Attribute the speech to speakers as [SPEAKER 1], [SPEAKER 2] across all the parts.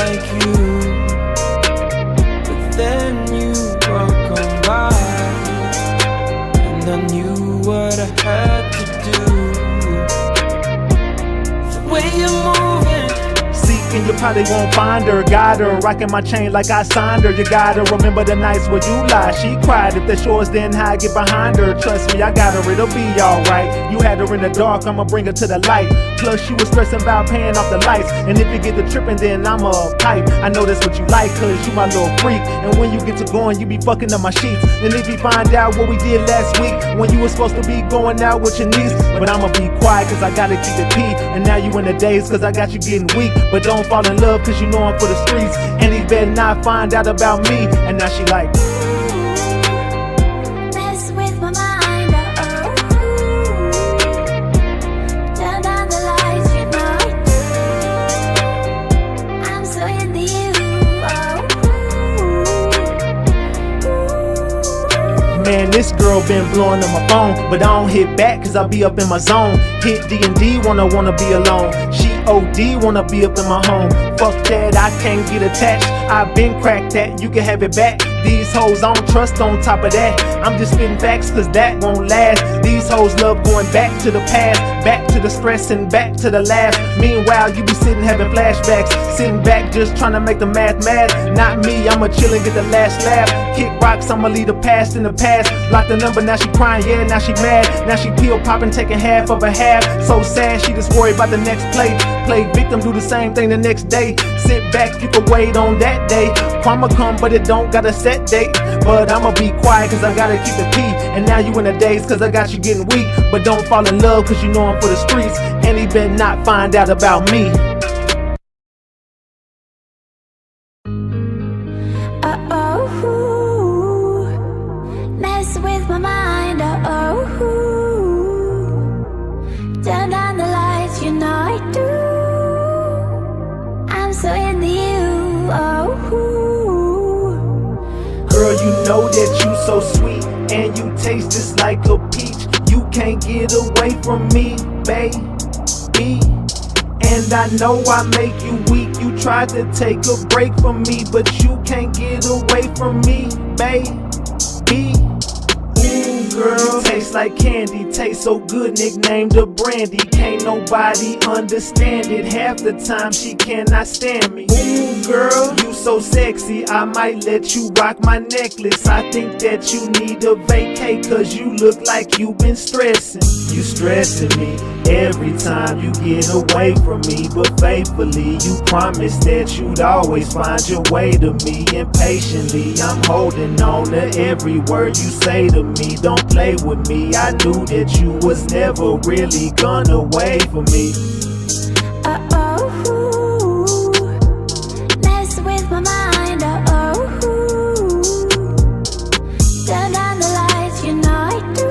[SPEAKER 1] like you, but then you walk on by, and I knew what I had to do. The way you're moving,
[SPEAKER 2] and you probably won't find her. Got her rocking my chain like I signed her. You gotta remember the nights where you lied. She cried. If the shores didn't hide, get behind her. Trust me, I got her, it'll be alright. You had her in the dark, I'ma bring her to the light. Plus you was stressing about paying off the lights, and if you get the tripping, then I'm a pipe. I know that's what you like, cause you my little freak. And when you get to going, you be fucking up my sheets. And if you find out what we did last week, when you was supposed to be going out with your niece, but I'ma be quiet cause I gotta keep it P. And now you in the days cause I got you getting weak. But don't fall in love cause you know I'm for the streets, and he better not find out about me. And now she like,
[SPEAKER 3] mess with my mind, turn down the lights, you know I do. I'm so into you,
[SPEAKER 2] man, this girl been blowing up my phone, but I don't hit back cause I be up in my zone. Hit D&D, wanna be alone. She OD, wanna be up in my home. Fuck that, I can't get attached. I been cracked that, you can have it back. These hoes I don't trust on top of that. I'm just spitting facts cause that won't last. These hoes love going back to the past, back to the stress and back to the laugh. Meanwhile, you be sitting having flashbacks, sitting back just trying to make the math mad. Not me, I'ma chill and get the last laugh. Kick rocks, I'ma leave the past in the past. Block the number, now she crying, yeah, now she mad. Now she pill popping, taking half of a half. So sad, she just worried about the next play. Play victim, do the same thing the next day. Sit back, you can wait on that day. Karma come, but it don't got a set date. But I'ma be quiet cause I gotta keep it P. And now you in the days cause I got you getting weak. But don't fall in love cause you know I'm for the streets, and he better not find out about me.
[SPEAKER 3] mess with my mind, turn down the lights, you know I do. I'm so into you,
[SPEAKER 2] Girl, you know that you so sweet, and you taste just like a peach. You can't get away from me, baby. And I know I make you weak. You tried to take a break from me, but you can't get away from me, baby. Ooh, girl, taste like candy, taste so good, nicknamed a brandy. Can't nobody understand it. Half the time she cannot stand me. Ooh, girl, you so sexy, I might let you rock my necklace. I think that you need a vacay cause you look like you been stressing. You stressing me every time you get away from me, but faithfully you promised that you'd always find your way to me. Impatiently I'm holding on to every word you say to me. Don't play with me, I knew that you was never really gonna wait for me.
[SPEAKER 3] mess with my mind, turn down the lights, you know I do.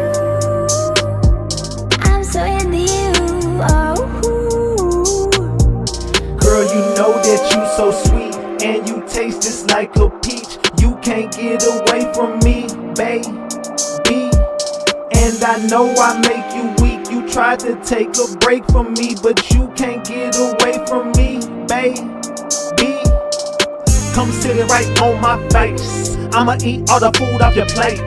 [SPEAKER 3] I'm so into you,
[SPEAKER 2] Girl, you know that you so sweet, and you taste just like a peach. You can't get away from me, baby. And I know I make you weak. You tried to take a break from me, but you can't get away from me, baby. Come sit it right on my face. I'ma eat all the food off your plate.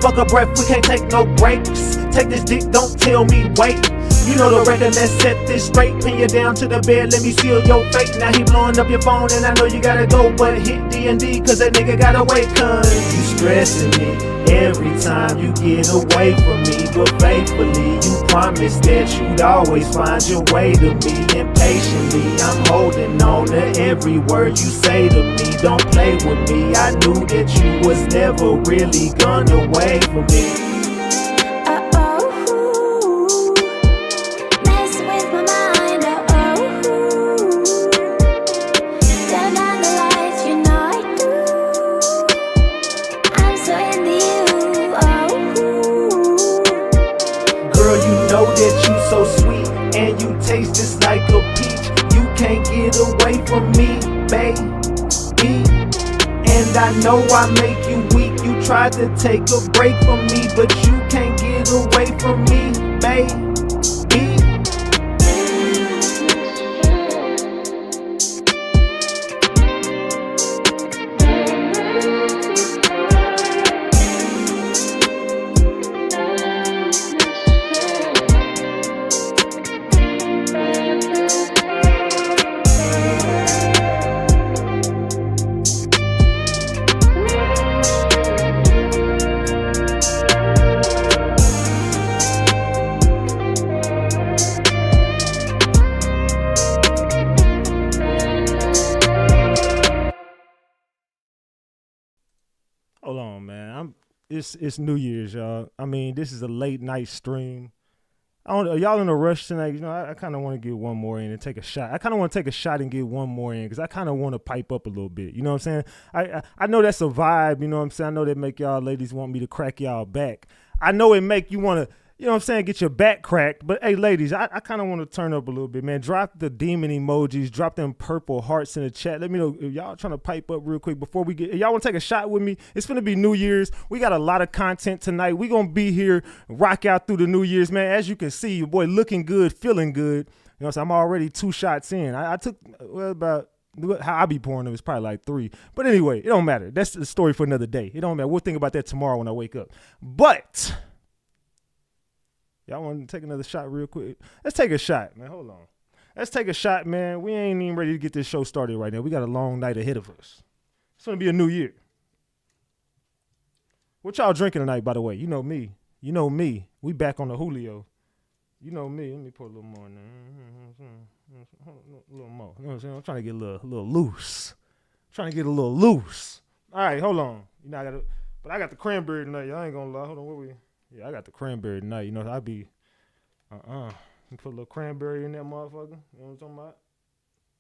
[SPEAKER 2] Fuck a breath, we can't take no breaks. Take this dick, don't tell me wait. You know the record, let's set this straight. Pin you down to the bed, let me seal your fate. Now he blowing up your phone and I know you gotta go, but hit D&D cause that nigga gotta wait. Cause you stressing me every time you get away from me, but faithfully you promised that you'd always find your way to me. Impatiently I'm holding on to every word you say to me. Don't play with me, I knew that you was never really gonna wait for me. Know that you so sweet, and you taste just like a peach. You can't get away from me, baby. And I know I make you weak. You tried to take a break from me, but you can't get away from me, baby. it's New Year's, y'all. I mean, this is a late night stream. Are y'all in a rush tonight? You know, I kind of want to get one more in and take a shot. I kind of want to take a shot and get one more in because I kind of want to pipe up a little bit. You know what I'm saying? I know that's a vibe. You know what I'm saying? I know that make y'all ladies want me to crack y'all back. I know it make you want to, you know what I'm saying, get your back cracked. But, hey, ladies, I kind of want to turn up a little bit, man. Drop the demon emojis. Drop them purple hearts in the chat. Let me know if y'all trying to pipe up real quick before we get – if y'all want to take a shot with me, it's going to be New Year's. We got a lot of content tonight. We going to be here, rock out through the New Year's, man. As you can see, your boy looking good, feeling good. You know what I'm saying? I'm already 2 shots in. I took about – how I be pouring them is probably like 3. But anyway, it don't matter. That's the story for another day. It don't matter. We'll think about that tomorrow when I wake up. But – y'all want to take another shot real quick? Let's take a shot, man. Hold on. Let's take a shot, man. We ain't even ready to get this show started right now. We got a long night ahead of us. It's going to be a new year. What y'all drinking tonight, by the way? You know me. You know me. We back on the Julio. You know me. Let me pour a little more in there. A little more. You know what I'm saying? I'm trying to get a little loose. Trying to get a little loose. All right, hold on. You know, but I got the cranberry tonight. Y'all ain't going to lie. Hold on. What we... Yeah, I got the cranberry tonight. You know, I be, put a little cranberry in that motherfucker. You know what I'm talking about?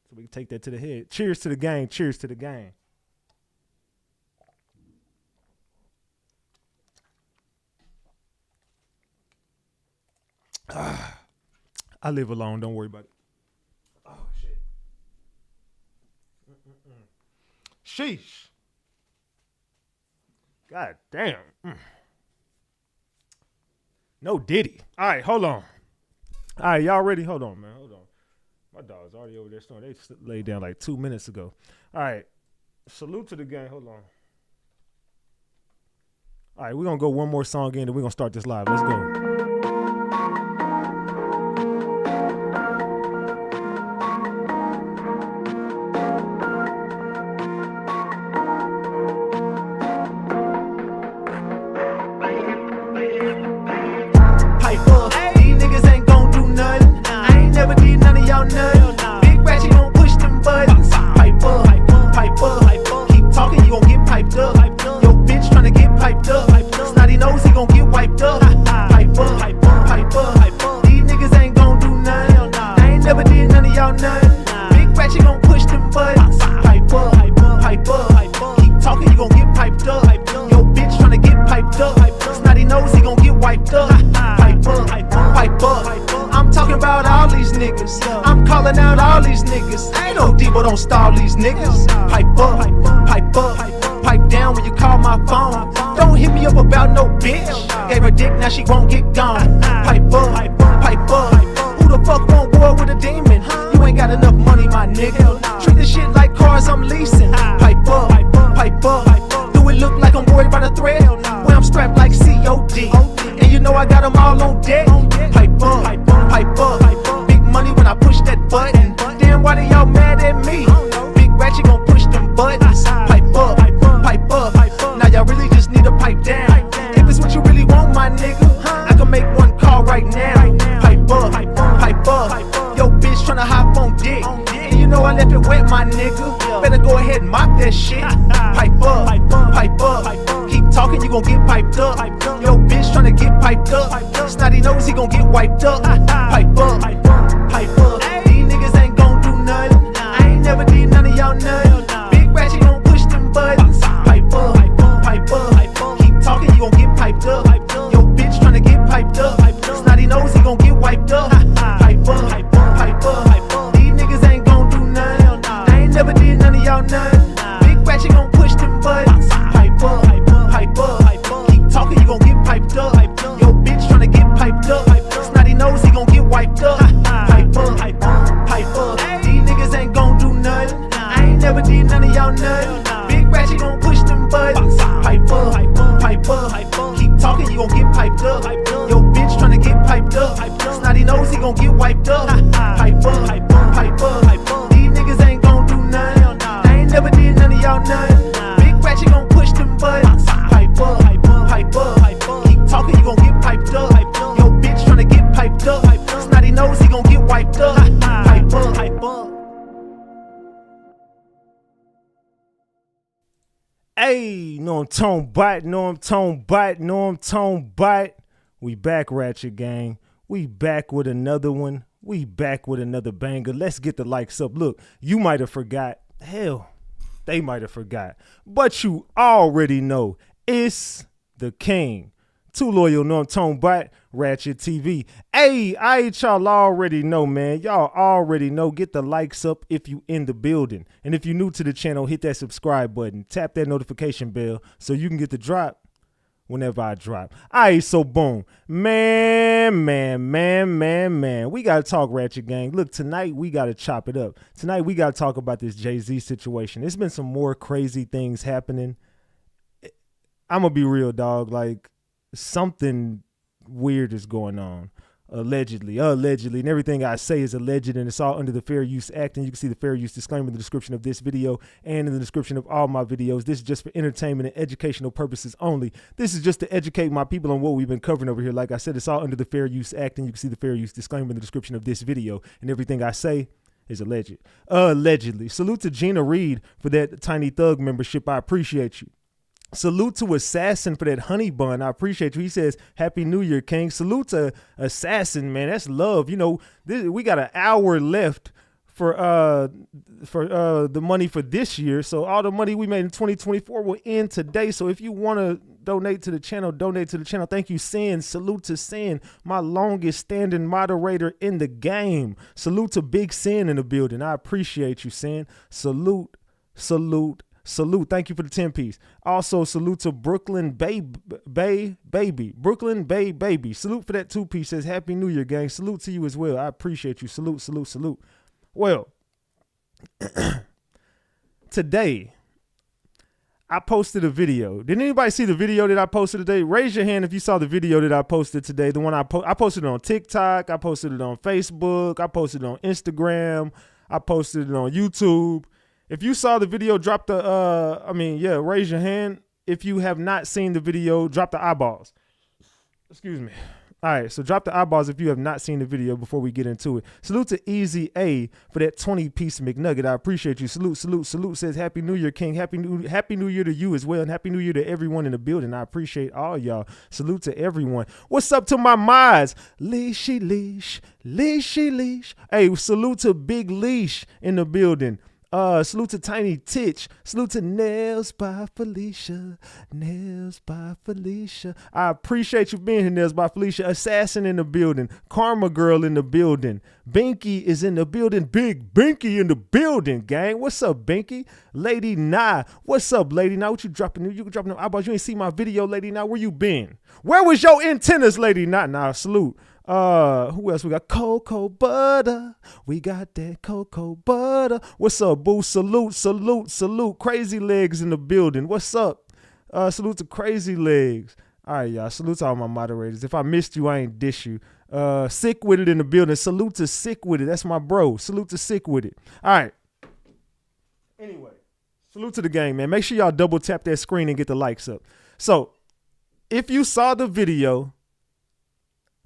[SPEAKER 2] So we can take that to the head. Cheers to the game. Cheers to the game. I live alone. Don't worry about it. Oh, shit. Sheesh. God damn. No Diddy. All right, hold on. All right, y'all ready? Hold on, man. Hold on. My dog's already over there snoring. They laid down like 2 minutes ago. All right. Salute to the game. Hold on. All right, we're going to go one more song in, and we're going to start this live. Let's go.
[SPEAKER 4] Big Ratchet gon' push them buttons. Pipe up, pipe up. Keep talking, you gon' get piped up. Yo, bitch tryna get piped up. Snotty nose, he gon' get wiped up. Pipe up, pipe up. These niggas ain't gon' do nothing. I ain't never did none of y'all nothing. Big Ratchet gon' push them buttons. Pipe up, pipe up. Keep talking, you gon' get piped up. Yo, bitch tryna get piped up. Snotty nose, he gon' get wiped up. Pipe up, pipe up. I'm talking about all these niggas. I'm calling out all these niggas. Ain't no Debo, don't stall these niggas. Pipe up, pipe up. Pipe down when you call my phone. Don't hit me up about no bitch. Gave her dick, now she won't get gone. Pipe up, pipe up. Who the fuck want war with a demon? You ain't got enough money, my nigga. Treat this shit like cars I'm leasing. Pipe up, pipe up. Do it look like I'm worried about a threat? When I'm strapped like COD. And you know I got them all on deck. Pipe up, pipe up. Big money when I push that button. Damn, why they y'all mad at me? Big Ratchet gon' push them buttons. Pipe up, pipe up. Now y'all really just need to pipe down. If it's what you really want, my nigga, I can make one call right now. Pipe up, pipe up. Yo, bitch tryna hop on dick. And you know I left it wet, my nigga. Better go ahead and mop that shit. Pipe up, pipe up. Keep talking, you gon' get piped up. Yo, bitch tryna get piped up. Snotty nose, he gon' get wiped up. Pipe up, pipe up. These niggas ain't gon' do nothing. I ain't never did none of y'all nothing. Big Ratchet gon' push them buttons. Pipe up, pipe up. Keep talking, you gon' get piped up. Yo, bitch tryna get piped up. Snotty nose, he gon' get wiped up. Pipe up, pipe up. These niggas ain't gon' do nothing. I ain't never did none of y'all nothing. Big Ratchet gon' push them buttons. Pipe up, pipe up. Keep talking, you gon' get piped up. Yo, bitch tryna get piped up. Snotty nose, he gon' get wiped up. Pipe up, pipe up. These niggas ain't gon' do nothing. I ain't never did
[SPEAKER 2] Hey, know I'm tone bite, know I'm tone bite, know I'm tone bite. We back, Ratchet Gang. We back with another one. We back with another banger. Let's get the likes up. Look, you might have forgot. Hell, they might have forgot. But you already know it's the king. Too loyal, know I'm tone bite, RatchetTV. Hey, y'all already know, man. Y'all already know. Get the likes up if you in the building. And if you're new to the channel, hit that subscribe button. Tap that notification bell so you can get the drop whenever I drop. So boom. Man. We got to talk, Ratchet Gang. Look, tonight we got to chop it up. Tonight we got to talk about this Jay-Z situation. There's been some more crazy things happening. I'm going to be real, dog. Like, something weird is going on. Allegedly, and everything I say is alleged, and it's all under the Fair Use Act, and you can see the Fair Use disclaimer in the description of this video and in the description of all my videos. This is just for entertainment and educational purposes only. This is just to educate my people on what we've been covering over here. Like I said, it's all under the Fair Use Act, and you can see the Fair Use disclaimer in the description of this video, and everything I say is alleged. Allegedly. Salute to Gina Reed for that Tiny Thug membership. I appreciate you. Salute to Assassin for that honey bun. I appreciate you. He says, Happy New Year, King. Salute to Assassin, man. That's love. You know, we got an hour left for the money for this year. So all the money we made in 2024 will end today. So if you want to donate to the channel, donate to the channel. Thank you, Sin. Salute to Sin, my longest standing moderator in the game. Salute to Big Sin in the building. I appreciate you, Sin. Salute. Thank you for the 10-piece. Also, salute to Brooklyn Baby. Brooklyn Baby. Salute for that 2-piece. Says Happy New Year, gang. Salute to you as well. I appreciate you. Salute. Well, today I posted a video. Did anybody see the video that I posted today? Raise your hand if you saw the video that I posted today. The one I posted it on TikTok. I posted it on Facebook. I posted it on Instagram. I posted it on YouTube. If you saw the video, drop the, raise your hand. If you have not seen the video, drop the eyeballs. Excuse me. All right, so drop the eyeballs if you have not seen the video before we get into it. Salute to Easy A for that 20-piece McNugget. I appreciate you. Salute. Says Happy New Year, King. Happy New Year to you as well, and Happy New Year to everyone in the building. I appreciate all y'all. Salute to everyone. What's up to my mods? Leashy leash. Hey, salute to Big Leash in the building. Salute to Tiny Titch. Salute to Nails by Felicia. I appreciate you being here, Nails by Felicia. Assassin in the building. Karma Girl in the building. Binky is in the building. Big Binky in the building, gang. What's up, Binky? Lady Nah. What's up, Lady Nah? What you dropping? You dropping them eyeballs? You ain't see my video, Lady Nah. Where you been? Where was your antennas, Lady Nah? Nah, salute. Who else we got? Cocoa Butter. We got that Cocoa Butter. What's up, boo? Salute. Crazy Legs in the building. What's up? Salute to Crazy Legs. All right, y'all. Salute to all my moderators. If I missed you, I ain't dish you. Sick With It in the building. Salute to Sick With It. That's my bro. Salute to Sick With It. All right. Anyway, salute to the gang, man. Make sure y'all double tap that screen and get the likes up. So, if you saw the video,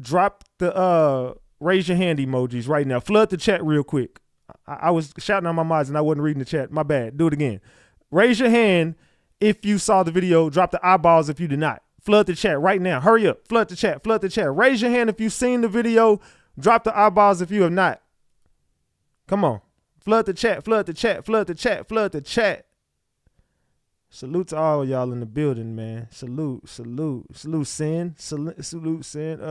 [SPEAKER 2] drop the raise your hand emojis right now. Flood the chat real quick. I was shouting on my mods and I wasn't reading the chat. My bad. Do it again. Raise your hand if you saw the video. Drop the eyeballs if you did not. Flood the chat right now. Hurry up. Flood the chat. Raise your hand if you've seen the video. Drop the eyeballs if you have not. Come on. Flood the chat. Salute to all y'all in the building, man. Salute, Sin. Salute, Sin.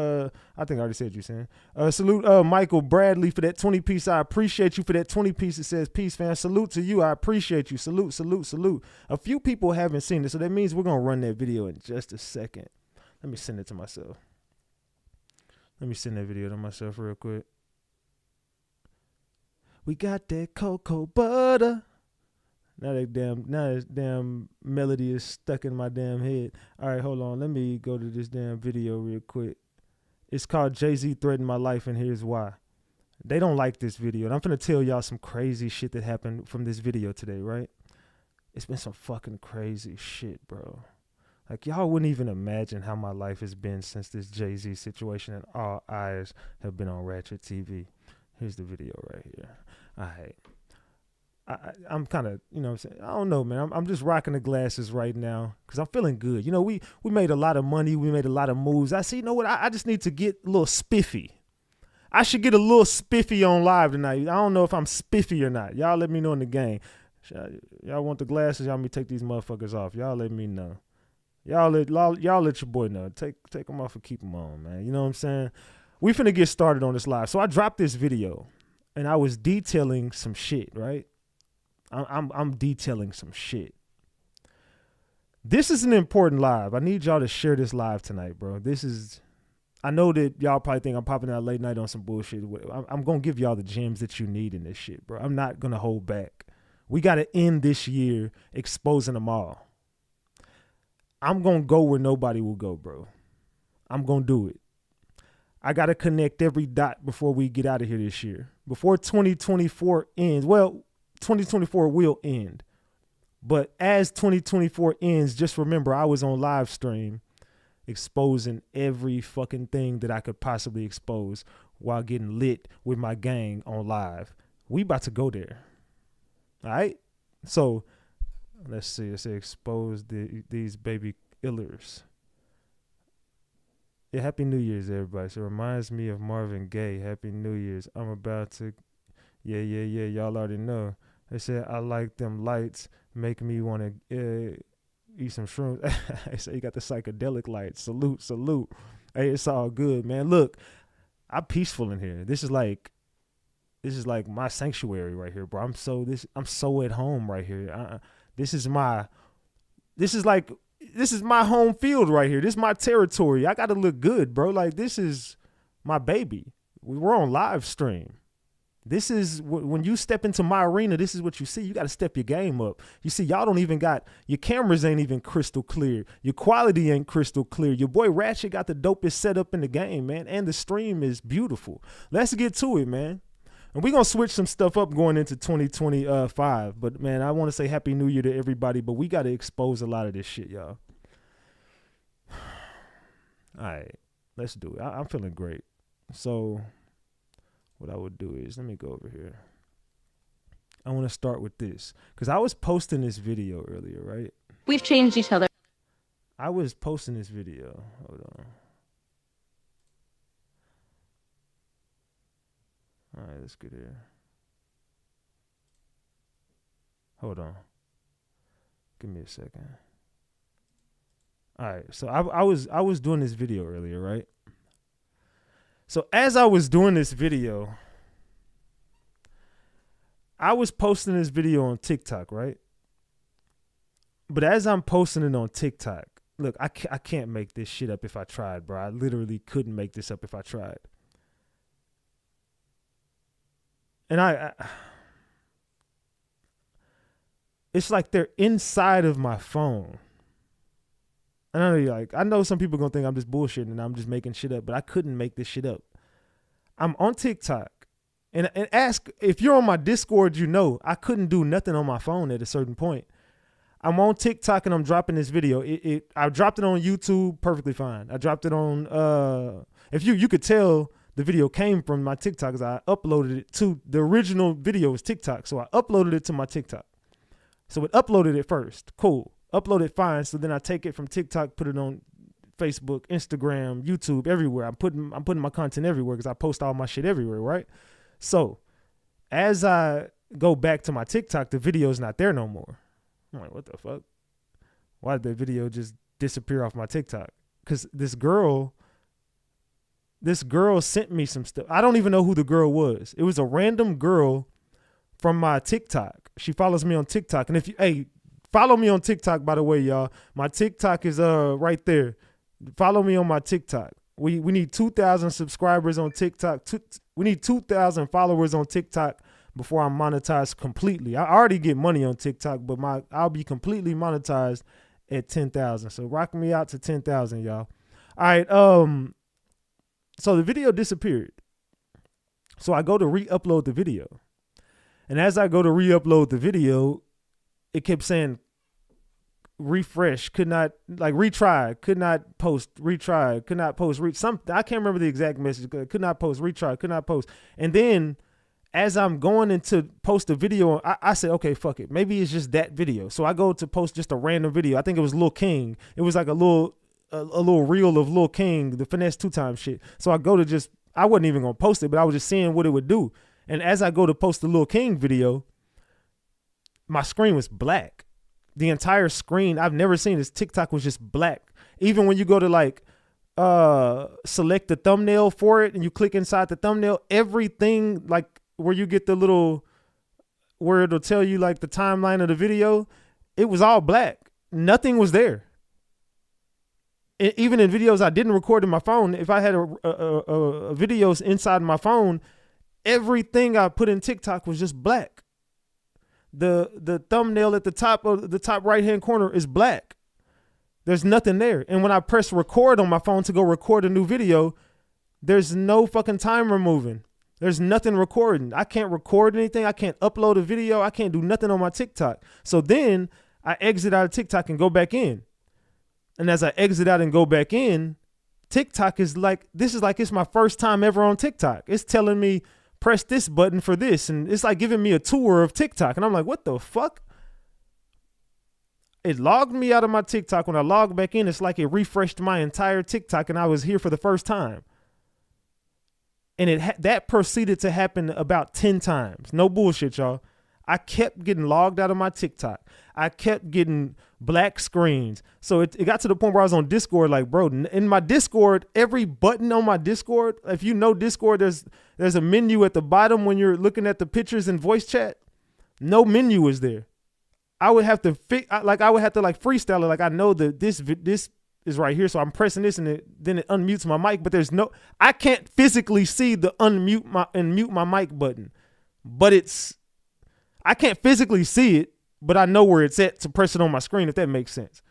[SPEAKER 2] I think I already said you, Sin. Salute, Michael Bradley for that 20-piece. I appreciate you for that 20-piece. It says, peace, fam. Salute to you. I appreciate you. Salute. A few people haven't seen it, so that means we're going to run that video in just a second. Let me send it to myself. Let me send that video to myself real quick. We got that Cocoa Butter. Now this damn melody is stuck in my damn head. All right, hold on. Let me go to this damn video real quick. It's called Jay-Z Threatened My Life, and here's why. They don't like this video, and I'm finna tell y'all some crazy shit that happened from this video today, right? It's been some fucking crazy shit, bro. Like, y'all wouldn't even imagine how my life has been since this Jay-Z situation, and all eyes have been on RatchetTV. Here's the video right here. All right. I'm kind of, you know what I'm saying? I don't know, man. I'm just rocking the glasses right now because I'm feeling good. You know, we made a lot of money. We made a lot of moves. I see, you know what? I just need to get a little spiffy. I should get a little spiffy on live tonight. I don't know if I'm spiffy or not. Y'all let me know in the game. Y'all want the glasses? Y'all want me to take these motherfuckers off? Y'all let me know. Y'all let your boy know. Take them off and keep them on, man. You know what I'm saying? We finna get started on this live. So I dropped this video, and I was detailing some shit, right? I'm detailing some shit. This is an important live. I need y'all to share this live tonight, bro. I know that y'all probably think I'm popping out late night on some bullshit. I'm going to give y'all the gems that you need in this shit, bro. I'm not going to hold back. We got to end this year exposing them all. I'm going to go where nobody will go, bro. I'm going to do it. I got to connect every dot before we get out of here this year. Before 2024 ends. Well, 2024 will end. But as 2024 ends, just remember I was on live stream exposing every fucking thing that I could possibly expose while getting lit with my gang on live. We about to go there. All right? So let's see. Let's say expose these baby illers. Yeah, Happy New Year's, everybody. So it reminds me of Marvin Gaye. Happy New Year's. I'm about to... Yeah. Y'all already know. They said, I like them lights. Make me want to eat some shrooms. They say you got the psychedelic lights. Salute. Hey, it's all good, man. Look, I'm peaceful in here. This is like my sanctuary right here, bro. I'm so at home right here. This is my home field right here. This is my territory. I got to look good, bro. Like, this is my baby. We're on live stream. This is when you step into my arena, this is what you see. You got to step your game up. You see, y'all don't even got, your cameras ain't even crystal clear. Your quality ain't crystal clear. Your boy Ratchet got the dopest setup in the game, man. And the stream is beautiful. Let's get to it, man. And we're going to switch some stuff up going into 2025. But, man, I want to say Happy New Year to everybody. But we got to expose a lot of this shit, y'all. All right. Let's do it. I'm feeling great. So what I would do is, let me go over here. I want to start with this because I was posting this video earlier, right?
[SPEAKER 5] We've changed each other.
[SPEAKER 2] I was posting this video. Hold on. All right, let's get here. Hold on. Give me a second. All right, so I was doing this video earlier, right? So as I was doing this video, I was posting this video on TikTok, right? But as I'm posting it on TikTok, look, I can't make this shit up if I tried, bro. I literally couldn't make this up if I tried. And it's like they're inside of my phone. I know some people gonna think I'm just bullshitting and I'm just making shit up, but I couldn't make this shit up. I'm on TikTok, and ask if you're on my Discord. You know I couldn't do nothing on my phone at a certain point. I'm on TikTok and I'm dropping this video. I dropped it on YouTube perfectly fine. I dropped it on if you could tell the video came from my TikTok because I uploaded it to the original video was TikTok, so I uploaded it to my TikTok. So it uploaded it first. Cool. Uploaded fine. So then I take it from TikTok, put it on Facebook, Instagram, YouTube, everywhere. I'm putting my content everywhere because I post all my shit everywhere, right? So as I go back to my TikTok, the video's not there no more. I'm like, what the fuck? Why did the video just disappear off my TikTok? Because this girl sent me some stuff. I don't even know who the girl was. It was a random girl from my TikTok. She follows me on TikTok. And follow me on TikTok, by the way, y'all. My TikTok is right there. Follow me on my TikTok. We need 2,000 subscribers on TikTok. We need 2,000 followers on TikTok before I'm monetized completely. I already get money on TikTok, but I'll be completely monetized at 10,000. So rock me out to 10,000, y'all. All right. So the video disappeared. So I go to re-upload the video. And as I go to re-upload the video, it kept saying refresh, could not, like retry, could not post, retry, could not post, I can't remember the exact message. Could not post, retry, could not post. And then as I'm going into post a video, I said, okay, fuck it. Maybe it's just that video. So I go to post just a random video. I think it was Lil King. It was like a little reel of Lil King, the finesse 2 times shit. So I go to just, I wasn't even gonna post it, but I was just seeing what it would do. And as I go to post the Lil King video, my screen was black. The entire screen, I've never seen this. TikTok was just black. Even when you go to like select the thumbnail for it and you click inside the thumbnail, everything like where you get the little, where it'll tell you like the timeline of the video, it was all black. Nothing was there. Even in videos I didn't record in my phone, if I had a videos inside my phone, everything I put in TikTok was just black. The thumbnail at the top of the top right hand corner is black. There's nothing there. And when I press record on my phone to go record a new video, there's no fucking timer moving. There's nothing recording. I can't record anything. I can't upload a video. I can't do nothing on my TikTok. So then I exit out of TikTok and go back in. And as I exit out and go back in, TikTok is like, this is like, it's my first time ever on TikTok. It's telling me press this button for this. And it's like giving me a tour of TikTok. And I'm like, what the fuck? It logged me out of my TikTok. When I logged back in, it's like it refreshed my entire TikTok and I was here for the first time. And that proceeded to happen about 10 times. No bullshit, y'all. I kept getting logged out of my TikTok. I kept getting black screens. So it got to the point where I was on Discord, like, bro, in my Discord, every button on my Discord, if you know Discord, there's a menu at the bottom when you're looking at the pictures and voice chat. No menu is there. I would have to freestyle it. Like, I know that this is right here, so I'm pressing this and then it unmutes my mic, but I can't physically see the mute my mic button, but I can't physically see it, but I know where it's at to press it on my screen, if that makes sense.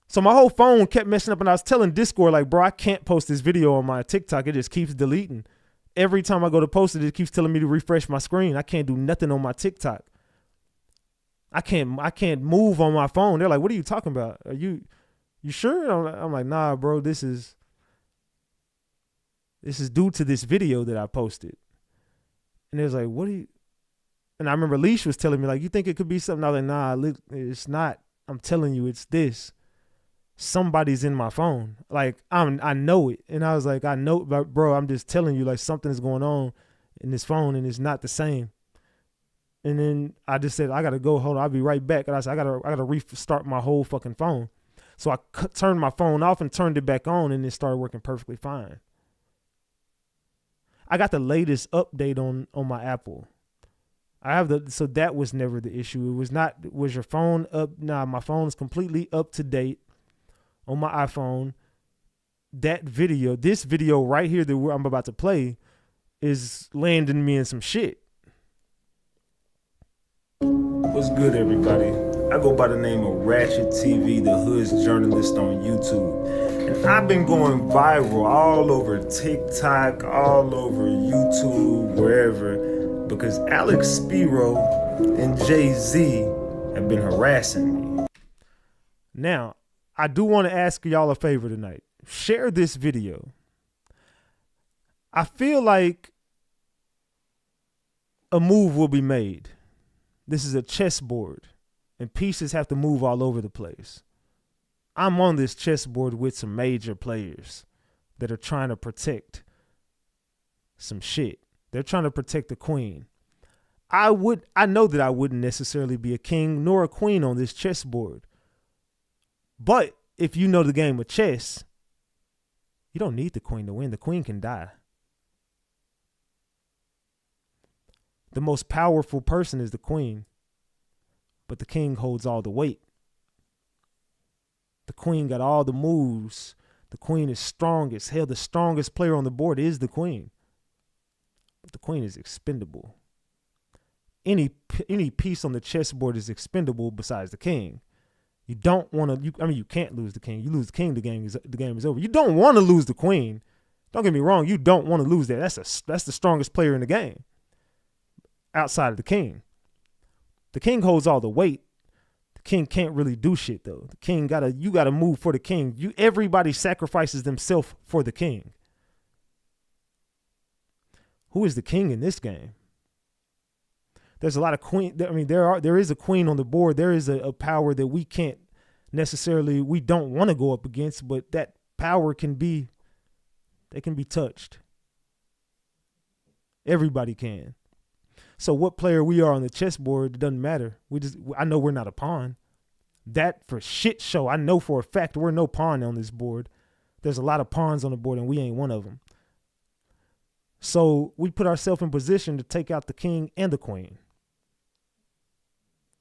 [SPEAKER 2] So my whole phone kept messing up and I was telling Discord, like, bro, I can't post this video on my TikTok. It just keeps deleting. Every time I go to post it, it keeps telling me to refresh my screen. I can't do nothing on my TikTok. I can't move on my phone. They're like, what are you talking about? Are you sure? I'm like, nah, bro, this is due to this video that I posted. And it was like, what do you, and I remember Leash was telling me, like, you think it could be something? I was like, nah, it's not. I'm telling you, it's this. Somebody's in my phone. Like, I know it. And I was like, I know, but bro, I'm just telling you, like, something is going on in this phone and it's not the same. And then I just said, I got to go. Hold on, I'll be right back. And I said, I got to restart my whole fucking phone. So I turned my phone off and turned it back on and it started working perfectly fine. I got the latest update on my Apple. So that was never the issue. It was not, was your phone up? Nah, my phone is completely up to date on my iPhone. This video right here that I'm about to play is landing me in some shit.
[SPEAKER 5] What's good, everybody? I go by the name of RatchetTV, the hood's journalist on YouTube. And I've been going viral all over TikTok, all over YouTube, wherever, because Alex Spiro and Jay-Z have been harassing me.
[SPEAKER 2] Now, I do want to ask y'all a favor tonight. Share this video. I feel like a move will be made. This is a chessboard, and pieces have to move all over the place. I'm on this chessboard with some major players that are trying to protect some shit. They're trying to protect the queen. I know that I wouldn't necessarily be a king nor a queen on this chessboard. But if you know the game of chess, you don't need the queen to win. The queen can die. The most powerful person is the queen, but the king holds all the weight. The queen got all the moves. The queen is strong as hell. The strongest player on the board is the queen. But the queen is expendable. Any piece on the chessboard is expendable besides the king. You don't want to, you can't lose the king. You lose the king, the game is over. You don't want to lose the queen. Don't get me wrong. You don't want to lose that. That's the strongest player in the game. Outside of the king. The king holds all the weight. The king can't really do shit though. The king you gotta move for the king. Everybody sacrifices themselves for the king. who is the king in this game? There's a lot of queen. I mean, there is a queen on the board. There is a power that we can't necessarily, we don't want to go up against, but that power can be, they can be touched. Everybody can. So what player we are on the chessboard, it doesn't matter. I know we're not a pawn. That for shit show, I know for a fact we're no pawn on this board. There's a lot of pawns on the board and we ain't one of them. So we put ourselves in position to take out the king and the queen.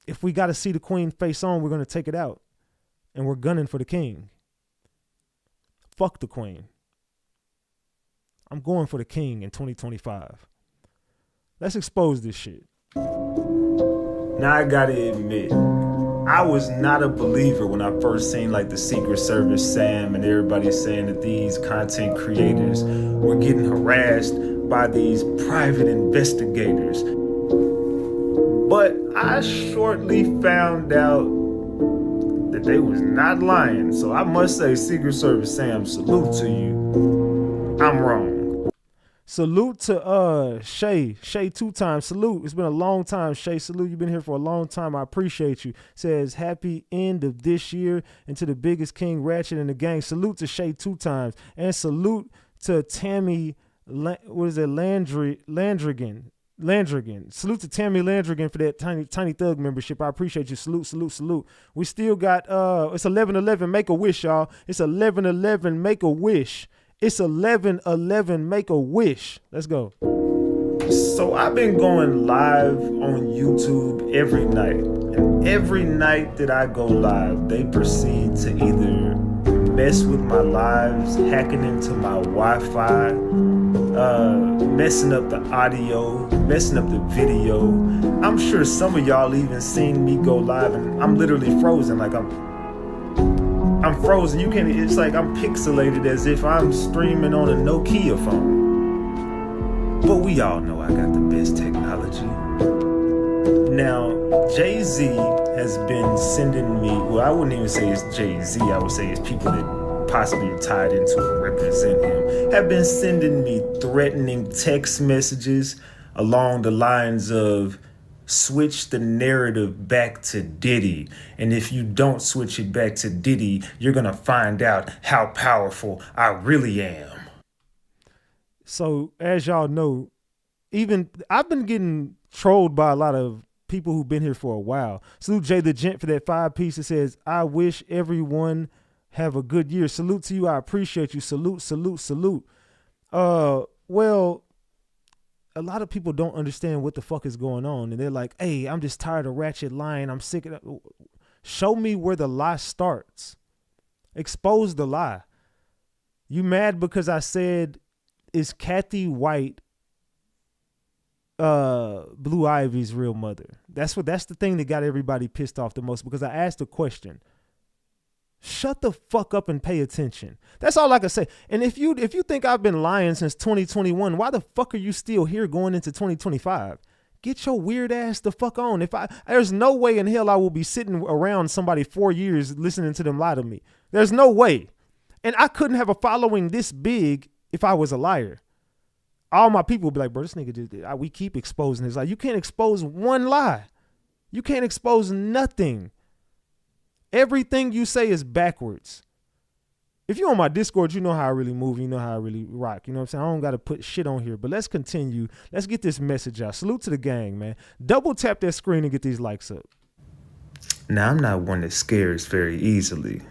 [SPEAKER 2] If we got to see the queen face on, we're going to take it out. And we're gunning for the king. Fuck the queen. I'm going for the king in 2025. Let's expose this shit.
[SPEAKER 5] Now I gotta admit, I was not a believer when I first seen like the Secret Service Sam and everybody saying that these content creators were getting harassed by these private investigators. But I shortly found out that they was not lying. So I must say, Secret Service Sam, salute to you. I'm wrong.
[SPEAKER 2] Salute to Shay 2 times. Salute. It's been a long time, Shay. Salute. You've been here for a long time. I appreciate you. Says happy end of this year and to the biggest king Ratchet in the gang. Salute to Shay 2 times. And salute to Tammy Landrigan. Salute to Tammy Landrigan for that tiny thug membership. I appreciate you. Salute. We still got it's 11/11 make a wish, y'all. It's 11/11 make a wish. It's 11/11 make a wish. Let's go.
[SPEAKER 5] So I've been going live on YouTube every night. And every night that I go live, they proceed to either mess with my lives, hacking into my Wi-Fi, messing up the audio, messing up the video. I'm sure some of y'all even seen me go live and I'm literally frozen. Like I'm frozen. You can't, it's like I'm pixelated as if I'm streaming on a Nokia phone. But we all know I got the best technology. Now, Jay-Z has been sending me, well, I wouldn't even say it's Jay-Z. I would say it's people that possibly are tied into and represent him, have been sending me threatening text messages along the lines of, switch the narrative back to Diddy. And if you don't switch it back to Diddy, you're going to find out how powerful I really am.
[SPEAKER 2] So as y'all know, even I've been getting trolled by a lot of people who've been here for a while. Salute Jay the Gent for that 5-piece that says, I wish everyone have a good year. Salute to you. I appreciate you. Salute. Well, a lot of people don't understand what the fuck is going on. And they're like, hey, I'm just tired of Ratchet lying. I'm sick of it. Show me where the lie starts. Expose the lie. You mad because I said, is Kathy White Blue Ivy's real mother? That's the thing that got everybody pissed off the most, because I asked a question. Shut the fuck up and pay attention. That's all I can say. And if you think I've been lying since 2021, why the fuck are you still here going into 2025? Get your weird ass the fuck on. There's no way in hell I will be sitting around somebody 4 years listening to them lie to me. There's no way. And I couldn't have a following this big if I was a liar. All my people would be like, bro, this nigga, we keep exposing his lie. You can't expose one lie. You can't expose nothing. Everything you say is backwards. If you're on my Discord, you know how I really move. You know how I really rock. You know what I'm saying? I don't got to put shit on here. But let's continue. Let's get this message out. Salute to the gang, man. Double tap that screen and get these likes up.
[SPEAKER 5] Now, I'm not one that scares very easily.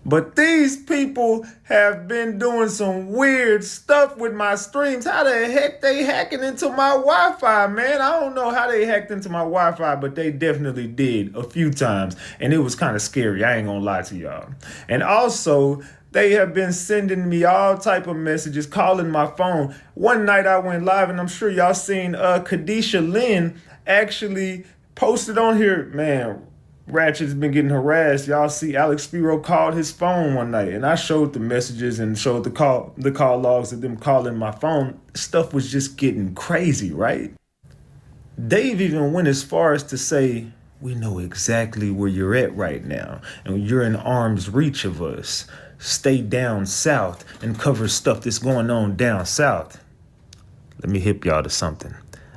[SPEAKER 5] But these people have been doing some weird stuff with my streams. How the heck they hacking into my Wi-Fi, man? I don't know how they hacked into my Wi-Fi, but they definitely did a few times. And it was kind of scary. I ain't gonna lie to y'all. And also, they have been sending me all type of messages, calling my phone. One night I went live, and I'm sure y'all seen Kadisha Lynn actually posted on here, man, Ratchet's been getting harassed. Y'all see Alex Spiro called his phone one night, and I showed the messages and showed the call logs of them calling my phone. Stuff was just getting crazy, right? Dave even went as far as to say, we know exactly where you're at right now, and you're in arm's reach of us. Stay down south and cover stuff that's going on down south. Let me hip y'all to something.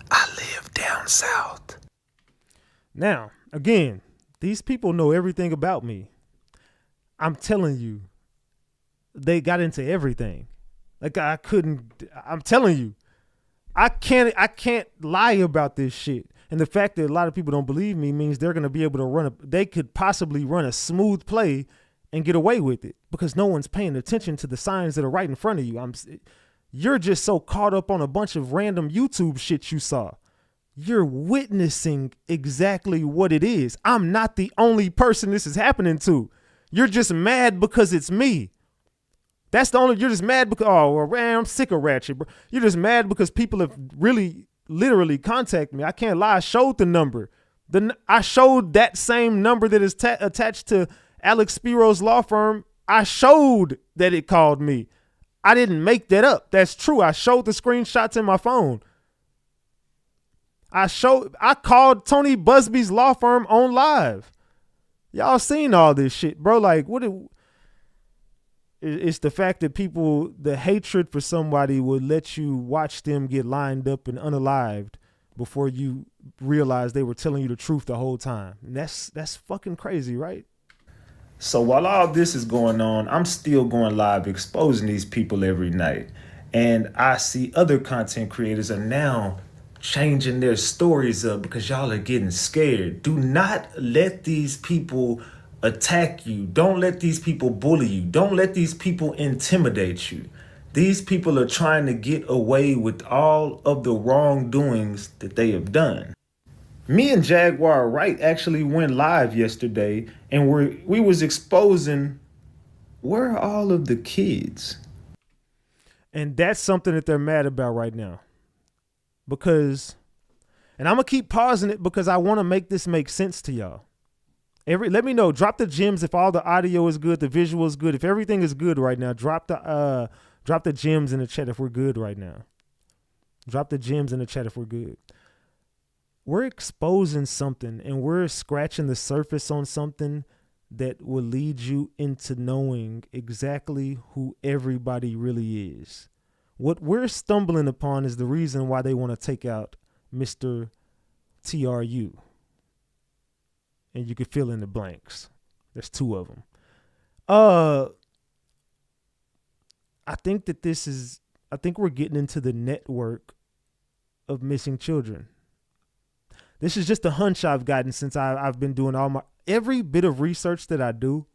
[SPEAKER 5] I live down south.
[SPEAKER 2] Now, again, these people know everything about me. I'm telling you, they got into everything. Like I'm telling you, I can't lie about this shit. And the fact that a lot of people don't believe me means they're going to be able to they could possibly run a smooth play and get away with it because no one's paying attention to the signs that are right in front of you. You're just so caught up on a bunch of random YouTube shit you saw. You're witnessing exactly what it is. I'm not the only person this is happening to. You're just mad because it's me. You're just mad because, oh, well, man, I'm sick of Ratchet, bro. You're just mad because people have really, literally contacted me. I can't lie. I showed the number. I showed that same number that is attached to Alex Spiro's law firm. I showed that it called me. I didn't make that up. That's true. I showed the screenshots in my phone. I called Tony Busby's law firm on live. Y'all seen all this shit, bro. Like, it's the fact that the hatred for somebody would let you watch them get lined up and unalived before you realize they were telling you the truth the whole time. And that's fucking crazy, right?
[SPEAKER 5] So while all this is going on, I'm still going live exposing these people every night. And I see other content creators are now changing their stories up because y'all are getting scared. Do not let these people attack you. Don't let these people bully you. Don't let these people intimidate you. These people are trying to get away with all of the wrongdoings that they have done. Me and Jaguar Wright actually went live yesterday and we was exposing where are all of the kids.
[SPEAKER 2] And that's something that they're mad about right now. Because, and I'm going to keep pausing it because I want to make this make sense to y'all. Let me know. Drop the gems if all the audio is good, the visual is good. If everything is good right now, drop the gems in the chat if we're good right now. Drop the gems in the chat if we're good. We're exposing something and we're scratching the surface on something that will lead you into knowing exactly who everybody really is. What we're stumbling upon is the reason why they want to take out Mr. TRU. And you can fill in the blanks. There's two of them. I think we're getting into the network of missing children. This is just a hunch I've gotten since I've been doing every bit of research that I do.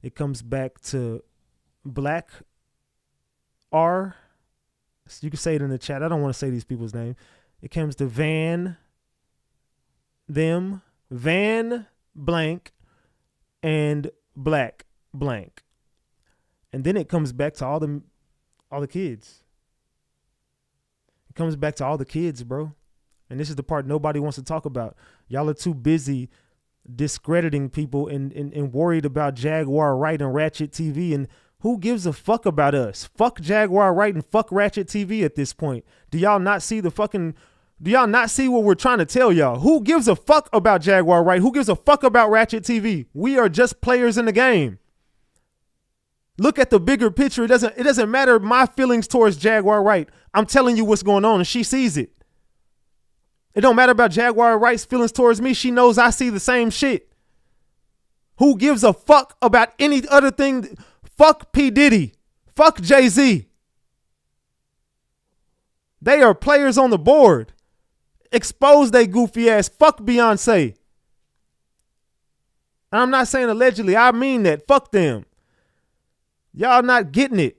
[SPEAKER 2] It comes back to Black R. You can say it in the chat. I don't want to say these people's name. It comes to Van blank and Black blank. And then it comes back to all the kids. It comes back to all the kids, bro. And this is the part nobody wants to talk about. Y'all are too busy discrediting people and worried about Jaguar Wright and RatchetTV. And who gives a fuck about us? Fuck Jaguar Wright and fuck RatchetTV at this point. Do y'all not see what we're trying to tell y'all? Who gives a fuck about Jaguar Wright? Who gives a fuck about RatchetTV? We are just players in the game. Look at the bigger picture. It doesn't matter my feelings towards Jaguar Wright. I'm telling you what's going on and she sees it. It don't matter about Jaguar Wright's feelings towards me. She knows I see the same shit. Who gives a fuck about any other thing? Fuck P. Diddy. Fuck Jay-Z. They are players on the board. Expose they goofy ass. Fuck Beyoncé. And I'm not saying allegedly. I mean that. Fuck them. Y'all not getting it.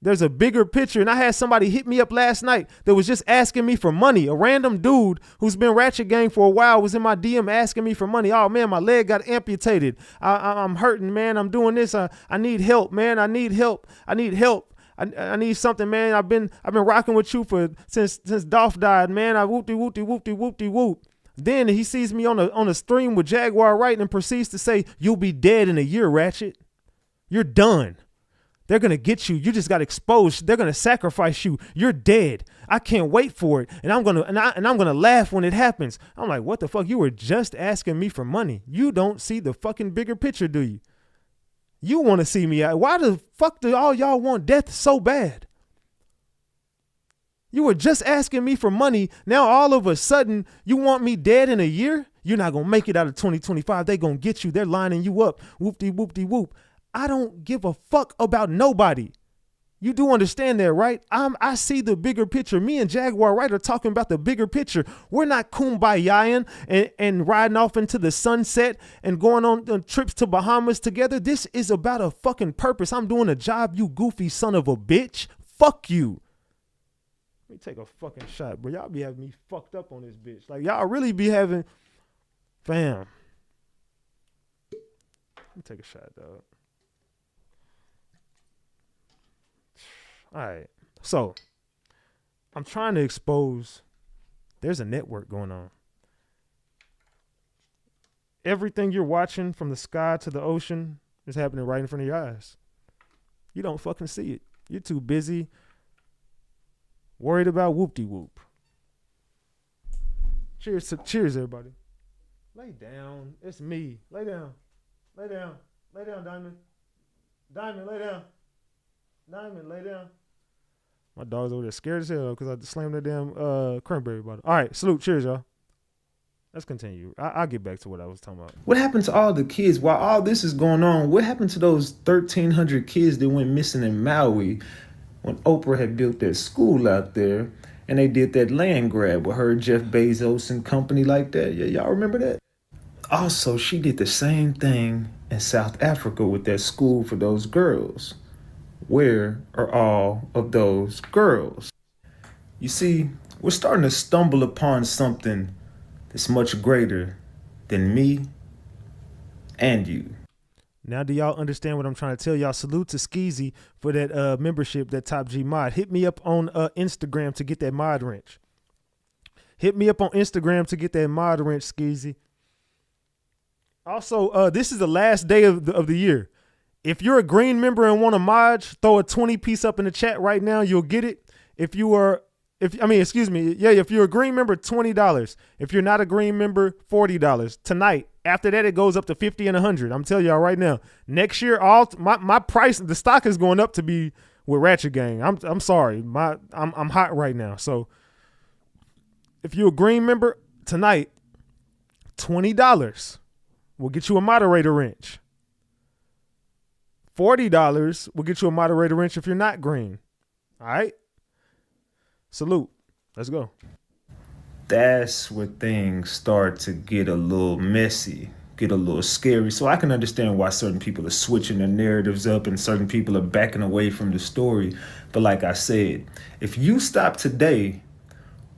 [SPEAKER 2] There's a bigger picture. And I had somebody hit me up last night that was just asking me for money. A random dude who's been Ratchet Gang for a while was in my DM asking me for money. Oh, man, my leg got amputated. I'm hurting, man. I'm doing this. I need help, man. I need help. I need something, man. I've been rocking with you since Dolph died, man. I whoop-de-whoop-de-whoop-de-whoop-de-whoop. Then he sees me on a stream with Jaguar Wright and proceeds to say, "You'll be dead in a year, Ratchet. You're done. They're going to get you. You just got exposed. They're going to sacrifice you. You're dead. I can't wait for it. And I'm going to laugh when it happens." I'm like, what the fuck? You were just asking me for money. You don't see the fucking bigger picture, do you? You want to see me out. Why the fuck do all y'all want death so bad? You were just asking me for money. Now all of a sudden you want me dead in a year? You're not going to make it out of 2025. They going to get you. They're lining you up. Whoop-de-whoop-de-whoop. I don't give a fuck about nobody. You do understand that, right? I see the bigger picture. Me and Jaguar Wright are talking about the bigger picture. We're not kumbayaing and riding off into the sunset and going on trips to Bahamas together. This is about a fucking purpose. I'm doing a job, you goofy son of a bitch. Fuck you. Let me take a fucking shot, bro. Y'all be having me fucked up on this bitch. Like, y'all really be having... Fam. Let me take a shot, dog. All right. So, I'm trying to expose there's a network going on. Everything you're watching from the sky to the ocean is happening right in front of your eyes. You don't fucking see it. You're too busy worried about whoop-de-whoop. Cheers, everybody. Lay down. It's me. Lay down. Lay down. Lay down, Diamond. Diamond, lay down. Diamond, lay down. My dog's over there scared as hell because I slammed that damn cranberry bottle. All right, salute. Cheers, y'all. Let's continue. I'll get back to what I was talking about.
[SPEAKER 5] What happened to all the kids while all this is going on? What happened to those 1,300 kids that went missing in Maui when Oprah had built that school out there and they did that land grab with her, Jeff Bezos and company like that? Yeah, y'all remember that? Also, she did the same thing in South Africa with that school for those girls. Where are all of those girls? You see, we're starting to stumble upon something that's much greater than me and you.
[SPEAKER 2] Now do y'all understand what I'm trying to tell y'all? Salute to Skeezy for that membership, that Top G mod. Hit me up on Instagram to get that mod wrench. Hit me up on Instagram to get that mod wrench, Skeezy. Also, this is the last day of the year. If you're a green member and want a mod, throw a 20 piece up in the chat right now. You'll get it. If you're a green member, $20. If you're not a green member, $40. Tonight, after that, it goes up to 50 and 100. I'm telling y'all right now. Next year, my price, the stock is going up to be with Ratchet Gang. I'm sorry. I'm hot right now. So if you're a green member tonight, $20 will get you a moderator wrench. $40 will get you a moderator wrench if you're not green. All right? Salute. Let's go.
[SPEAKER 5] That's where things start to get a little messy, get a little scary. So I can understand why certain people are switching their narratives up and certain people are backing away from the story. But like I said, if you stop today,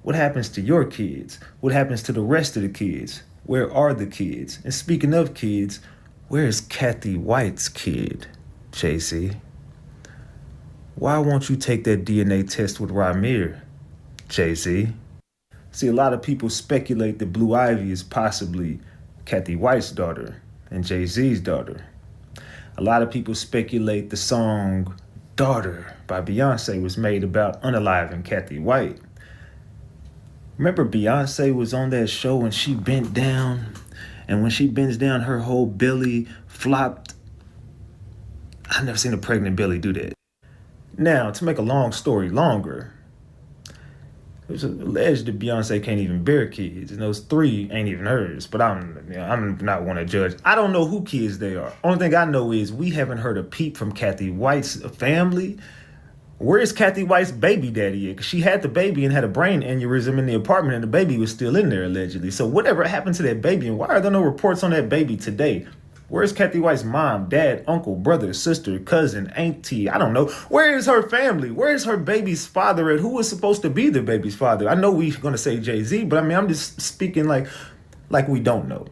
[SPEAKER 5] what happens to your kids? What happens to the rest of the kids? Where are the kids? And speaking of kids, where is Kathy White's kid, JC? Why won't you take that DNA test with Ramir, Jay-Z? See, a lot of people speculate that Blue Ivy is possibly Kathy White's daughter and Jay-Z's daughter. A lot of people speculate the song Daughter by Beyoncé was made about unaliving Kathy White. Remember Beyoncé was on that show when she bent down, and when she bends down, her whole belly flopped. I've never seen a pregnant belly do that. Now, to make a long story longer, it was alleged that Beyonce can't even bear kids, and those 3 ain't even hers. But I'm not one to judge. I don't know who kids they are. Only thing I know is we haven't heard a peep from Kathy White's family. Where is Kathy White's baby daddy at? Because she had the baby and had a brain aneurysm in the apartment, and the baby was still in there allegedly. So whatever happened to that baby, and why are there no reports on that baby today? Where's Kathy White's mom, dad, uncle, brother, sister, cousin, auntie? I don't know. Where is her family? Where is her baby's father at? Who was supposed to be the baby's father? I know we're going to say Jay-Z, but I'm just speaking like we don't know.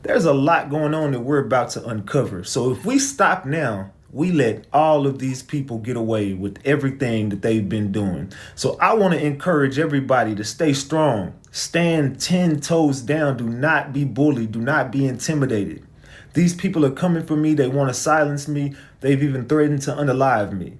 [SPEAKER 5] There's a lot going on that we're about to uncover. So if we stop now, we let all of these people get away with everything that they've been doing. So I want to encourage everybody to stay strong. Stand 10 toes down. Do not be bullied. Do not be intimidated. These people are coming for me. They want to silence me. They've even threatened to unalive me.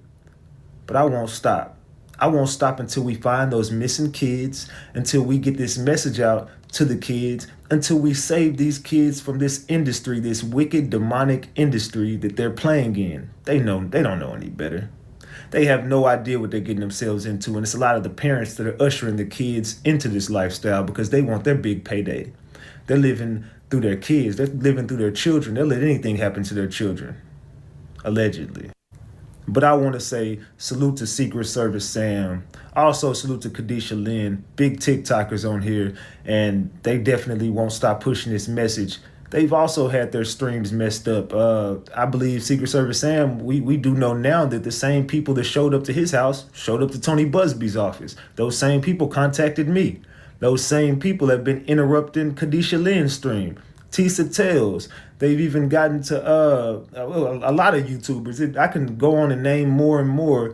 [SPEAKER 5] But I won't stop. I won't stop until we find those missing kids, until we get this message out to the kids, until we save these kids from this industry, this wicked, demonic industry that they're playing in. They don't know any better. They have no idea what they're getting themselves into. And it's a lot of the parents that are ushering the kids into this lifestyle because they want their big payday. They're living through their kids. They're living through their children. They'll let anything happen to their children, allegedly. But I want to say salute to Secret Service Sam. Also salute to Kadisha Lynn. Big TikTokers on here. And they definitely won't stop pushing this message. They've also had their streams messed up. I believe Secret Service Sam, we do know now that the same people that showed up to his house showed up to Tony Busby's office. Those same people contacted me. Those same people have been interrupting Kadisha Lynn's stream. Tisa Tells. They've even gotten to a lot of YouTubers. I can go on and name more and more.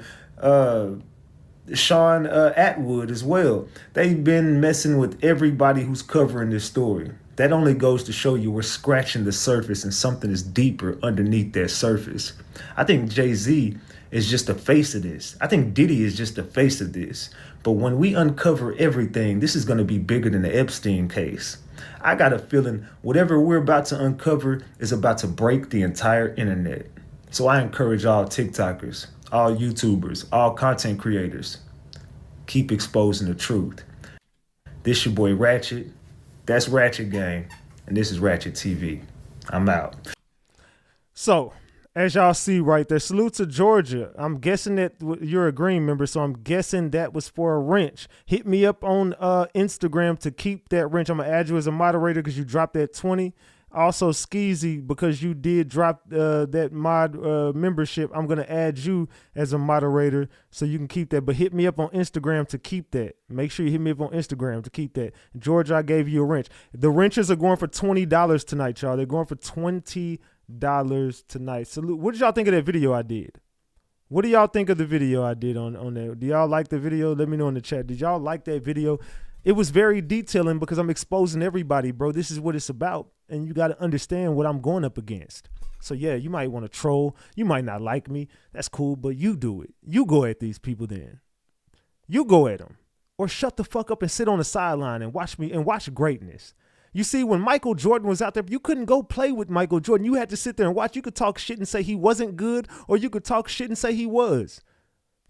[SPEAKER 5] Sean Atwood as well. They've been messing with everybody who's covering this story. That only goes to show you we're scratching the surface and something is deeper underneath that surface. I think Jay-Z is just the face of this. I think Diddy is just the face of this. But when we uncover everything, this is going to be bigger than the Epstein case. I got a feeling whatever we're about to uncover is about to break the entire internet. So I encourage all TikTokers, all YouTubers, all content creators, keep exposing the truth. This your boy Ratchet. That's Ratchet Gang. And this is Ratchet TV. I'm out.
[SPEAKER 2] So, as y'all see right there, salute to Georgia. I'm guessing that you're a Green member, so I'm guessing that was for a wrench. Hit me up on Instagram to keep that wrench. I'm going to add you as a moderator because you dropped that 20. Also, Skeezy, because you did drop that mod membership, I'm going to add you as a moderator so you can keep that. But hit me up on Instagram to keep that. Make sure you hit me up on Instagram to keep that. Georgia, I gave you a wrench. The wrenches are going for $20 tonight, y'all. They're going for $20 tonight. Salute. What did y'all think of that video I did? What do y'all think of the video I did on there? Do y'all like the video? Let me know in the chat. Did y'all like that video? It was very detailing because I'm exposing everybody, bro. This is what it's about. And you got to understand what I'm going up against. So, yeah, you might want to troll. You might not like me. That's cool, but you do it. You go at these people then. You go at them. Or shut the fuck up and sit on the sideline and watch me and watch greatness. You see, when Michael Jordan was out there, you couldn't go play with Michael Jordan. You had to sit there and watch. You could talk shit and say he wasn't good, or you could talk shit and say he was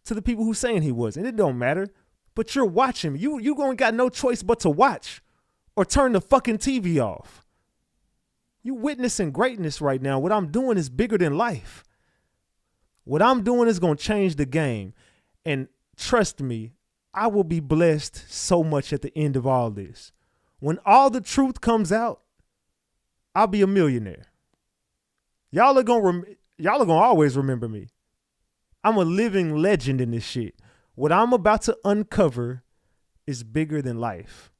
[SPEAKER 2] to the people who saying he was. And it don't matter. But you're watching. You ain't got no choice but to watch or turn the fucking TV off. You witnessing greatness right now. What I'm doing is bigger than life. What I'm doing is going to change the game. And trust me, I will be blessed so much at the end of all this. When all the truth comes out, I'll be a millionaire. Y'all are gonna always remember me. I'm a living legend in this shit. What I'm about to uncover is bigger than life.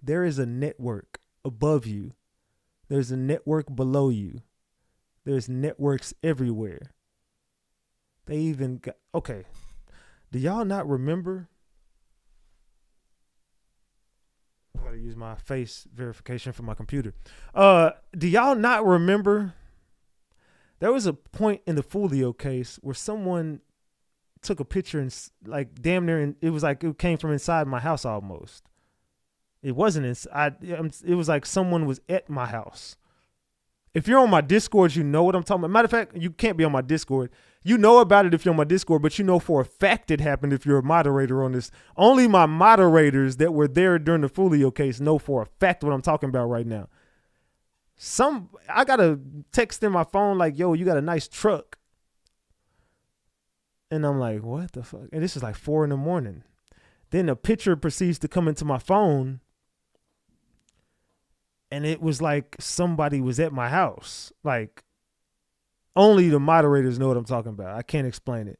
[SPEAKER 2] There is a network above you. There's a network below you. There's networks everywhere. They even got, okay. Do y'all not remember? I gotta use my face verification for my computer. Do y'all not remember? There was a point in the Fulio case where someone took a picture and like damn near, and it was like it came from inside my house almost. It wasn't inside. It was like someone was at my house. If you're on my Discord, you know what I'm talking about. Matter of fact, you can't be on my Discord. You know about it if you're on my Discord, but you know for a fact it happened if you're a moderator on this. Only my moderators that were there during the Fulio case know for a fact what I'm talking about right now. I got a text in my phone like, yo, you got a nice truck. And I'm like, what the fuck? And this is like 4 a.m. Then a picture proceeds to come into my phone. And it was like somebody was at my house. Like, only the moderators know what I'm talking about. I can't explain it.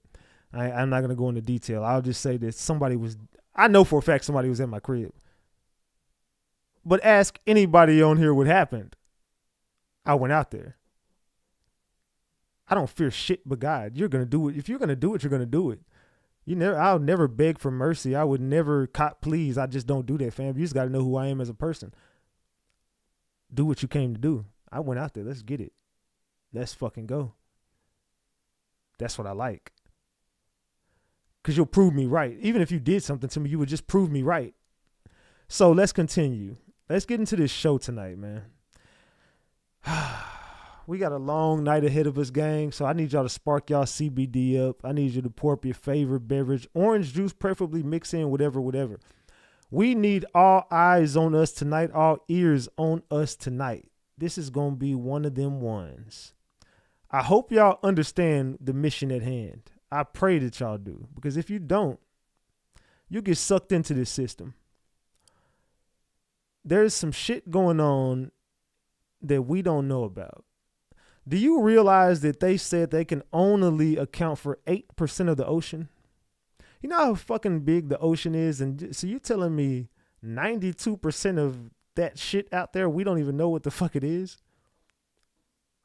[SPEAKER 2] I'm not going to go into detail. I'll just say that I know for a fact somebody was at my crib. But ask anybody on here what happened. I went out there. I don't fear shit but God. You're going to do it. If you're going to do it, you're going to do it. I'll never beg for mercy. I would never cop please. I just don't do that, fam. You just got to know who I am as a person. Do what you came to do. I went out there. Let's get it. Let's fucking go. That's what I like. Because you'll prove me right. Even if you did something to me, you would just prove me right. So let's continue. Let's get into this show tonight, man. We got a long night ahead of us, gang. So I need y'all to spark y'all CBD up. I need you to pour up your favorite beverage. Orange juice, preferably mix in whatever. We need all eyes on us tonight, all ears on us tonight. This is going to be one of them ones. I hope y'all understand the mission at hand. I pray that y'all do. Because if you don't, you get sucked into this system. There's some shit going on that we don't know about. Do you realize that they said they can only account for 8% of the ocean? You know how fucking big the ocean is? And so you're telling me 92% of that shit out there, we don't even know what the fuck it is?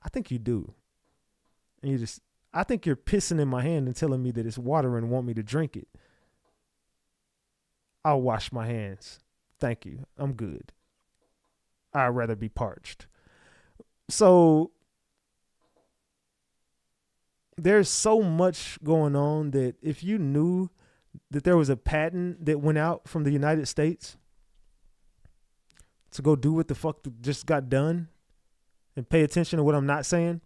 [SPEAKER 2] I think you do. And I think you're pissing in my hand and telling me that it's water and want me to drink it. I'll wash my hands. Thank you. I'm good. I'd rather be parched. So there's so much going on that if you knew that there was a patent that went out from the United States to go do what the fuck just got done and pay attention to what I'm not saying,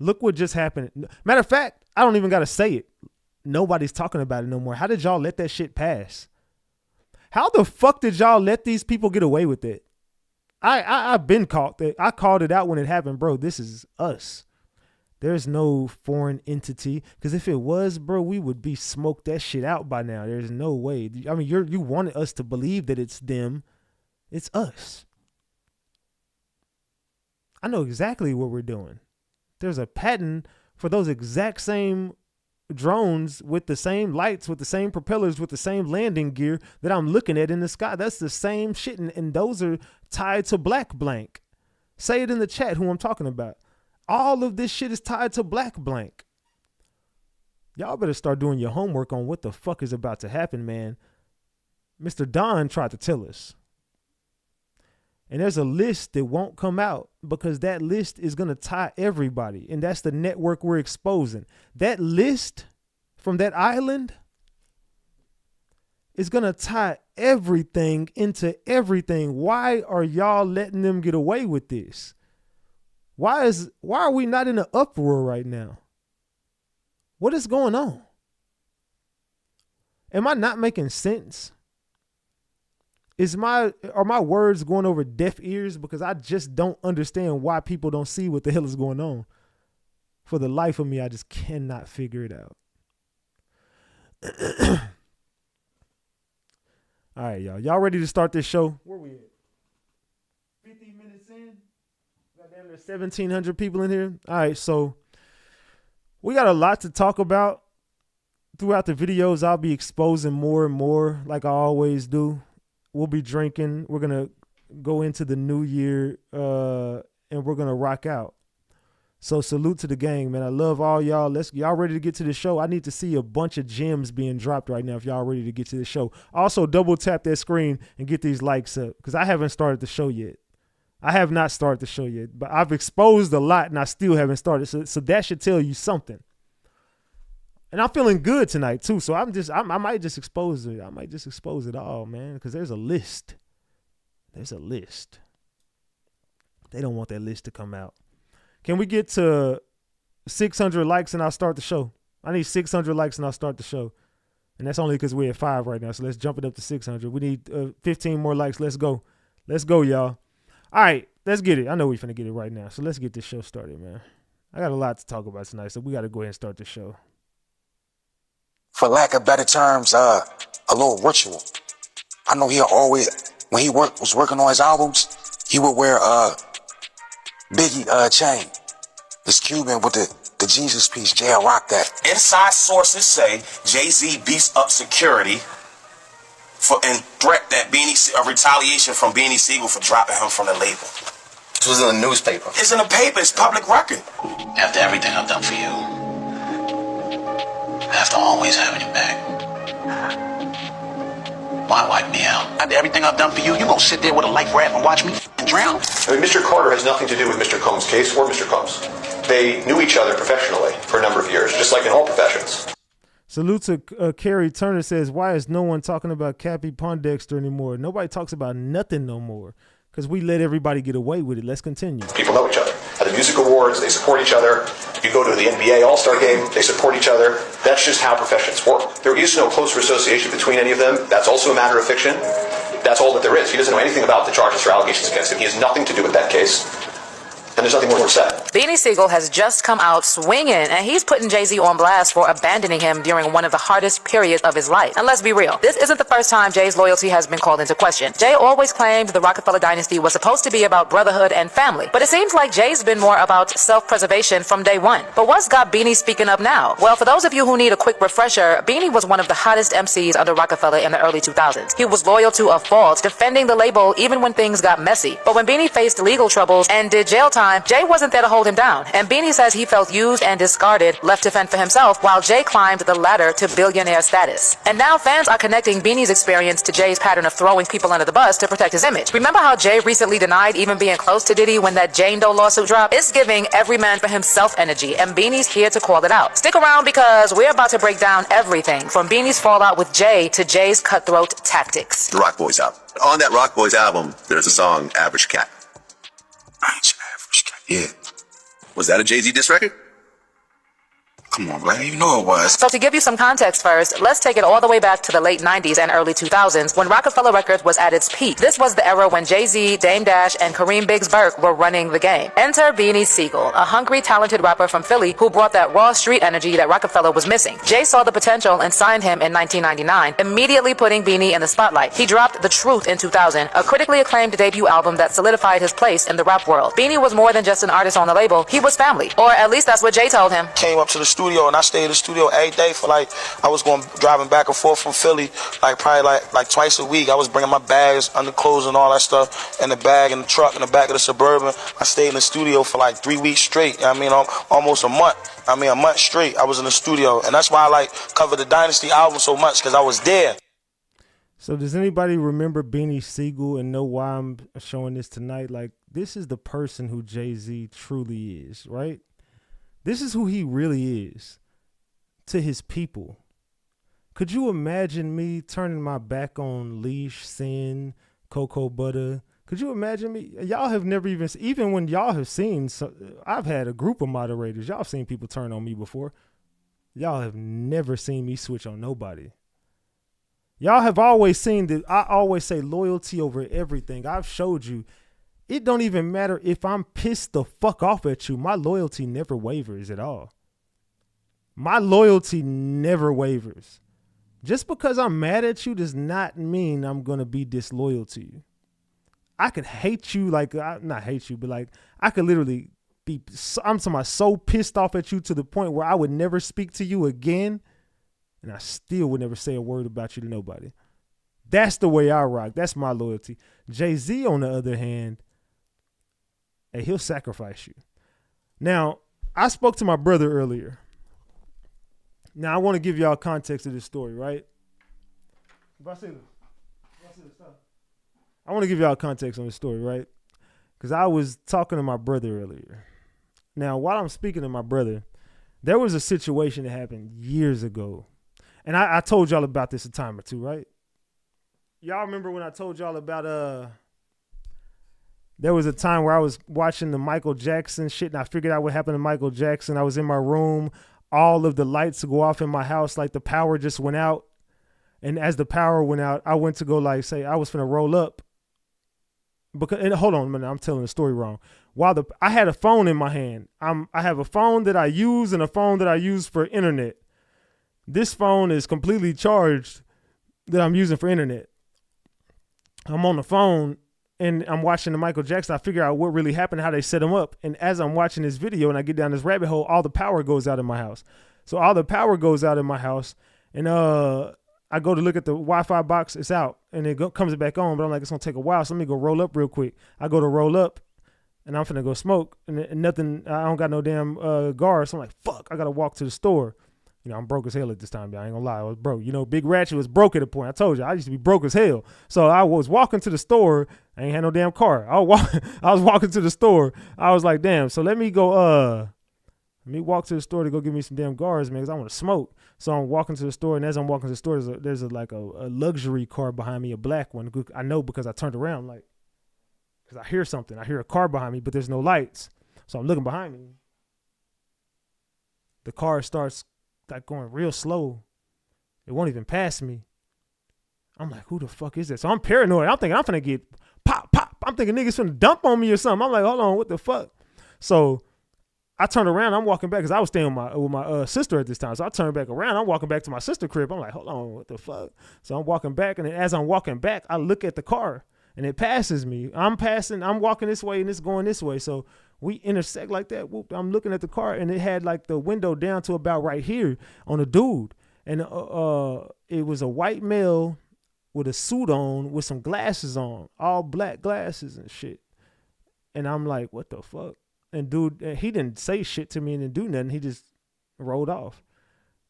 [SPEAKER 2] look what just happened. Matter of fact, I don't even got to say it. Nobody's talking about it no more. How did y'all let that shit pass? How the fuck did y'all let these people get away with it? I've been caught. I called it out when it happened, bro. This is us. There's no foreign entity. Because if it was, bro, we would be smoked that shit out by now. There's no way. I mean, you wanted us to believe that it's them. It's us. I know exactly what we're doing. There's a patent for those exact same drones with the same lights, with the same propellers, with the same landing gear that I'm looking at in the sky. That's the same shit. And those are tied to black blank. Say it in the chat who I'm talking about. All of this shit is tied to black blank. Y'all better start doing your homework on what the fuck is about to happen, man. Mr. Don tried to tell us. And there's a list that won't come out because that list is going to tie everybody. And that's the network we're exposing. That list from that island is going to tie everything into everything. Why are y'all letting them get away with this? Why are we not in an uproar right now? What is going on? Am I not making sense? Are my words going over deaf ears? Because I just don't understand why people don't see what the hell is going on. For the life of me, I just cannot figure it out. All right, y'all. Y'all ready to start this show? Where we at? 50 minutes in? Goddamn, there's 1,700 people in here. All right, so we got a lot to talk about. Throughout the videos, I'll be exposing more and more like I always do. We'll be drinking. We're going to go into the new year and we're going to rock out. So salute to the gang, man. I love all y'all. Y'all ready to get to the show? I need to see a bunch of gems being dropped right now if y'all ready to get to the show. Also, double tap that screen and get these likes up because I haven't started the show yet. I have not started the show yet, but I've exposed a lot and I still haven't started. So that should tell you something. And I'm feeling good tonight too. So I might just expose it. I might just expose it all, man, because there's a list. There's a list. They don't want that list to come out. Can we get to 600 likes and I'll start the show? I need 600 likes and I'll start the show. And that's only because we're at 5 right now. So let's jump it up to 600. We need 15 more likes. Let's go. Let's go, y'all. All right, let's get it. I know we're finna get it right now. So let's get this show started, man. I got a lot to talk about tonight, so we got to go ahead and start the show.
[SPEAKER 6] For lack of better terms, a little ritual. I know he always, when he was working on his albums, he would wear Biggie chain. This Cuban with the Jesus piece, jail rock that.
[SPEAKER 7] Inside sources say Jay-Z beefs up security and threat that retaliation from Beanie Sigel for dropping him from the label.
[SPEAKER 8] This was in the newspaper.
[SPEAKER 7] It's in the paper. It's public record.
[SPEAKER 8] After everything I've done for you, after always having your back, why wipe me out? After everything I've done for you, you gonna sit there with a life raft and watch me drown?
[SPEAKER 9] I mean, Mr. Carter has nothing to do with Mr. Combs' case or Mr. Combs. They knew each other professionally for a number of years, just like in all professions.
[SPEAKER 2] Salute to Carrie Turner says, why is no one talking about Cappy Pondexter anymore? Nobody talks about nothing no more. because we let everybody get away with it. Let's continue.
[SPEAKER 9] People know each other. At the music awards, they support each other. You go to the NBA All-Star game, they support each other. That's just how professions work. There is no closer association between any of them. That's also a matter of fiction. That's all that there is. He doesn't know anything about the charges or allegations against him. He has nothing to do with that case. And there's nothing more to say.
[SPEAKER 10] Beanie Sigel has just come out swinging, and he's putting Jay-Z on blast for abandoning him during one of the hardest periods of his life. And let's be real, this isn't the first time Jay's loyalty has been called into question. Jay always claimed the Rockefeller dynasty was supposed to be about brotherhood and family, but it seems like Jay's been more about self-preservation from day one. But what's got Beanie speaking up now? Well, for those of you who need a quick refresher, Beanie was one of the hottest MCs under Rockefeller in the early 2000s. He was loyal to a fault, defending the label even when things got messy. But when Beanie faced legal troubles and did jail time, Jay wasn't there to hold him down. And Beanie says he felt used and discarded, left to fend for himself, while Jay climbed the ladder to billionaire status. And now fans are connecting Beanie's experience to Jay's pattern of throwing people under the bus to protect his image. Remember how Jay recently denied even being close to Diddy when that Jane Doe lawsuit dropped? It's giving every man for himself energy, and Beanie's here to call it out. Stick around because we're about to break down everything from Beanie's fallout with Jay to Jay's cutthroat tactics.
[SPEAKER 11] The Rock Boys album. On that Rock Boys album, there's a song, Average Cat. I ain't your average cat. Yeah. Was that a Jay-Z diss record?
[SPEAKER 6] Come on, man. You know it was.
[SPEAKER 10] So to give you some context first, let's take it all the way back to the late 90s and early 2000s when Rockefeller Records was at its peak. This was the era when Jay-Z, Dame Dash, and Kareem Biggs Burke were running the game. Enter Beanie Sigel, a hungry, talented rapper from Philly who brought that raw street energy that Rockefeller was missing. Jay saw the potential and signed him in 1999, immediately putting Beanie in the spotlight. He dropped The Truth in 2000, a critically acclaimed debut album that solidified his place in the rap world. Beanie was more than just an artist on the label, he was family. Or at least that's what Jay told him.
[SPEAKER 12] Came up to the studio and I stayed in the studio every day for I was driving back and forth from Philly probably twice a week. I was bringing my bags, underclothes and all that stuff in the bag in the truck in the back of the Suburban. I stayed in the studio for 3 weeks straight. I mean, almost a month. I mean, a month straight I was in the studio, and that's why I covered the Dynasty album so much, because I was there.
[SPEAKER 2] So does anybody remember Beanie Sigel and know why I'm showing this tonight? This is the person who Jay-Z truly is, right? This is who he really is to his people. Could you imagine me turning my back on Leash, Sin, Cocoa Butter? Could you imagine me? Y'all have never even when y'all have seen, I've had a group of moderators. Y'all have seen people turn on me before. Y'all have never seen me switch on nobody. Y'all have always seen that I always say loyalty over everything. I've showed you. It don't even matter if I'm pissed the fuck off at you. My loyalty never wavers at all. My loyalty never wavers. Just because I'm mad at you does not mean I'm going to be disloyal to you. I could hate you, not hate you, but I could literally I'm so pissed off at you to the point where I would never speak to you again. And I still would never say a word about you to nobody. That's the way I rock. That's my loyalty. Jay-Z, on the other hand, he'll sacrifice you. Now, I spoke to my brother earlier. Now, I want to give y'all context of this story, right? I want to give y'all context on this story, right? Because I was talking to my brother earlier. Now, while I'm speaking to my brother, there was a situation that happened years ago. And I told y'all about this a time or two, right? Y'all remember when I told y'all about there was a time where I was watching the Michael Jackson shit and I figured out what happened to Michael Jackson. I was in my room. All of the lights go off in my house. The power just went out. And as the power went out, I went to go say I was finna roll up. And hold on a minute, I'm telling the story wrong. I had a phone in my hand. I have a phone that I use and a phone that I use for internet. This phone is completely charged that I'm using for internet. I'm on the phone and I'm watching the Michael Jackson. I figure out what really happened, how they set him up. And as I'm watching this video and I get down this rabbit hole, all the power goes out in my house. So all the power goes out in my house. And I go to look at the Wi-Fi box. It's out. And it comes back on. But I'm like, it's going to take a while. So let me go roll up real quick. I go to roll up. And I'm finna go smoke. And nothing, I don't got no damn guard. So I'm like, fuck, I got to walk to the store. I'm broke as hell at this time, y'all. I ain't gonna lie. I was broke. Big Ratchet was broke at a point. I told you, I used to be broke as hell. So I was walking to the store. I ain't had no damn car. I was walking to the store. I was like, damn. So let me go, walk to the store to go get me some damn guards, man, because I want to smoke. So I'm walking to the store, and as I'm walking to the store, there's a luxury car behind me, a black one. I know because I turned around, because I hear something. I hear a car behind me, but there's no lights. So I'm looking behind me. The car starts like going real slow. It won't even pass me. I'm like, who the fuck is this? So I'm paranoid. I'm thinking I'm finna get pop. I'm thinking niggas finna dump on me or something. I'm like, hold on, what the fuck? So I turned around. I'm walking back because I was staying with my sister at this time. So I turned back around. I'm walking back to my sister's crib. I'm like, hold on, what the fuck? So I'm walking back, and then as I'm walking back, I look at the car, and it passes me. I'm walking this way, and it's going this way. So we intersect like that. Whoop, I'm looking at the car, and it had like the window down to about right here on a dude. And it was a white male with a suit on with some glasses on, all black glasses and shit. And I'm like, what the fuck? And dude, he didn't say shit to me and didn't do nothing. He just rolled off.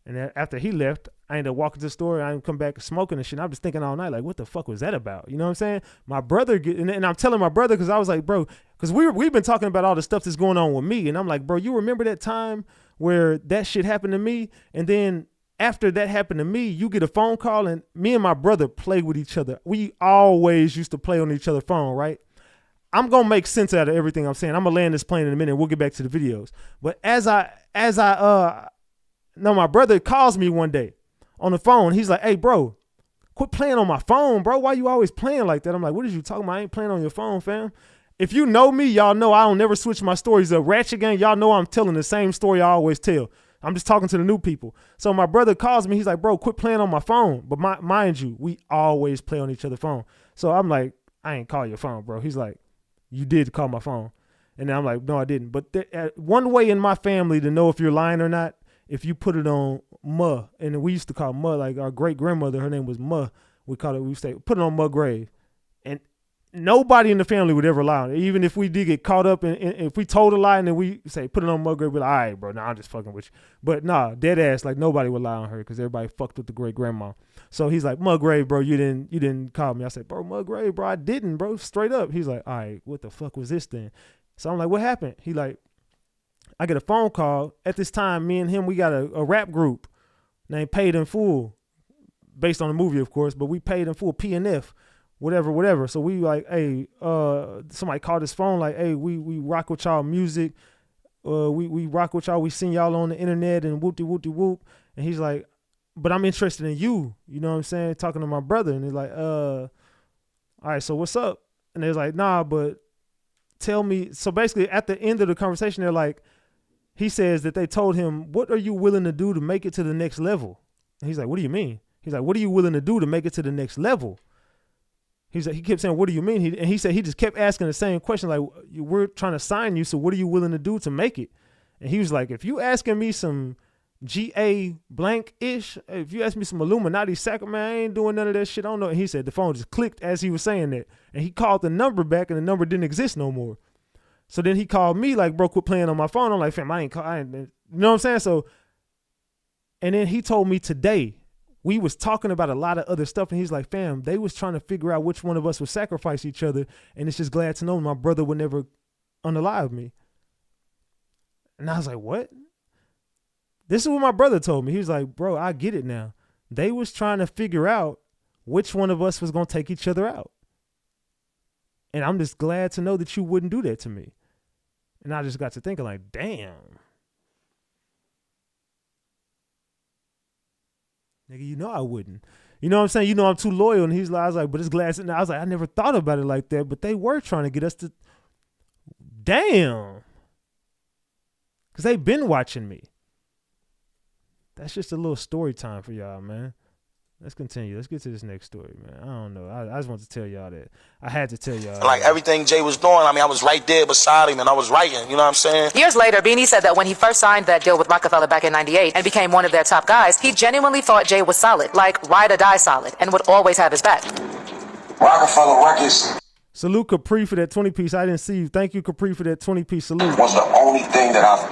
[SPEAKER 2] And after he left, I ended up walking to the store. I didn't come back smoking and shit. And I was thinking all night, like, what the fuck was that about? You know what I'm saying? My brother, and I'm telling my brother, because I was like, bro, because we've been talking about all the stuff that's going on with me. And I'm like, bro, you remember that time where that shit happened to me? And then after that happened to me, you get a phone call, and me and my brother play with each other. We always used to play on each other's phone, right? I'm going to make sense out of everything I'm saying. I'm going to land this plane in a minute. We'll get back to the videos. But my brother calls me one day on the phone. He's like, hey, bro, quit playing on my phone, bro. Why you always playing like that? I'm like, what is you talking about? I ain't playing on your phone, fam. If you know me, y'all know I don't never switch my stories up. Ratchet Gang, y'all know I'm telling the same story I always tell. I'm just talking to the new people. So my brother calls me. He's like, bro, quit playing on my phone. But mind you, we always play on each other's phone. So I'm like, I ain't call your phone, bro. He's like, you did call my phone. And then I'm like, no, I didn't. But one way in my family to know if you're lying or not, if you put it on Ma, and we used to call Ma, like our great grandmother, her name was Ma. We say, put it on Ma grave. And nobody in the family would ever lie on it. Even if we did get caught up and if we told a lie and then we say, put it on Ma grave, we're like, all right, bro, nah, I'm just fucking with you. But nah, dead ass, like nobody would lie on her because everybody fucked with the great grandma. So he's like, Ma grave, bro, you didn't call me. I said, bro, Ma grave, bro, I didn't, bro, straight up. He's like, all right, what the fuck was this then? So I'm like, what happened? He like, I get a phone call. At this time, me and him, we got a rap group named Paid in Full, based on the movie, of course, but we paid in full, PNF, whatever. So we like, hey, somebody called his phone like, hey, we rock with y'all music. We rock with y'all. We seen y'all on the internet and whoop-de-whoop-de-whoop. And he's like, but I'm interested in you. You know what I'm saying? Talking to my brother. And he's like, all right, so what's up? And they're like, nah, but tell me. So basically at the end of the conversation, they're like, he says that they told him, what are you willing to do to make it to the next level? And he's like, what do you mean? He's like, what are you willing to do to make it to the next level? He's like, he kept saying, what do you mean? He said he just kept asking the same question, like, we're trying to sign you, so what are you willing to do to make it? And he was like, if you asking me some GA blank-ish, if you ask me some Illuminati sacrament, I ain't doing none of that shit. I don't know. And he said the phone just clicked as he was saying that. And he called the number back, and the number didn't exist no more. So then he called me like, bro, quit playing on my phone. I'm like, fam, you know what I'm saying? So, and then he told me today, we was talking about a lot of other stuff, and he's like, fam, they was trying to figure out which one of us would sacrifice each other, and it's just glad to know my brother would never unalive me. And I was like, what? This is what my brother told me. He was like, bro, I get it now. They was trying to figure out which one of us was going to take each other out. And I'm just glad to know that you wouldn't do that to me. And I just got to thinking like, damn. Nigga, you know I wouldn't. You know what I'm saying? You know I'm too loyal. And he's like, I was like, but it's glad. And I was like, I never thought about it like that. But they were trying to get us to, damn. Because they've been watching me. That's just a little story time for y'all, man. Let's continue. Let's get to this next story, man. I don't know. I just want to tell y'all that. I had to tell y'all.
[SPEAKER 12] Like everything Jay was doing, I mean, I was right there beside him and I was writing, you know what I'm saying?
[SPEAKER 10] Years later, Beanie said that when he first signed that deal with Rockefeller back in '98 and became one of their top guys, he genuinely thought Jay was solid, like ride or die solid, and would always have his back.
[SPEAKER 6] Rockefeller Records.
[SPEAKER 2] Salute Capri for that 20-piece. I didn't see you. Thank you, Capri, for that 20-piece salute.
[SPEAKER 6] Was the only thing that I've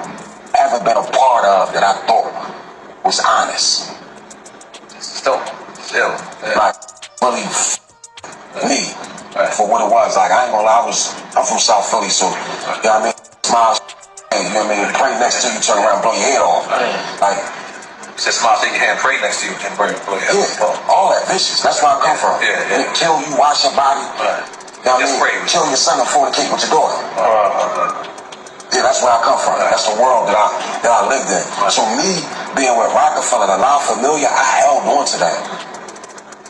[SPEAKER 6] ever been a part of that I thought was honest. Still, like, really me, for what it was. Like, I ain't gonna lie, I'm from South Philly, so, you know what I mean? Smiles, you know what I mean? Pray next to you, turn around, blow your head off. Like,
[SPEAKER 9] Said smile, shake your hand, pray next to you, and blow your head off.
[SPEAKER 6] Yeah, all that vicious. That's where I come from.
[SPEAKER 9] Yeah.
[SPEAKER 6] Kill you, wash your body. know what I mean? Kill your son and fornicate with your daughter. Yeah, that's where I come from. That's the world that I lived in. So me being with Rockefeller, the La Familia, I held on to that.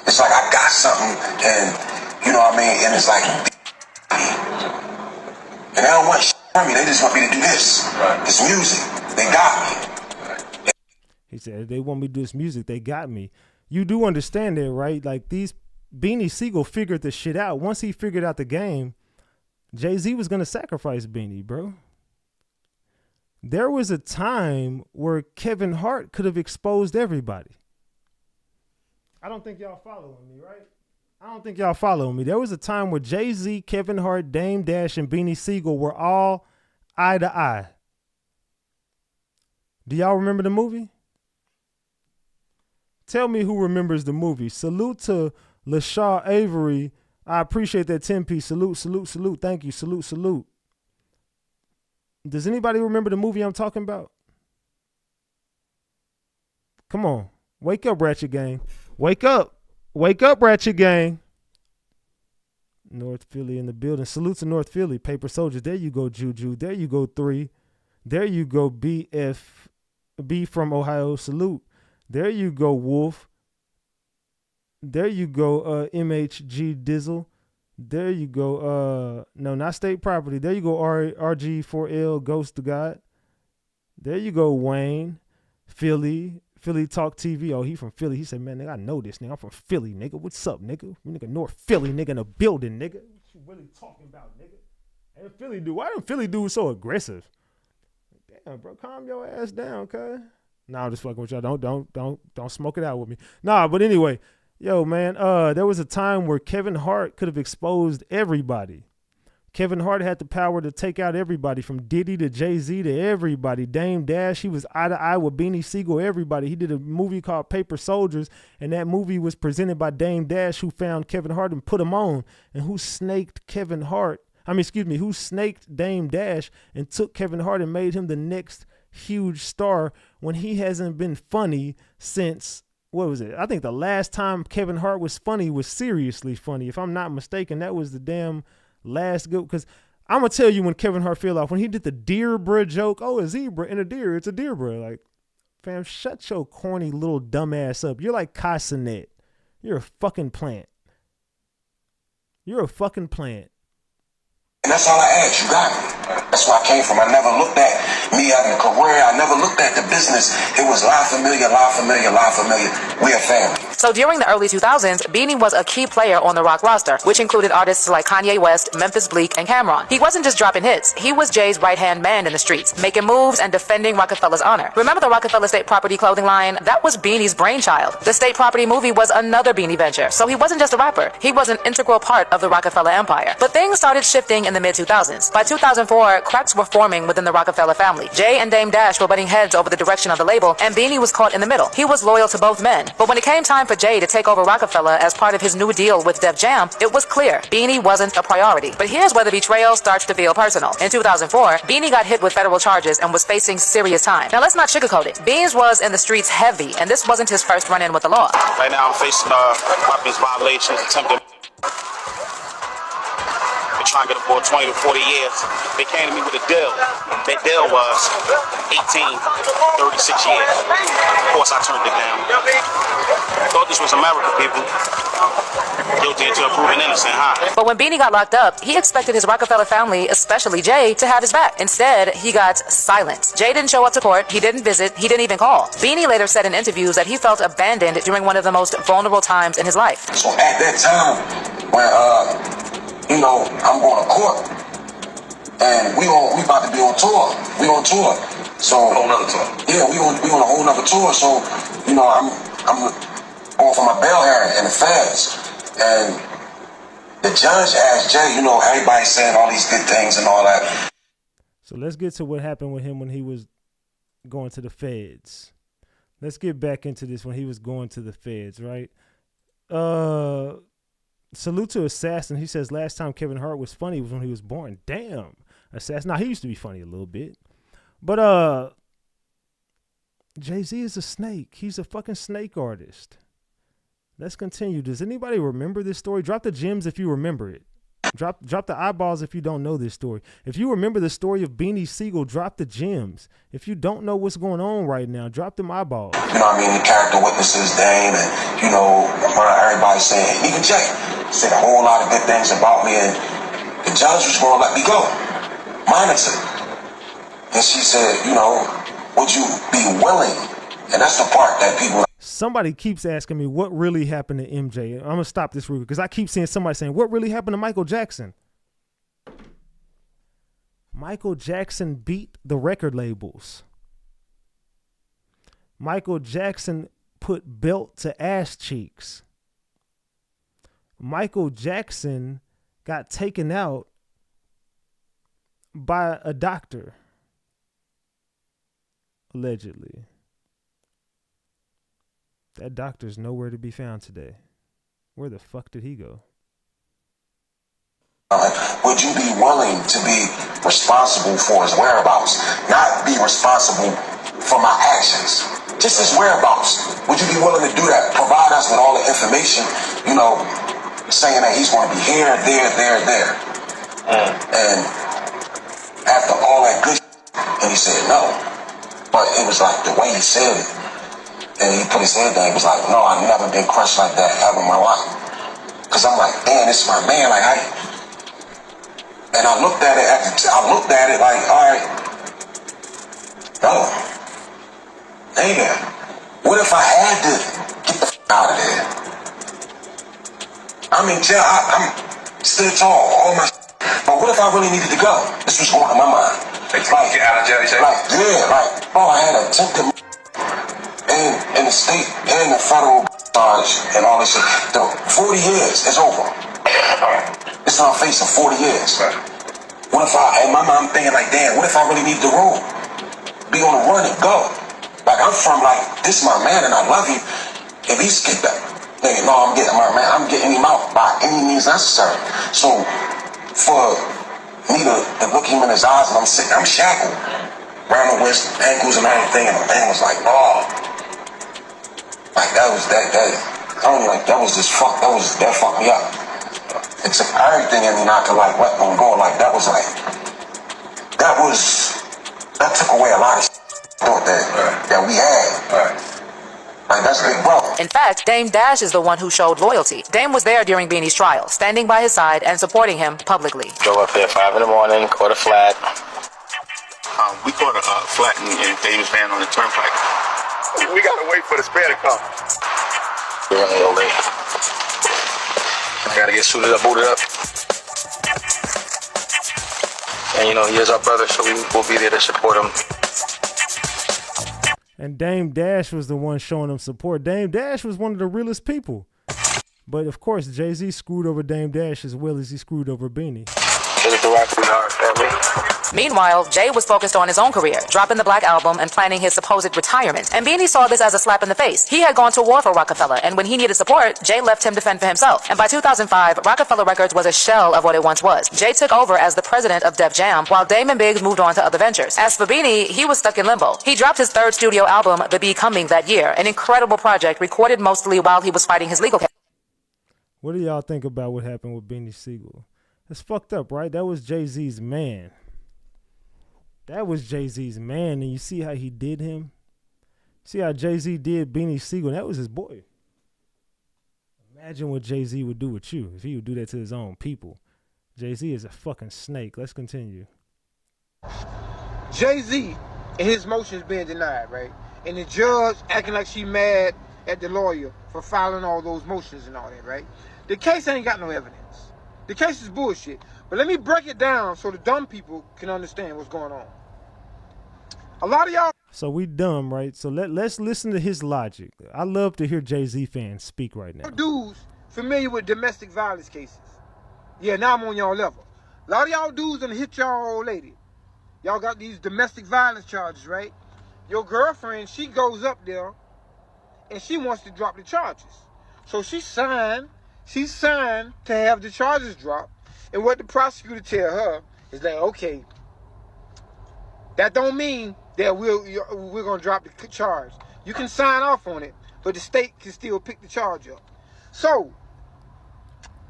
[SPEAKER 6] It's like I got something, and you know what I mean? And it's like, and they don't want shit from me. They just want me to do this. This music. They got me.
[SPEAKER 2] He said, they want me to do this music. They got me. You do understand that, right? Like these Beanie Sigel figured the shit out. Once he figured out the game, Jay-Z was going to sacrifice Beanie, bro. There was a time where Kevin Hart could have exposed everybody. I don't think y'all following me, right? I don't think y'all following me. There was a time where Jay-Z, Kevin Hart, Dame Dash, and Beanie Sigel were all eye to eye. Do y'all remember the movie? Tell me who remembers the movie. Salute to LaShaw Avery. I appreciate that 10-piece. Salute, salute, salute. Thank you. Salute, salute. Does anybody remember the movie I'm talking about? Come on. Wake up, Ratchet Gang. Wake up. Wake up, Ratchet Gang. North Philly in the building. Salute to North Philly. Paper Soldiers. There you go, Juju. There you go, 3. There you go, BF. B from Ohio. Salute. There you go, Wolf. There you go, MHG Dizzle. There you go. No, not State Property. There you go, RG4L Ghost to God. There you go, Wayne. Philly Talk TV. Oh, he from Philly. He said, man, nigga, I know this nigga. I'm from Philly, nigga. What's up, nigga? We nigga North Philly, nigga, in the building, nigga. What you really talking about, nigga? And Philly dude, why don't Philly dudes so aggressive? Damn, bro, calm your ass down, cuz. Nah, I'm just fucking with y'all. Don't smoke it out with me. Nah, but anyway. Yo, man, there was a time where Kevin Hart could have exposed everybody. Kevin Hart had the power to take out everybody from Diddy to Jay-Z to everybody. Dame Dash, he was eye to eye with Beanie Sigel, everybody. He did a movie called Paper Soldiers, and that movie was presented by Dame Dash, who found Kevin Hart and put him on, and who snaked who snaked Dame Dash and took Kevin Hart and made him the next huge star when he hasn't been funny since, what was it? I think the last time Kevin Hart was funny was Seriously Funny. If I'm not mistaken, that was the damn last good. Because I'm going to tell you when Kevin Hart fell off. When he did the deer bruh joke, oh, a zebra and a deer. It's a deer bruh. Like, fam, shut your corny little dumbass up. You're like Casanet. You're a fucking plant. You're a fucking plant.
[SPEAKER 6] And that's all I asked. You got me. That's where I came from. I never looked at me having a career. I never looked at the business. It was La Familia, La Familia, La Familia. We're a family.
[SPEAKER 10] So during the early 2000s, Beanie was a key player on the rock roster, which included artists like Kanye West, Memphis Bleak, and Cameron. He wasn't just dropping hits. He was Jay's right-hand man in the streets, making moves and defending Rockefeller's honor. Remember the Rockefeller State Property clothing line? That was Beanie's brainchild. The State Property movie was another Beanie venture. So he wasn't just a rapper. He was an integral part of the Rockefeller empire. But things started shifting in the mid-2000s. By 2004, cracks were forming within the Rockefeller family. Jay and Dame Dash were butting heads over the direction of the label, and Beanie was caught in the middle. He was loyal to both men. But when it came time for Jay to take over Rockefeller as part of his new deal with Def Jam, it was clear Beanie wasn't a priority. But here's where the betrayal starts to feel personal. In 2004, Beanie got hit with federal charges and was facing serious time. Now let's not sugarcoat it. Beans was in the streets heavy, and this wasn't his first run-in with the law.
[SPEAKER 8] Right now I'm facing weapons violations, attempted. Been trying to get a boy 20 to 40 years. They came to me with a deal. That deal was 18, 36 years. Of course I turned it down. Thought this was America, people. Guilty until proven innocent, huh?
[SPEAKER 10] But when Beanie got locked up, he expected his Rockefeller family, especially Jay, to have his back. Instead, he got silent. Jay didn't show up to court. He didn't visit. He didn't even call. Beanie later said in interviews that he felt abandoned during one of the most vulnerable times in his life.
[SPEAKER 6] So at that time, when I'm going to court, and we about to be on tour. We on tour. So a whole nother tour. Yeah, we on a whole nother tour. So I'm going for my bail hearing in the feds, and the judge asked Jay, everybody's saying all these good things and all that.
[SPEAKER 2] So let's get to what happened with him when he was going to the feds. Let's get back into this when he was going to the feds, right? Salute to Assassin. He says last time Kevin Hart was funny was when he was born. Damn. Assassin. Now, he used to be funny a little bit. But Jay-Z is a snake. He's a fucking snake artist. Let's continue. Does anybody remember this story? Drop the gems if you remember it. Drop the eyeballs if you don't know this story. If you remember the story of Beanie Sigel, drop the gems. If you don't know what's going on right now, drop them eyeballs.
[SPEAKER 6] You know what I mean? The character witnesses, Dame, and, you know, everybody saying, even Jay said a whole lot of good things about me, and the judge was going to let me go. Monitor. And she said, you know, would you be willing? And that's the part that people...
[SPEAKER 2] Somebody keeps asking me what really happened to MJ. I'm going to stop this real quick because I keep seeing somebody saying, what really happened to Michael Jackson? Michael Jackson beat the record labels. Michael Jackson put belt to ass cheeks. Michael Jackson got taken out by a doctor, allegedly. That doctor's nowhere to be found today. Where the fuck did he go?
[SPEAKER 6] Would you be willing to be responsible for his whereabouts? Not be responsible for my actions. Just his whereabouts. Would you be willing to do that? Provide us with all the information, you know, saying that he's going to be here, there. And after all that good and he said no. But it was like the way he said it. And he put his head down. He was like, no, I've never been crushed like that ever in my life. Because I'm like, damn, this is my man. Like, and I looked at it like, all right, no. Nigga, what if I had to get the out of there? I'm in jail. I'm still tall, all my but what if I really needed to go? This was going in my mind.
[SPEAKER 9] Like, get out of jail, you say?
[SPEAKER 6] Like, yeah, like, bro, I had attempted in the state and the federal charge and all this shit. The 40 years is over. It's on facing 40 years. What if in my mind I'm thinking like, damn, what if I really need the room? Be on the run and go. Like, I'm from like, this is my man and I love you. If he skip that, nigga, no, I'm getting my man, I'm getting him out by any means necessary. So, for me to look him in his eyes and I'm shackled around the wrist, ankles and everything, and the man was like, oh. Like, that fucked me up. It took everything in me not to like let them go. Like, that took away a lot of that we had. Like, that's big bro.
[SPEAKER 10] In fact, Dame Dash is the one who showed loyalty. Dame was there during Beanie's trial, standing by his side and supporting him publicly.
[SPEAKER 8] Drove up there 5 in the morning, caught a flat. We caught a flat in Dame's van on the turnpike.
[SPEAKER 12] We gotta wait for the spare to come.
[SPEAKER 8] We're running a little late. I gotta get suited up, booted up. And you know, he is our brother, so we'll be there to support him.
[SPEAKER 2] And Dame Dash was the one showing him support. Dame Dash was one of the realest people. But of course, Jay-Z screwed over Dame Dash as well as he screwed over Beanie.
[SPEAKER 10] Meanwhile, Jay was focused on his own career, dropping the Black Album and planning his supposed retirement. And Beanie saw this as a slap in the face. He had gone to war for Rockefeller, and when he needed support, Jay left him to fend for himself. And by 2005, Rockefeller Records was a shell of what it once was. Jay took over as the president of Def Jam, while Dame and Biggs moved on to other ventures. As for Beanie, he was stuck in limbo. He dropped his third studio album, The Becoming, that year, an incredible project recorded mostly while he was fighting his legal case.
[SPEAKER 2] What do y'all think about what happened with Beanie Sigel? That's fucked up, right? That was Jay-Z's man. That was Jay-Z's man, and you see how he did him? See how Jay-Z did Beanie Sigel? That was his boy. Imagine what Jay-Z would do with you if he would do that to his own people. Jay-Z is a fucking snake. Let's continue.
[SPEAKER 13] Jay-Z and his motions being denied, right? And the judge acting like she mad at the lawyer for filing all those motions and all that, right? The case ain't got no evidence. The case is bullshit. But let me break it down so the dumb people can understand what's going on. A lot of y'all...
[SPEAKER 2] So we dumb, right? So let's listen to his logic. I love to hear Jay-Z fans speak right now.
[SPEAKER 13] Dudes familiar with domestic violence cases. Yeah, now I'm on y'all level. A lot of y'all dudes done hit y'all old lady. Y'all got these domestic violence charges, right? Your girlfriend, she goes up there and she wants to drop the charges. So she signed to have the charges dropped. And what the prosecutor tell her is like, okay, that don't mean that we're gonna drop the charge. You can sign off on it, but the state can still pick the charge up. So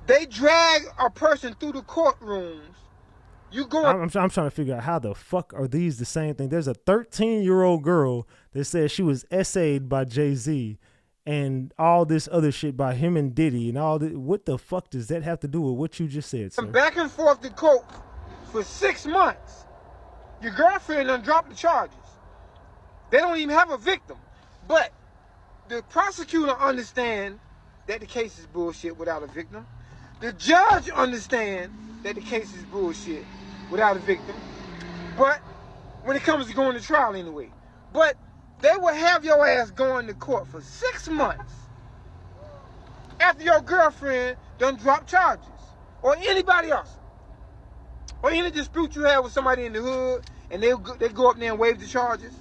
[SPEAKER 13] They drag a person through the courtrooms. You go.
[SPEAKER 2] I'm trying to figure out how the fuck are these the same thing. There's a 13-year-old girl that says she was essayed by Jay-Z and all this other shit by him and Diddy and all that. What the fuck does that have to do with what you just said, sir?
[SPEAKER 13] Back and forth to court for 6 months. Your girlfriend done dropped the charges. They don't even have a victim. But the prosecutor understands that the case is bullshit without a victim. The judge understands that the case is bullshit without a victim. But when it comes to going to trial anyway. But they will have your ass going to court for 6 months after your girlfriend done dropped charges. Or anybody else. Or any dispute you have with somebody in the hood and they go up there and waive the charges.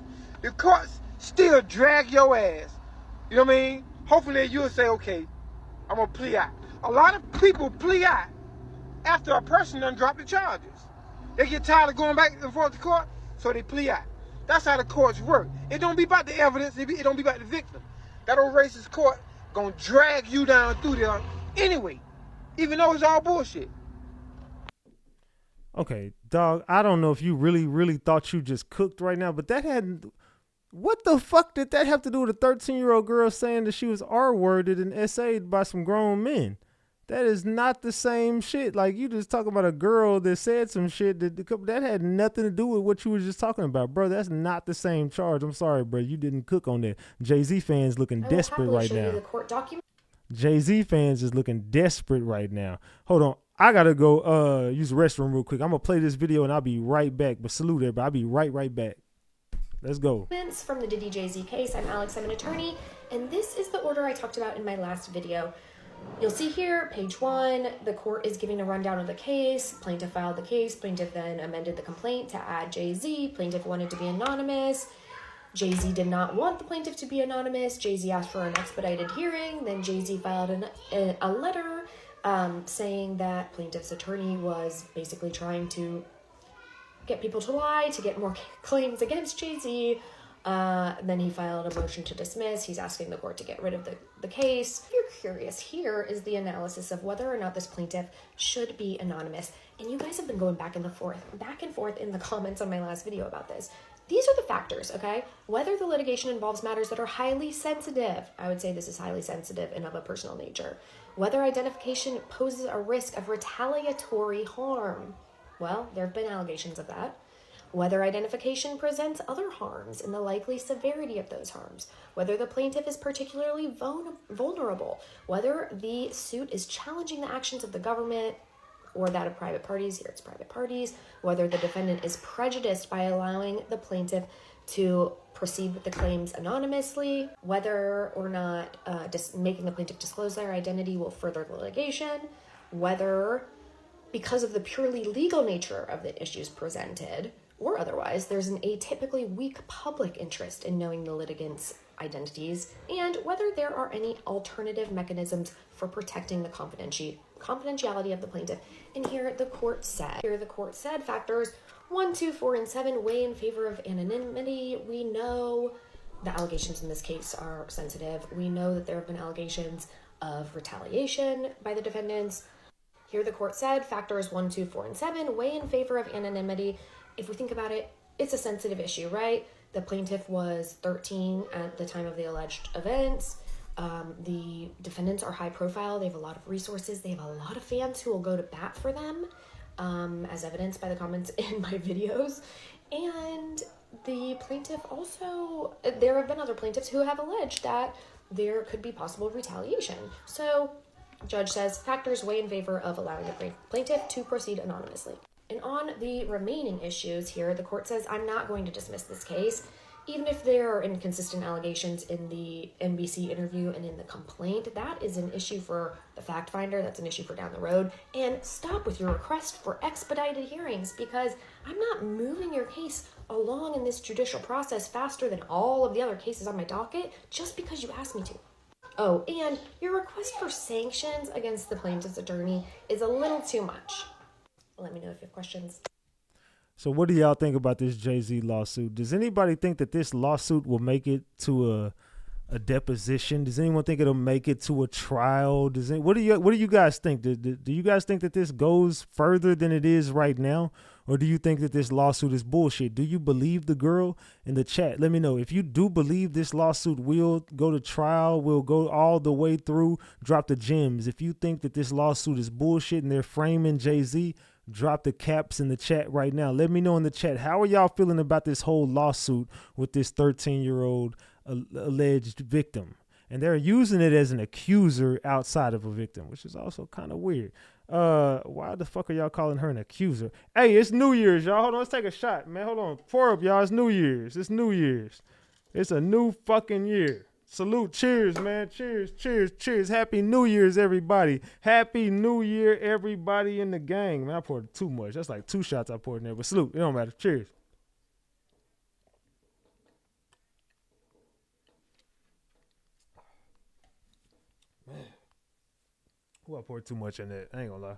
[SPEAKER 13] The courts still drag your ass. You know what I mean? Hopefully you'll say, okay, I'm going to plea out. A lot of people plea out after a person done dropped the charges. They get tired of going back and forth to court, so they plea out. That's how the courts work. It don't be about the evidence. It don't be about the victim. That old racist court gonna drag you down through there anyway, even though it's all bullshit.
[SPEAKER 2] Okay, dog, I don't know if you really thought you just cooked right now, but that hadn't... What the fuck did that have to do with a 13-year-old girl saying that she was R-worded and essayed by some grown men? That is not the same shit. Like, you just talking about a girl that said some shit that had nothing to do with what you were just talking about. Bro, that's not the same charge. I'm sorry, bro. You didn't cook on that. Jay-Z fans looking desperate right now. Jay-Z fans is looking desperate right now. Hold on. I got to go use the restroom real quick. I'm going to play this video and I'll be right back. But salute everybody. I'll be right back. Let's go.
[SPEAKER 14] From the Diddy Jay-Z case, I'm Alex, I'm an attorney, and this is the order I talked about in my last video. You'll see here, page 1, the court is giving a rundown of the case. Plaintiff filed the case. Plaintiff then amended the complaint to add Jay-Z. Plaintiff wanted to be anonymous. Jay-Z did not want the plaintiff to be anonymous. Jay-Z asked for an expedited hearing. Then Jay-Z filed a letter saying that plaintiff's attorney was basically trying to get people to lie, to get more claims against Jay-Z. Then he filed a motion to dismiss. He's asking the court to get rid of the case. If you're curious, here is the analysis of whether or not this plaintiff should be anonymous. And you guys have been going back and forth in the comments on my last video about this. These are the factors, okay? Whether the litigation involves matters that are highly sensitive. I would say this is highly sensitive and of a personal nature. Whether identification poses a risk of retaliatory harm. Well, there have been allegations of that. Whether identification presents other harms and the likely severity of those harms. Whether the plaintiff is particularly vulnerable. Whether the suit is challenging the actions of the government or that of private parties. Here it's private parties. Whether the defendant is prejudiced by allowing the plaintiff to proceed with the claims anonymously. Whether or not making the plaintiff disclose their identity will further the litigation. Whether, because of the purely legal nature of the issues presented, or otherwise, there's an atypically weak public interest in knowing the litigants' identities, and whether there are any alternative mechanisms for protecting the confidentiality of the plaintiff. And here the court said factors 1, 2, 4, and 7 weigh in favor of anonymity. We know the allegations in this case are sensitive. We know that there have been allegations of retaliation by the defendants. Here the court said factors 1, 2, 4, and 7 weigh in favor of anonymity. If we think about it, it's a sensitive issue, right? The plaintiff was 13 at the time of the alleged events. The defendants are high profile. They have a lot of resources. They have a lot of fans who will go to bat for them, as evidenced by the comments in my videos. And the plaintiff also, there have been other plaintiffs who have alleged that there could be possible retaliation. So, judge says factors weigh in favor of allowing the plaintiff to proceed anonymously. And on the remaining issues here, the court says, I'm not going to dismiss this case, even if there are inconsistent allegations in the NBC interview and in the complaint. That is an issue for the fact finder. That's an issue for down the road. And stop with your request for expedited hearings, because I'm not moving your case along in this judicial process faster than all of the other cases on my docket just because you asked me to. Oh, and your request for sanctions against the plaintiff's attorney is a little too much. Let me know if you have questions.
[SPEAKER 2] So what do y'all think about this Jay-Z lawsuit? Does anybody think that this lawsuit will make it to a deposition? Does anyone think it'll make it to a trial? What do you guys think? Do you guys think that this goes further than it is right now? Or do you think that this lawsuit is bullshit? Do you believe the girl? In the chat, let me know. If you do believe this lawsuit will go to trial, will go all the way through, drop the gems. If you think that this lawsuit is bullshit and they're framing Jay-Z, drop the caps in the chat right now. Let me know in the chat. How are y'all feeling about this whole lawsuit with this 13-year-old alleged victim? And they're using it as an accuser outside of a victim, which is also kind of weird. Why the fuck are y'all calling her an accuser? Hey, it's New Year's, y'all. Hold on, let's take a shot, man. Hold on. Pour up, y'all. It's New Year's. It's New Year's. It's a new fucking year. Salute. Cheers, man. Cheers, cheers, cheers. Happy New Year's, everybody. Happy New Year, everybody in the gang. Man, I poured too much. That's like 2 shots I poured in there, but salute. It don't matter. Cheers. Man. Ooh, I poured too much in that. I ain't gonna lie.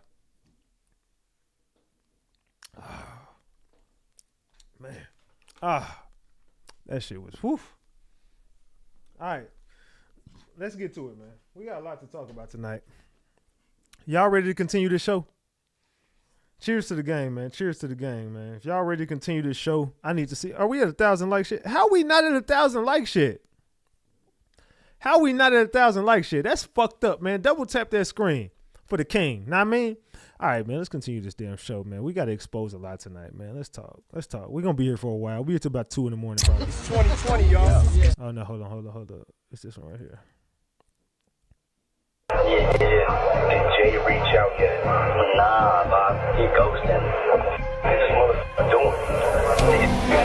[SPEAKER 2] Man. That shit was whew. All right. Let's get to it, man. We got a lot to talk about tonight. Y'all ready to continue this show? Cheers to the game, man. Cheers to the game, man. If y'all ready to continue this show, I need to see. Are we at 1,000 like shit? How we not at 1,000 like shit? How we not at 1,000 like shit? That's fucked up, man. Double tap that screen for the king. Know what I mean? All right, man. Let's continue this damn show, man. We got to expose a lot tonight, man. Let's talk. Let's talk. We're going to be here for a while. We're here till about 2 in the morning, probably.
[SPEAKER 13] It's 2020, y'all. Yeah.
[SPEAKER 2] Oh, no. Hold on. It's this one right here.
[SPEAKER 15] Yeah. Did Jay reach out yet? Nah, Bob. He ghosting. This motherfucker doing.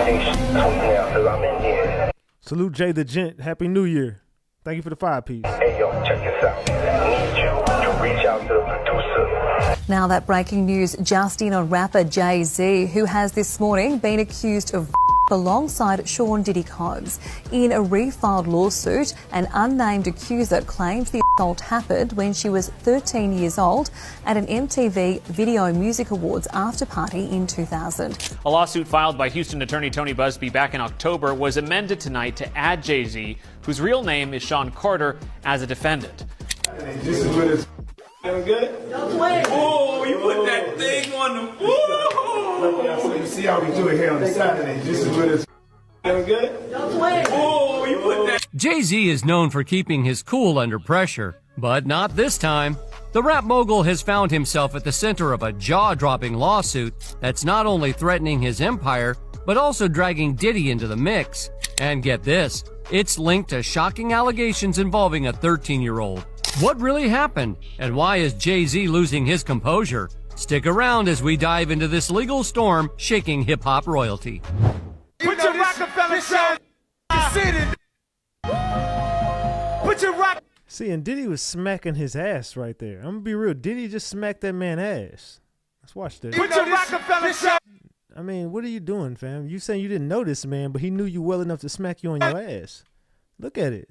[SPEAKER 15] Ain't shit now because I'm in here.
[SPEAKER 2] Salute Jay the Gent. Happy New Year. Thank you for the 5-piece.
[SPEAKER 15] Hey, yo, check this out. I need you to reach out to the producer.
[SPEAKER 16] Now that breaking news just in on rapper Jay-Z, who has this morning been accused of alongside Sean Diddy Combs. In a refiled lawsuit, an unnamed accuser claims the assault happened when she was 13 years old at an MTV Video Music Awards after party in 2000.
[SPEAKER 17] A lawsuit filed by Houston attorney Tony Busby back in October was amended tonight to add Jay-Z, whose real name is Sean Carter, as a defendant.
[SPEAKER 18] This is what it's feeling good. Oh, you put that thing on the. Woo! You see how we do it here on the Saturday. This is what it's feeling good. Oh, you put that.
[SPEAKER 19] Jay-Z is known for keeping his cool under pressure, but not this time. The rap mogul has found himself at the center of a jaw-dropping lawsuit that's not only threatening his empire, but also dragging Diddy into the mix. And get this, it's linked to shocking allegations involving a 13-year-old. What really happened, and why is Jay-Z losing his composure? Stick around as we dive into this legal storm shaking hip-hop royalty.
[SPEAKER 13] Put your Rockefeller show. Put your rock.
[SPEAKER 2] See, and Diddy was smacking his ass right there. I'm gonna be real. Diddy just smacked that man's ass. Let's watch this.
[SPEAKER 13] Put your Rockefeller show.
[SPEAKER 2] I mean, what are you doing, fam? You saying you didn't know this man, but he knew you well enough to smack you on your ass. Look at it.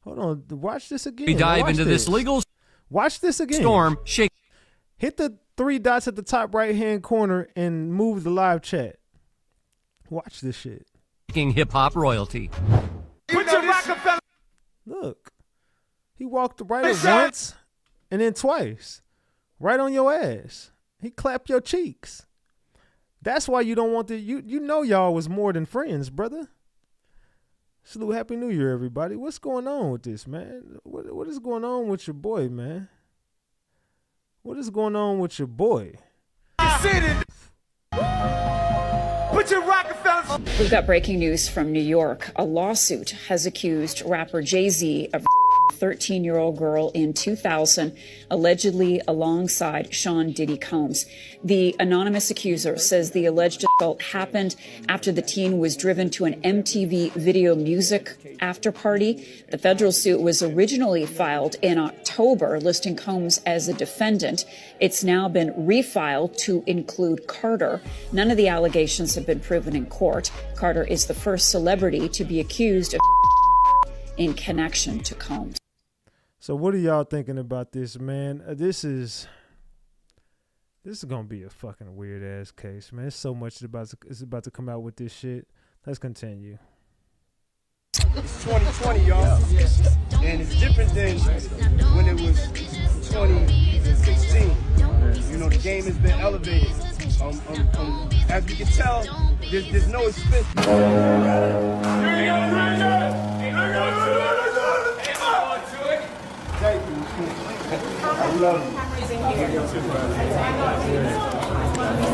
[SPEAKER 2] Hold on. Watch this again.
[SPEAKER 19] We dive into this legal.
[SPEAKER 2] Watch this again.
[SPEAKER 19] Storm shake.
[SPEAKER 2] Hit the 3 dots at the top right-hand corner and move the live chat. Watch this shit.
[SPEAKER 19] Hip hop royalty.
[SPEAKER 13] Put your Rockefeller.
[SPEAKER 2] Look, he walked right at once and then twice, right on your ass. He clapped your cheeks. That's why you don't want to. You know y'all was more than friends, brother. Salute, Happy New Year, everybody. What's going on with this, man? What is going on with your boy, man? What is going on with your boy?
[SPEAKER 13] Put your Rockefeller.
[SPEAKER 20] We've got breaking news from New York. A lawsuit has accused rapper Jay-Z of a 13-year-old girl in 2000, allegedly alongside Sean Diddy Combs. The anonymous accuser says the alleged assault happened after the teen was driven to an MTV Video Music after party. The federal suit was originally filed in October, listing Combs as a defendant. It's now been refiled to include Carter. None of the allegations have been proven in court. Carter is the first celebrity to be accused of in connection to Combs.
[SPEAKER 2] So what are y'all thinking about this, man? This is gonna be a fucking weird ass case, man. There's so much that's about to come out with this shit. Let's continue.
[SPEAKER 18] It's 2020, y'all. And it's different than when it was 2016. You know, the game has been elevated. As we can tell, there's no expense. Thank you. I love you.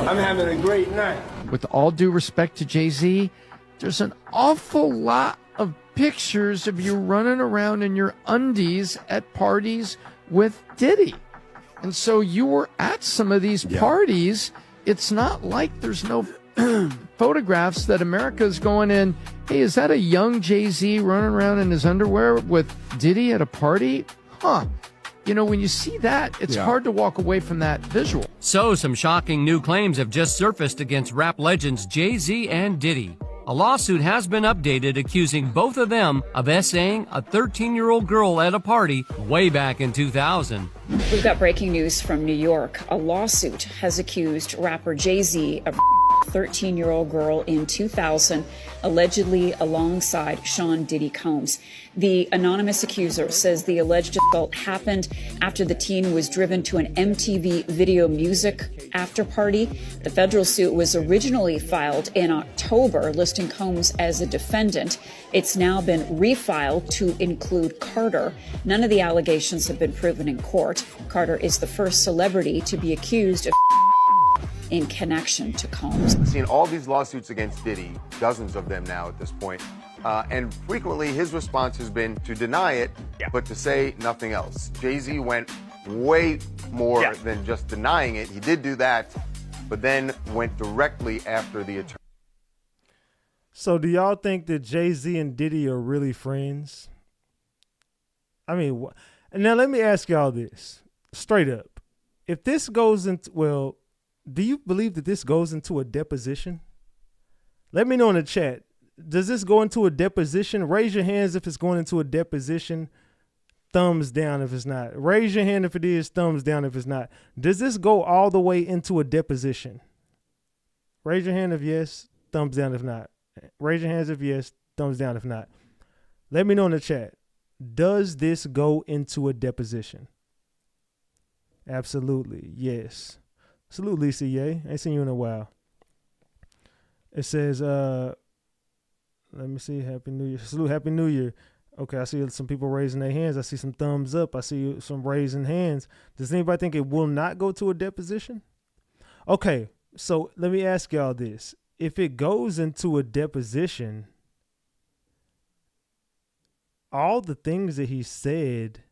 [SPEAKER 18] I'm having a great night.
[SPEAKER 21] With all due respect to Jay-Z, there's an awful lot of pictures of you running around in your undies at parties with Diddy. And so you were at some of these parties. It's not like there's no photographs that America's going in, hey, is that a young Jay-Z running around in his underwear with Diddy at a party? Huh. You know, when you see that, it's hard to walk away from that visual.
[SPEAKER 19] So some shocking new claims have just surfaced against rap legends Jay-Z and Diddy. A lawsuit has been updated accusing both of them of essaying a 13-year-old girl at a party way back in 2000.
[SPEAKER 20] We've got breaking news from New York. A lawsuit has accused rapper Jay-Z of a 13-year-old girl in 2000, allegedly alongside Sean Diddy Combs. The anonymous accuser says the alleged assault happened after the teen was driven to an MTV Video Music after party. The federal suit was originally filed in October, listing Combs as a defendant. It's now been refiled to include Carter. None of the allegations have been proven in court. Carter is the first celebrity to be accused of in connection to Combs.
[SPEAKER 22] I've seen all these lawsuits against Diddy, dozens of them now at this point, and frequently his response has been to deny it, but to say nothing else. Jay-Z went way more than just denying it. He did do that, but then went directly after the attorney.
[SPEAKER 2] So do y'all think that Jay-Z and Diddy are really friends? I mean, now let me ask y'all this straight up. If this goes into, well, do you believe that this goes into a deposition? Let me know in the chat. Does this go into a deposition? Raise your hands if it's going into a deposition. Thumbs down if it's not. Raise your hand if it is. Thumbs down if it's not. Does this go all the way into a deposition? Raise your hand if yes. Thumbs down if not. Raise your hands if yes. Thumbs down if not. Let me know in the chat. Does this go into a deposition? Absolutely. Yes. Salute, Lisa Ye. Ain't seen you in a while. It says, let me see. Happy New Year. Salute, Happy New Year. Okay, I see some people raising their hands. I see some thumbs up. I see some raising hands. Does anybody think it will not go to a deposition? Okay, so let me ask y'all this. If it goes into a deposition, all the things that he said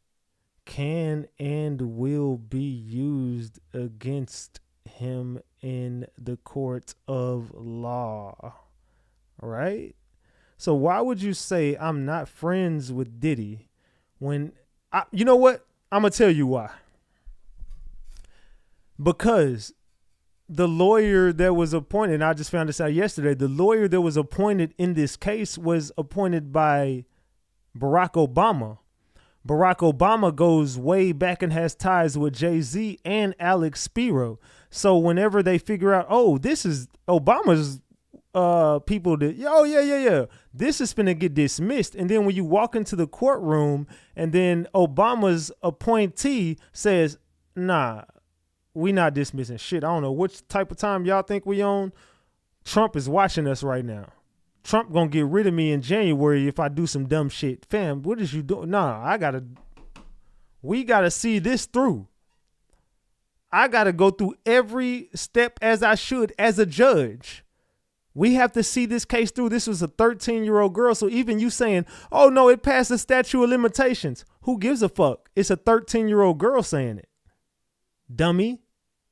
[SPEAKER 2] can and will be used against him in the court of law, right? So why would you say I'm not friends with Diddy when you know what? I'm gonna tell you why. Because the lawyer that was appointed, and I just found this out yesterday, the lawyer that was appointed in this case was appointed by Barack Obama. Barack Obama goes way back and has ties with Jay-Z and Alex Spiro. So whenever they figure out, oh, this is Obama's people that, this is finna get dismissed. And then when you walk into the courtroom and then Obama's appointee says, nah, we not dismissing shit. I don't know which type of time y'all think we on. Trump is watching us right now. Trump gonna get rid of me in January if I do some dumb shit. Fam, what is you doing? Nah, we gotta see this through. I gotta go through every step as I should as a judge. We have to see this case through. This was a 13-year-old girl. So even you saying, oh no, it passed the statute of limitations. Who gives a fuck? It's a 13-year-old girl saying it. Dummy.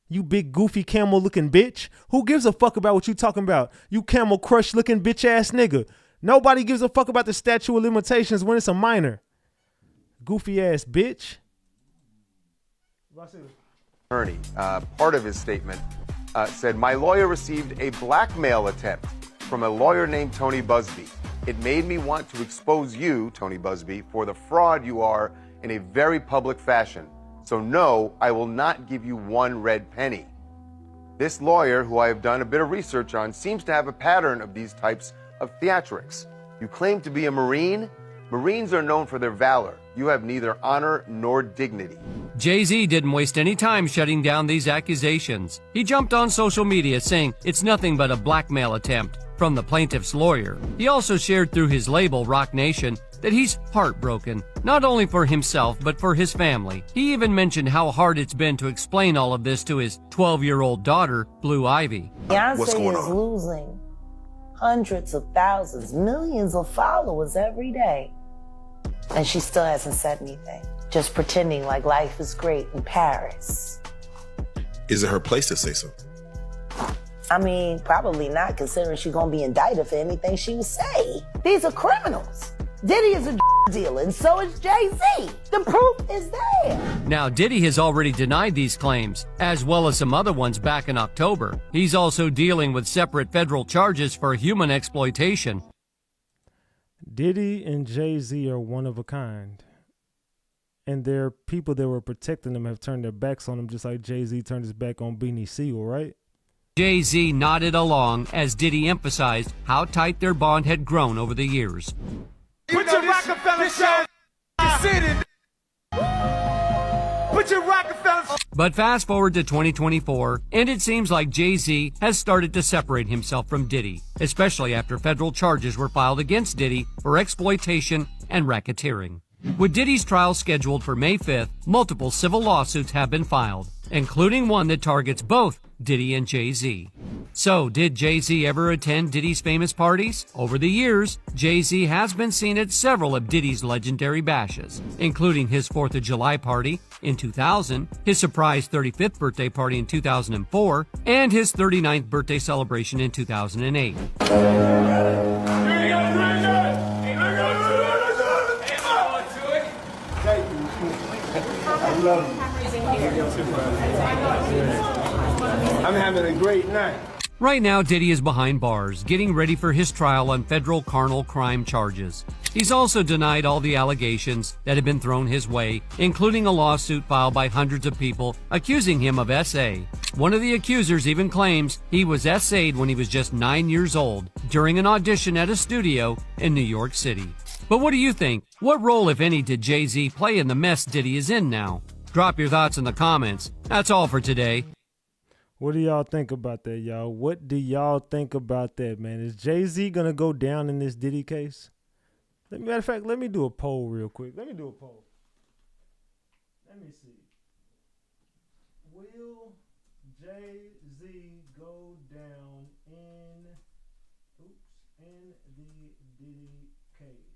[SPEAKER 2] You big goofy camel looking bitch. Who gives a fuck about what you talking about? You camel crush looking bitch ass nigga. Nobody gives a fuck about the statute of limitations when it's a minor. Goofy ass bitch.
[SPEAKER 22] Attorney, part of his statement said, my lawyer received a blackmail attempt from a lawyer named Tony Busby. It made me want to expose you, Tony Busby, for the fraud you are in a very public fashion. So no, I will not give you one red penny. This lawyer, who I have done a bit of research on, seems to have a pattern of these types of theatrics. You claim to be a Marine? Marines are known for their valor. You have neither honor nor dignity.
[SPEAKER 19] Jay-Z didn't waste any time shutting down these accusations. He jumped on social media saying it's nothing but a blackmail attempt from the plaintiff's lawyer. He also shared through his label, Rock Nation, that he's heartbroken, not only for himself, but for his family. He even mentioned how hard it's been to explain all of this to his 12-year-old daughter, Blue Ivy.
[SPEAKER 1] Beyoncé is losing hundreds of thousands, millions of followers every day. And she still hasn't said anything, just pretending like life is great in Paris.
[SPEAKER 11] Is it her place to say so?
[SPEAKER 1] I mean, probably not, considering she's gonna be indicted for anything she would say. These are criminals. Diddy is a dealer, and so is Jay-Z. The proof is there.
[SPEAKER 19] Now, Diddy has already denied these claims, as well as some other ones back in October. He's also dealing with separate federal charges for human exploitation.
[SPEAKER 2] Diddy and Jay-Z are one of a kind. And their people that were protecting them have turned their backs on them, just like Jay-Z turned his back on Beanie Sigel, right?
[SPEAKER 19] Jay-Z nodded along as Diddy emphasized how tight their bond had grown over the years.
[SPEAKER 18] Put your Rockefeller show city. Put your Rockefeller.
[SPEAKER 19] But fast forward to 2024, and it seems like Jay-Z has started to separate himself from Diddy, especially after federal charges were filed against Diddy for exploitation and racketeering. With Diddy's trial scheduled for May 5th, multiple civil lawsuits have been filed, including one that targets both Diddy and Jay-Z. So, did Jay-Z ever attend Diddy's famous parties? Over the years, Jay-Z has been seen at several of Diddy's legendary bashes, including his 4th of July party in 2000, his surprise 35th birthday party in 2004, and his 39th birthday celebration in 2008.
[SPEAKER 18] I'm having a great night.
[SPEAKER 19] Right now, Diddy is behind bars, getting ready for his trial on federal carnal crime charges. He's also denied all the allegations that have been thrown his way, including a lawsuit filed by hundreds of people accusing him of SA. One of the accusers even claims he was SA'd when he was just 9 years old during an audition at a studio in New York City. But what do you think? What role, if any, did Jay-Z play in the mess Diddy is in now? Drop your thoughts in the comments. That's all for today.
[SPEAKER 2] What do y'all think about that, y'all? What do y'all think about that, man? Is Jay-Z going to go down in this Diddy case? Matter of fact, let me do a poll real quick. Let me do a poll. Let me see. Will Jay-Z go down in the Diddy case?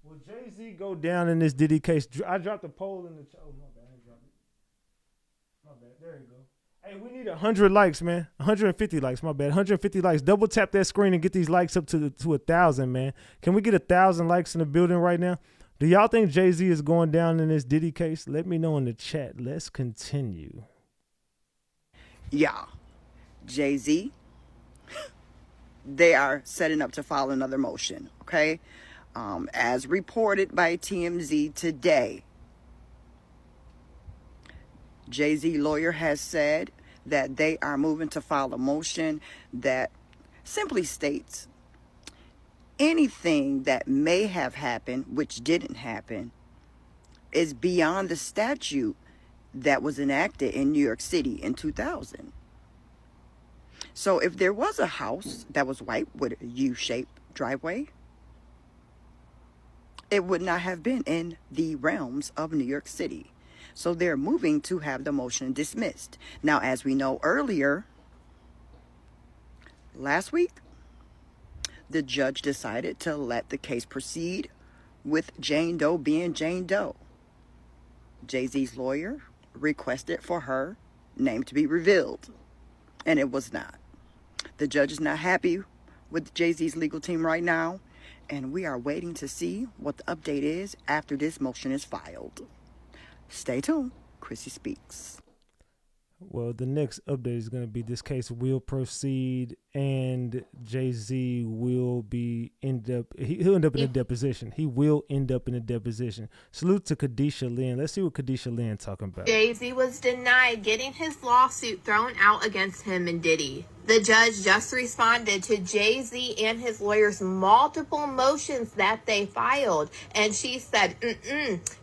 [SPEAKER 2] Will Jay-Z go down in this Diddy case? I dropped a poll in the chat. Oh, my bad. I dropped it. My bad. There you go. Hey, we need 100 likes, man. 150 likes, my bad. 150 likes. Double tap that screen and get these likes up to 1,000, man. Can we get 1,000 likes in the building right now? Do y'all think Jay-Z is going down in this Diddy case? Let me know in the chat. Let's continue.
[SPEAKER 3] Yeah. Jay-Z, they are setting up to file another motion, okay? As reported by TMZ today, Jay-Z lawyer has said that they are moving to file a motion that simply states anything that may have happened, which didn't happen, is beyond the statute that was enacted in New York City in 2000. So if there was a house that was white with a U-shaped driveway, it would not have been in the realms of New York City. So they're moving to have the motion dismissed. Now, as we know earlier, last week, the judge decided to let the case proceed with Jane Doe being Jane Doe. Jay-Z's lawyer requested for her name to be revealed, and it was not. The judge is not happy with Jay-Z's legal team right now, and we are waiting to see what the update is after this motion is filed. Stay tuned. Chrissy Speaks.
[SPEAKER 2] Well, the next update is going to be this case will proceed, and Jay-Z will he'll end up in a deposition. He will end up in a deposition. Salute to Kadisha Lynn. Let's see what Kadisha Lynn talking about.
[SPEAKER 4] Jay-Z was denied getting his lawsuit thrown out against him and Diddy. The judge just responded to Jay-Z and his lawyers' multiple motions that they filed, and she said,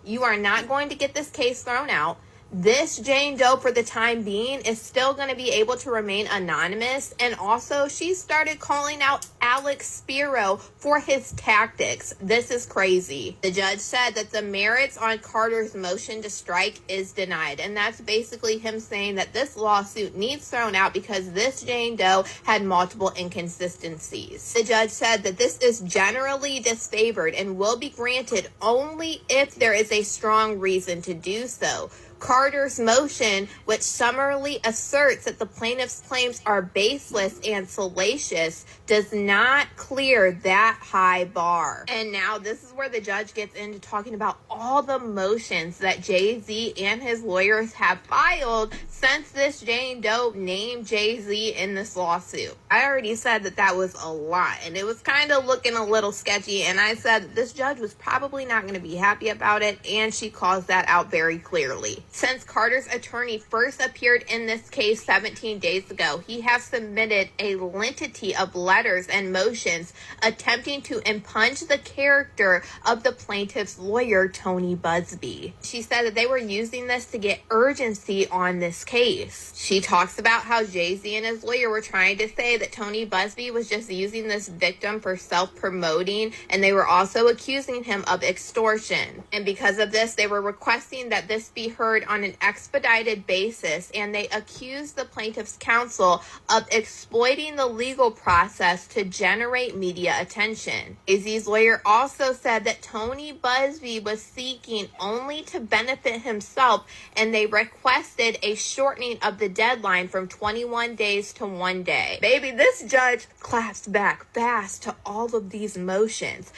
[SPEAKER 4] you are not going to get this case thrown out. This Jane Doe, for the time being, is still going to be able to remain anonymous. And also, she started calling out Alex Spiro for his tactics. This is crazy. The judge said that the merits on Carter's motion to strike is denied. And that's basically him saying that this lawsuit needs thrown out because this Jane Doe had multiple inconsistencies. The judge said that this is generally disfavored and will be granted only if there is a strong reason to do so. Carter's motion, which summarily asserts that the plaintiff's claims are baseless and salacious, does not clear that high bar. And now this is where the judge gets into talking about all the motions that Jay-Z and his lawyers have filed since this Jane Doe named Jay-Z in this lawsuit. I already said that that was a lot, and it was kind of looking a little sketchy, and I said that this judge was probably not going to be happy about it, and she calls that out very clearly. Since Carter's attorney first appeared in this case 17 days ago, he has submitted a litany of letters and motions attempting to impugn the character of the plaintiff's lawyer, Tony Busby. She said that they were using this to get urgency on this case. She talks about how Jay-Z and his lawyer were trying to say that Tony Busby was just using this victim for self-promoting, and they were also accusing him of extortion. And because of this, they were requesting that this be heard on an expedited basis, and they accused the plaintiff's counsel of exploiting the legal process to generate media attention. Jay-Z's lawyer also said that Tony Busby was seeking only to benefit himself, and they requested a shortening of the deadline from 21 days to 1 day. Baby, this judge claps back fast to all of these motions.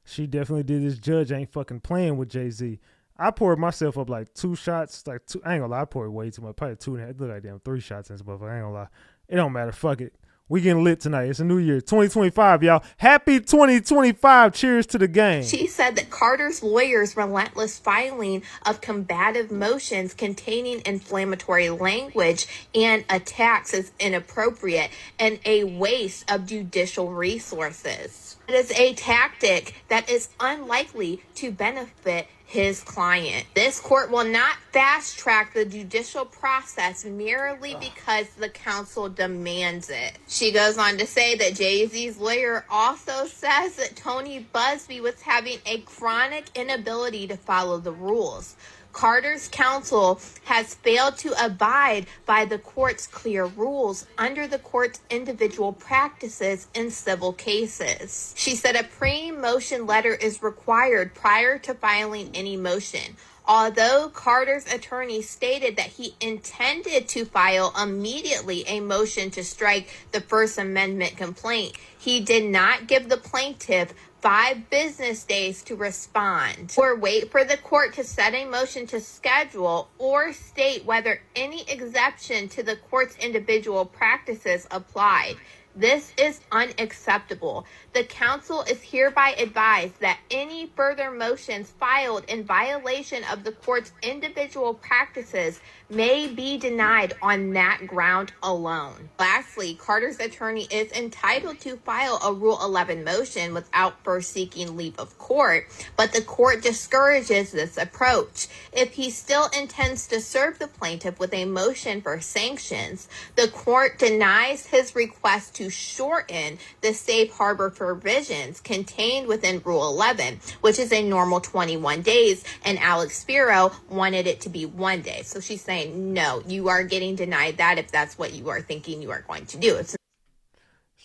[SPEAKER 2] She definitely did. This judge ain't fucking playing with Jay-Z. I poured myself up like 2 shots, I ain't gonna lie, I poured way too much, probably 2.5, it looked like damn 3 shots in this motherfucker, I ain't gonna lie. It don't matter, fuck it. We getting lit tonight. It's a new year, 2025, y'all. Happy 2025. Cheers to the game.
[SPEAKER 4] She said that Carter's lawyer's relentless filing of combative motions containing inflammatory language and attacks is inappropriate and a waste of judicial resources. It is a tactic that is unlikely to benefit his client. This court will not fast track the judicial process merely because the counsel demands it. She goes on to say that Jay-Z's lawyer also says that Tony Busby was having a chronic inability to follow the rules. Carter's counsel has failed to abide by the court's clear rules under the court's individual practices in civil cases. She said a pre-motion letter is required prior to filing any motion. Although Carter's attorney stated that he intended to file immediately a motion to strike the First Amendment complaint, he did not give the plaintiff 5 business days to respond, or wait for the court to set a motion to schedule, or state whether any exception to the court's individual practices applied. This is unacceptable. The counsel is hereby advised that any further motions filed in violation of the court's individual practices may be denied on that ground alone. Lastly, Carter's attorney is entitled to file a Rule 11 motion without first seeking leave of court, but the court discourages this approach. If he still intends to serve the plaintiff with a motion for sanctions, the court denies his request to shorten the safe harbor provisions contained within Rule 11, which is a normal 21 days, and Alex Spiro wanted it to be 1 day. So she's saying, no, you are getting denied that if that's what you are thinking you are going to do.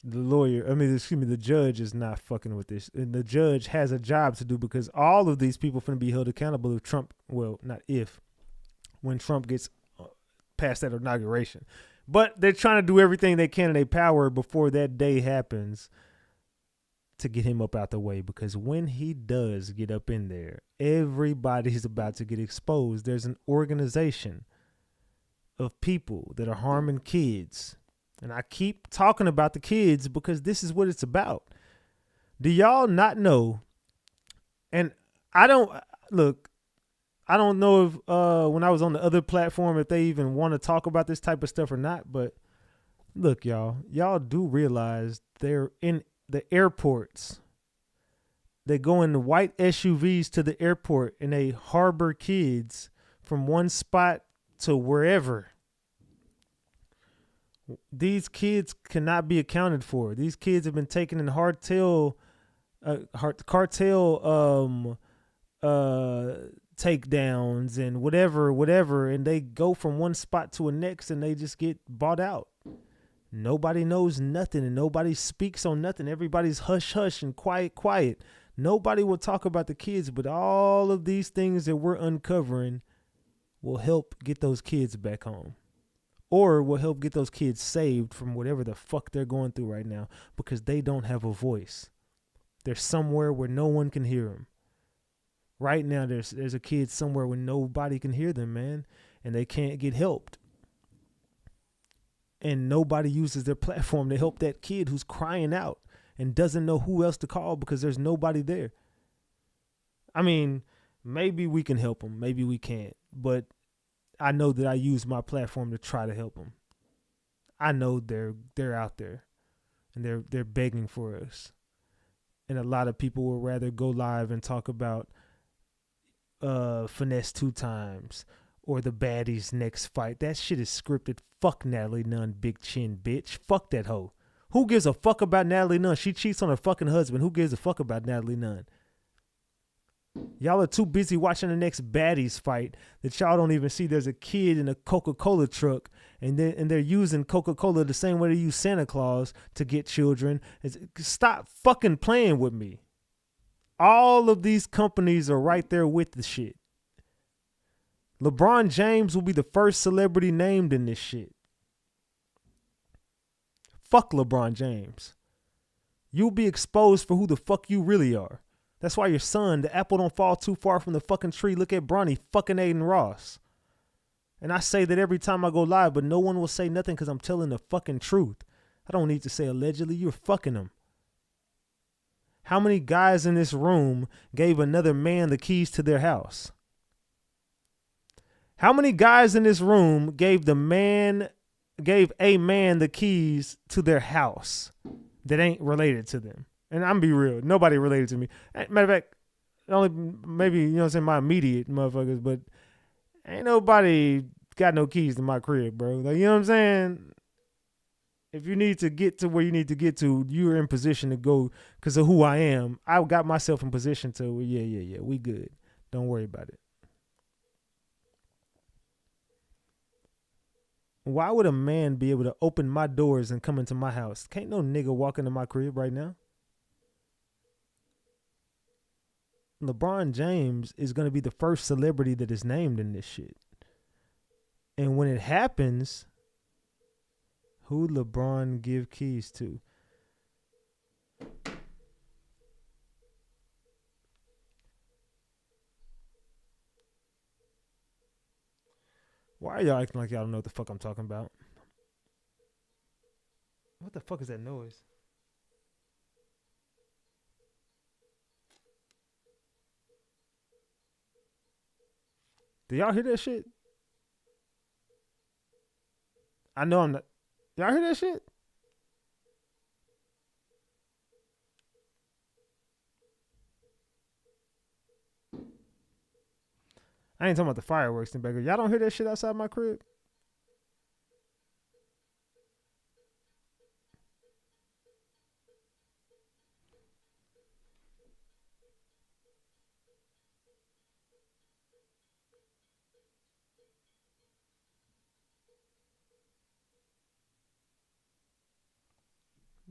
[SPEAKER 2] The judge is not fucking with this. And the judge has a job to do because all of these people finna be held accountable if Trump, well, not if, when Trump gets past that inauguration. But they're trying to do everything they can in their power before that day happens to get him up out the way, because when he does get up in there, everybody's about to get exposed. There's an organization of people that are harming kids. And I keep talking about the kids because this is what it's about. Do y'all not know? And I don't know if when I was on the other platform if they even want to talk about this type of stuff or not, but look, y'all do realize they're in the airports. They go in the white SUVs to the airport and they harbor kids from one spot to wherever. These kids cannot be accounted for. These kids have been taken in cartel takedowns and whatever, and they go from one spot to the next and they just get bought out. Nobody knows nothing and nobody speaks on nothing. Everybody's hush hush and quiet. Nobody will talk about the kids, but all of these things that we're uncovering will help get those kids back home. Or will help get those kids saved from whatever the fuck they're going through right now because they don't have a voice. They're somewhere where no one can hear them. Right now, there's a kid somewhere where nobody can hear them, man, and they can't get helped. And nobody uses their platform to help that kid who's crying out and doesn't know who else to call because there's nobody there. I mean, maybe we can help them, maybe we can't, but I know that I use my platform to try to help them. I know they're out there and they're begging for us. And a lot of people will rather go live and talk about Finesse 2 Times or the baddies next fight. That shit is scripted. Fuck Natalie Nunn, big chin bitch. Fuck that hoe. Who gives a fuck about Natalie Nunn? She cheats on her fucking husband. Who gives a fuck about Natalie Nunn? Y'all are too busy watching the next baddies fight that y'all don't even see there's a kid in a Coca-Cola truck and they're using Coca-Cola the same way they use Santa Claus to get children. Stop fucking playing with me. All of these companies are right there with the shit. LeBron James will be the first celebrity named in this shit. Fuck LeBron James. You'll be exposed for who the fuck you really are. That's why your son, the apple don't fall too far from the fucking tree. Look at Bronny fucking Aiden Ross. And I say that every time I go live, but no one will say nothing because I'm telling the fucking truth. I don't need to say allegedly. You're fucking them. How many guys in this room gave another man the keys to their house? How many guys in this room gave a man the keys to their house that ain't related to them? And I'm be real, nobody related to me. Matter of fact, only maybe, you know what I'm saying, my immediate motherfuckers, but ain't nobody got no keys to my crib, bro. Like, you know what I'm saying? If you need to get to where you need to get to, you're in position to go because of who I am. I got myself in position to, yeah, we good. Don't worry about it. Why would a man be able to open my doors and come into my house? Can't no nigga walk into my crib right now. LeBron James is going to be the first celebrity that is named in this shit. And when it happens, who LeBron give keys to? Why are y'all acting like y'all don't know what the fuck I'm talking about? What the fuck is that noise? Do y'all hear that shit? I know I'm not. Y'all hear that shit? I ain't talking about the fireworks in the back. Y'all don't hear that shit outside my crib?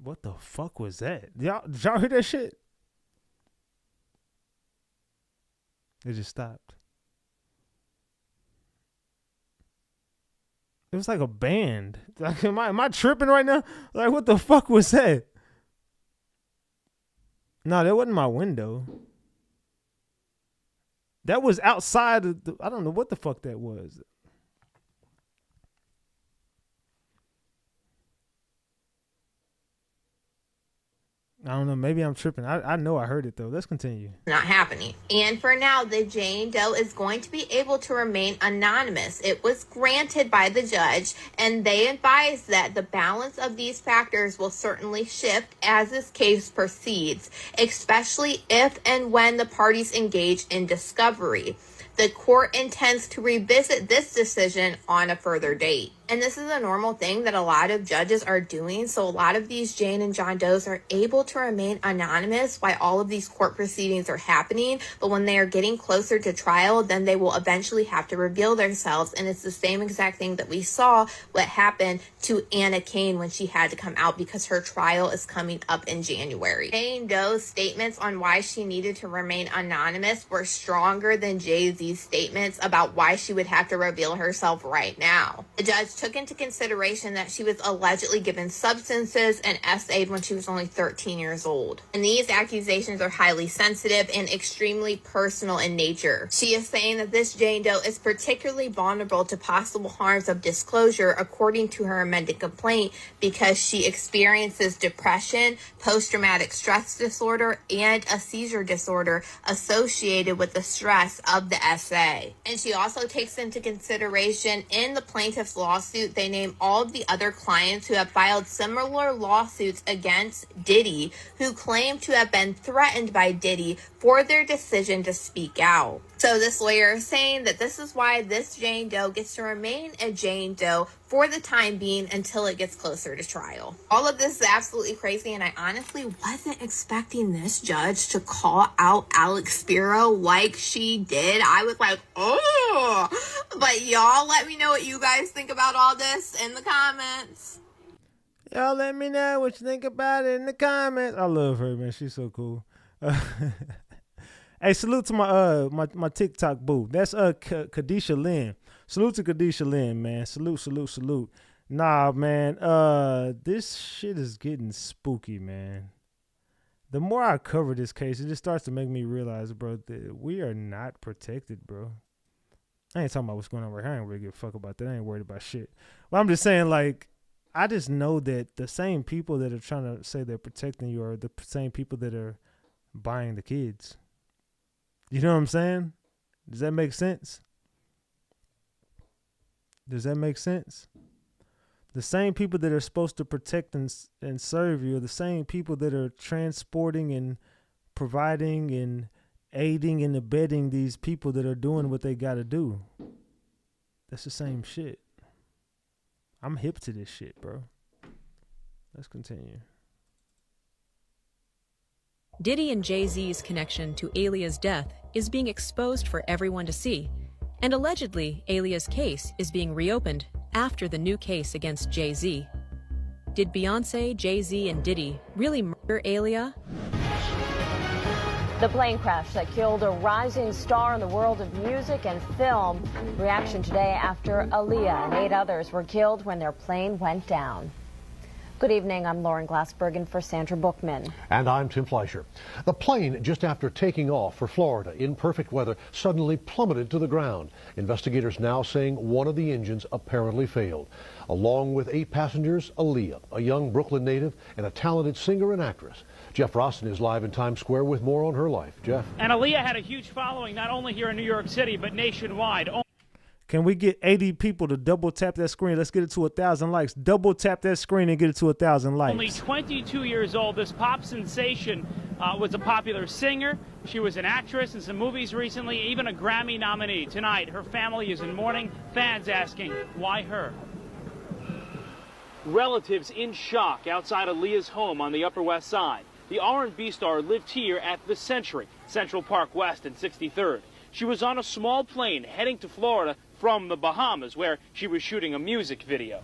[SPEAKER 2] What the fuck was that? Did y'all hear that shit? It just stopped. It was like a band. Like, am I tripping right now? Like, what the fuck was that? No, that wasn't my window. That was outside of I don't know what the fuck that was.
[SPEAKER 5] I don't know. Maybe I'm tripping. I know I heard it, though. Let's continue.
[SPEAKER 4] Not happening. And for now, the Jane Doe is going to be able to remain anonymous. It was granted by the judge, and they advised that the balance of these factors will certainly shift as this case proceeds, especially if and when the parties engage in discovery. The court intends to revisit this decision on a further date. And this is a normal thing that a lot of judges are doing. So a lot of these Jane and John Does are able to remain anonymous while all of these court proceedings are happening. But when they are getting closer to trial, then they will eventually have to reveal themselves. And it's the same exact thing that we saw what happened to Anna Kane when she had to come out because her trial is coming up in January. Jane Doe's statements on why she needed to remain anonymous were stronger than Jay-Z's statements about why she would have to reveal herself right now. The judge took into consideration that she was allegedly given substances and SA'd when she was only 13 years old. And these accusations are highly sensitive and extremely personal in nature. She is saying that this Jane Doe is particularly vulnerable to possible harms of disclosure according to her amended complaint because she experiences depression, post-traumatic stress disorder, and a seizure disorder associated with the stress of the SA. And she also takes into consideration in the plaintiff's lawsuit, they name all of the other clients who have filed similar lawsuits against Diddy who claim to have been threatened by Diddy for their decision to speak out. So this lawyer is saying that this is why this Jane Doe gets to remain a Jane Doe for the time being until it gets closer to trial. All of this is absolutely crazy, and I honestly wasn't expecting this judge to call out Alex Spiro like she did. I was like, oh, but y'all let me know what you guys think about all this in the comments.
[SPEAKER 5] Y'all let me know what you think about it in the comments. I love her, man. She's so cool. Hey, salute to my TikTok boo. That's Kadisha Lynn. Salute to Kadisha Lynn, man. Salute. Nah, man. This shit is getting spooky, man. The more I cover this case, it just starts to make me realize, bro, that we are not protected, bro. I ain't talking about what's going on right here. I ain't really give a fuck about that. I ain't worried about shit. Well, I'm just saying, like, I just know that the same people that are trying to say they're protecting you are the same people that are buying the kids. You know what I'm saying? Does that make sense? Does that make sense? The same people that are supposed to protect and serve you are the same people that are transporting and providing and aiding and abetting these people that are doing what they got to do. That's the same shit. I'm hip to this shit, bro. Let's continue.
[SPEAKER 7] Diddy and Jay-Z's connection to Alia's death is being exposed for everyone to see, and allegedly, Alia's case is being reopened after the new case against Jay-Z. Did Beyoncé, Jay-Z, and Diddy really murder Alia?
[SPEAKER 23] The plane crash that killed a rising star in the world of music and film. Reaction today after Aaliyah and 8 others were killed when their plane went down. Good evening, I'm Lauren Glassbergen for Sandra Bookman.
[SPEAKER 24] And I'm Tim Fleischer. The plane, just after taking off for Florida in perfect weather, suddenly plummeted to the ground. Investigators now saying one of the engines apparently failed. Along with 8 passengers, Aaliyah, a young Brooklyn native and a talented singer and actress. Jeff Rosten is live in Times Square with more on her life. Jeff.
[SPEAKER 25] And Aaliyah had a huge following, not only here in New York City, but nationwide.
[SPEAKER 5] Can we get 80 people to double tap that screen? Let's get it to 1,000 likes. Double tap that screen and get it to 1,000 likes.
[SPEAKER 25] Only 22 years old, this pop sensation was a popular singer. She was an actress in some movies recently, even a Grammy nominee. Tonight, her family is in mourning. Fans asking, why her? Relatives in shock outside Aaliyah's home on the Upper West Side. The R&B star lived here at the Century, Central Park West and 63rd. She was on a small plane heading to Florida from the Bahamas, where she was shooting a music video.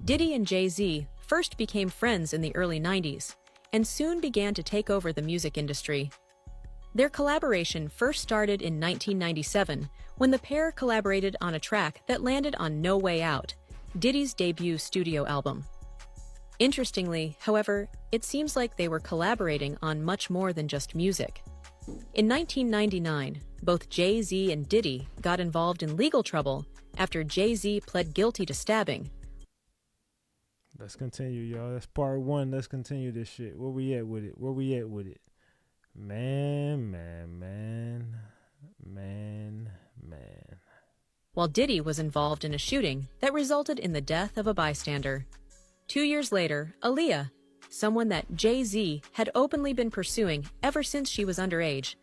[SPEAKER 7] Diddy and Jay-Z first became friends in the early 90s and soon began to take over the music industry. Their collaboration first started in 1997 when the pair collaborated on a track that landed on No Way Out, Diddy's debut studio album. Interestingly, however, it seems like they were collaborating on much more than just music. In 1999, both Jay-Z and Diddy got involved in legal trouble after Jay-Z pled guilty to stabbing.
[SPEAKER 5] Let's continue, y'all. That's part one. Let's continue this shit. Where we at with it? Where we at with it? Man.
[SPEAKER 7] While Diddy was involved in a shooting that resulted in the death of a bystander. 2 years later, Aaliyah, someone that Jay-Z had openly been pursuing ever since she was underage,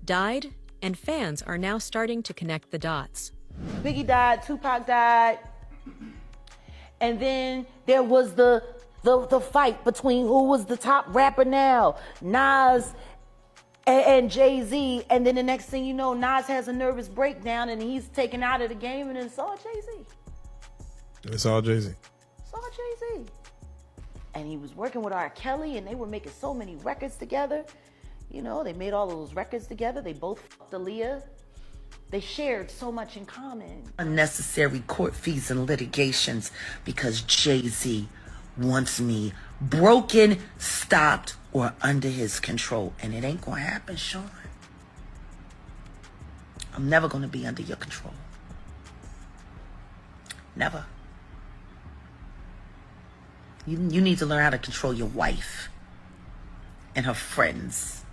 [SPEAKER 7] died, and fans are now starting to connect the dots.
[SPEAKER 1] Biggie died, Tupac died, and then there was the fight between who was the top rapper now, Nas and Jay-Z, and then the next thing you know, Nas has a nervous breakdown and he's taken out of the game, and it's all Jay-Z.
[SPEAKER 6] It's all Jay-Z.
[SPEAKER 1] It's all Jay-Z. And he was working with R. Kelly, and they were making so many records together. You know, they made all of those records together. They both fucked Aaliyah. They shared so much in common. Unnecessary court fees and litigations because Jay-Z wants me broken, stopped, or under his control. And it ain't gonna happen, Sean. I'm never gonna be under your control. Never. You need to learn how to control your wife and her friends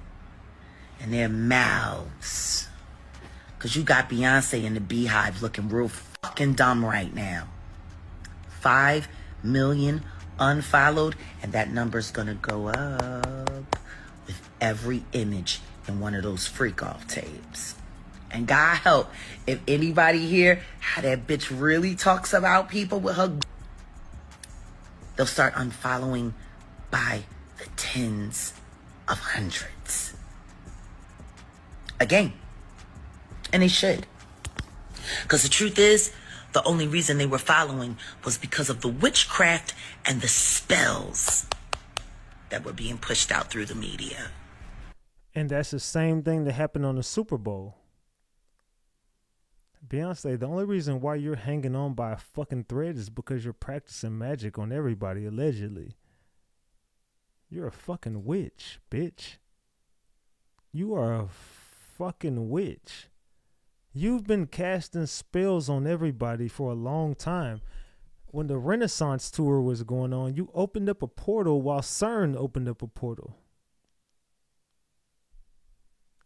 [SPEAKER 1] and their mouths. Because you got Beyonce in the Beehive looking real fucking dumb right now. 5 million unfollowed, and that number's gonna go up with every image in one of those freak-off tapes. And God help, if anybody here, how that bitch really talks about people with her, they'll start unfollowing by the tens of hundreds. Again. And they should. Because the truth is, the only reason they were following was because of the witchcraft and the spells that were being pushed out through the media.
[SPEAKER 5] And that's the same thing that happened on the Super Bowl. Beyonce, the only reason why you're hanging on by a fucking thread is because you're practicing magic on everybody, allegedly. You're a fucking witch, bitch. You are a fucking witch. You've been casting spells on everybody for a long time. When the Renaissance tour was going on, you opened up a portal while CERN opened up a portal.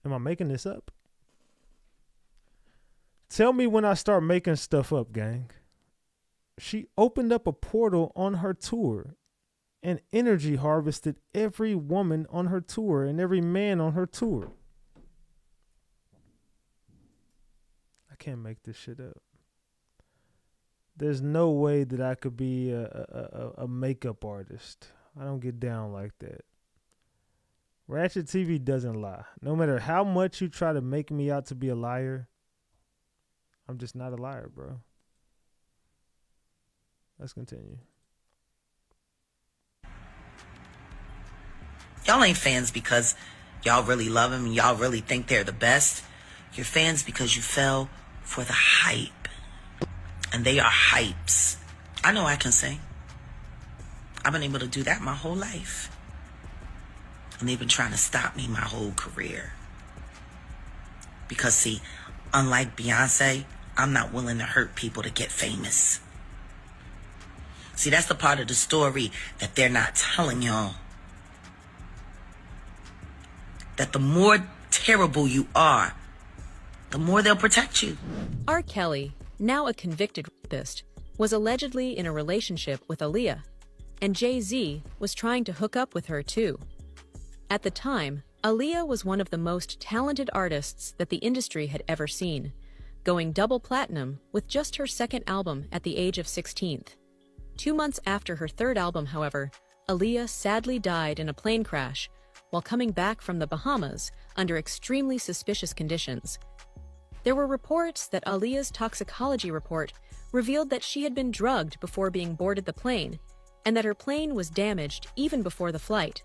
[SPEAKER 5] Am I making this up? Tell me when I start making stuff up, gang. She opened up a portal on her tour and energy harvested every woman on her tour and every man on her tour. I can't make this shit up. There's no way that I could be a makeup artist. I don't get down like that. RatchetTV doesn't lie. No matter how much you try to make me out to be a liar, I'm just not a liar, bro. Let's continue.
[SPEAKER 1] Y'all ain't fans because y'all really love them and y'all really think they're the best. You're fans because you fell for the hype. And they are hypes. I know I can sing. I've been able to do that my whole life. And they've been trying to stop me my whole career. Because see, unlike Beyonce, I'm not willing to hurt people to get famous. See, that's the part of the story that they're not telling y'all. That the more terrible you are, the more they'll protect you.
[SPEAKER 7] R. Kelly, now a convicted rapist, was allegedly in a relationship with Aaliyah, and Jay-Z was trying to hook up with her too. At the time, Aaliyah was one of the most talented artists that the industry had ever seen, going double platinum with just her second album at the age of 16. 2 months after her third album, however, Aaliyah sadly died in a plane crash while coming back from the Bahamas under extremely suspicious conditions. There were reports that Aaliyah's toxicology report revealed that she had been drugged before being boarded the plane, and that her plane was damaged even before the flight.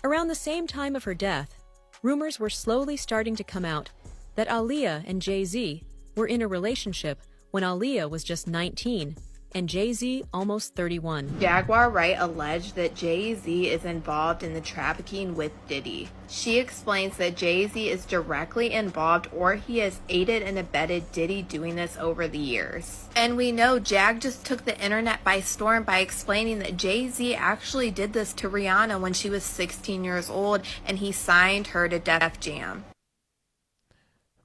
[SPEAKER 7] Around the same time of her death, rumors were slowly starting to come out that Aaliyah and Jay-Z were in a relationship when Aaliyah was just 19, and Jay-Z almost 31.
[SPEAKER 4] Jaguar Wright alleged that Jay-Z is involved in the trafficking with Diddy. She explains that Jay-Z is directly involved or he has aided and abetted Diddy doing this over the years. And we know Jag just took the internet by storm by explaining that Jay-Z actually did this to Rihanna when she was 16 years old and he signed her to Def Jam.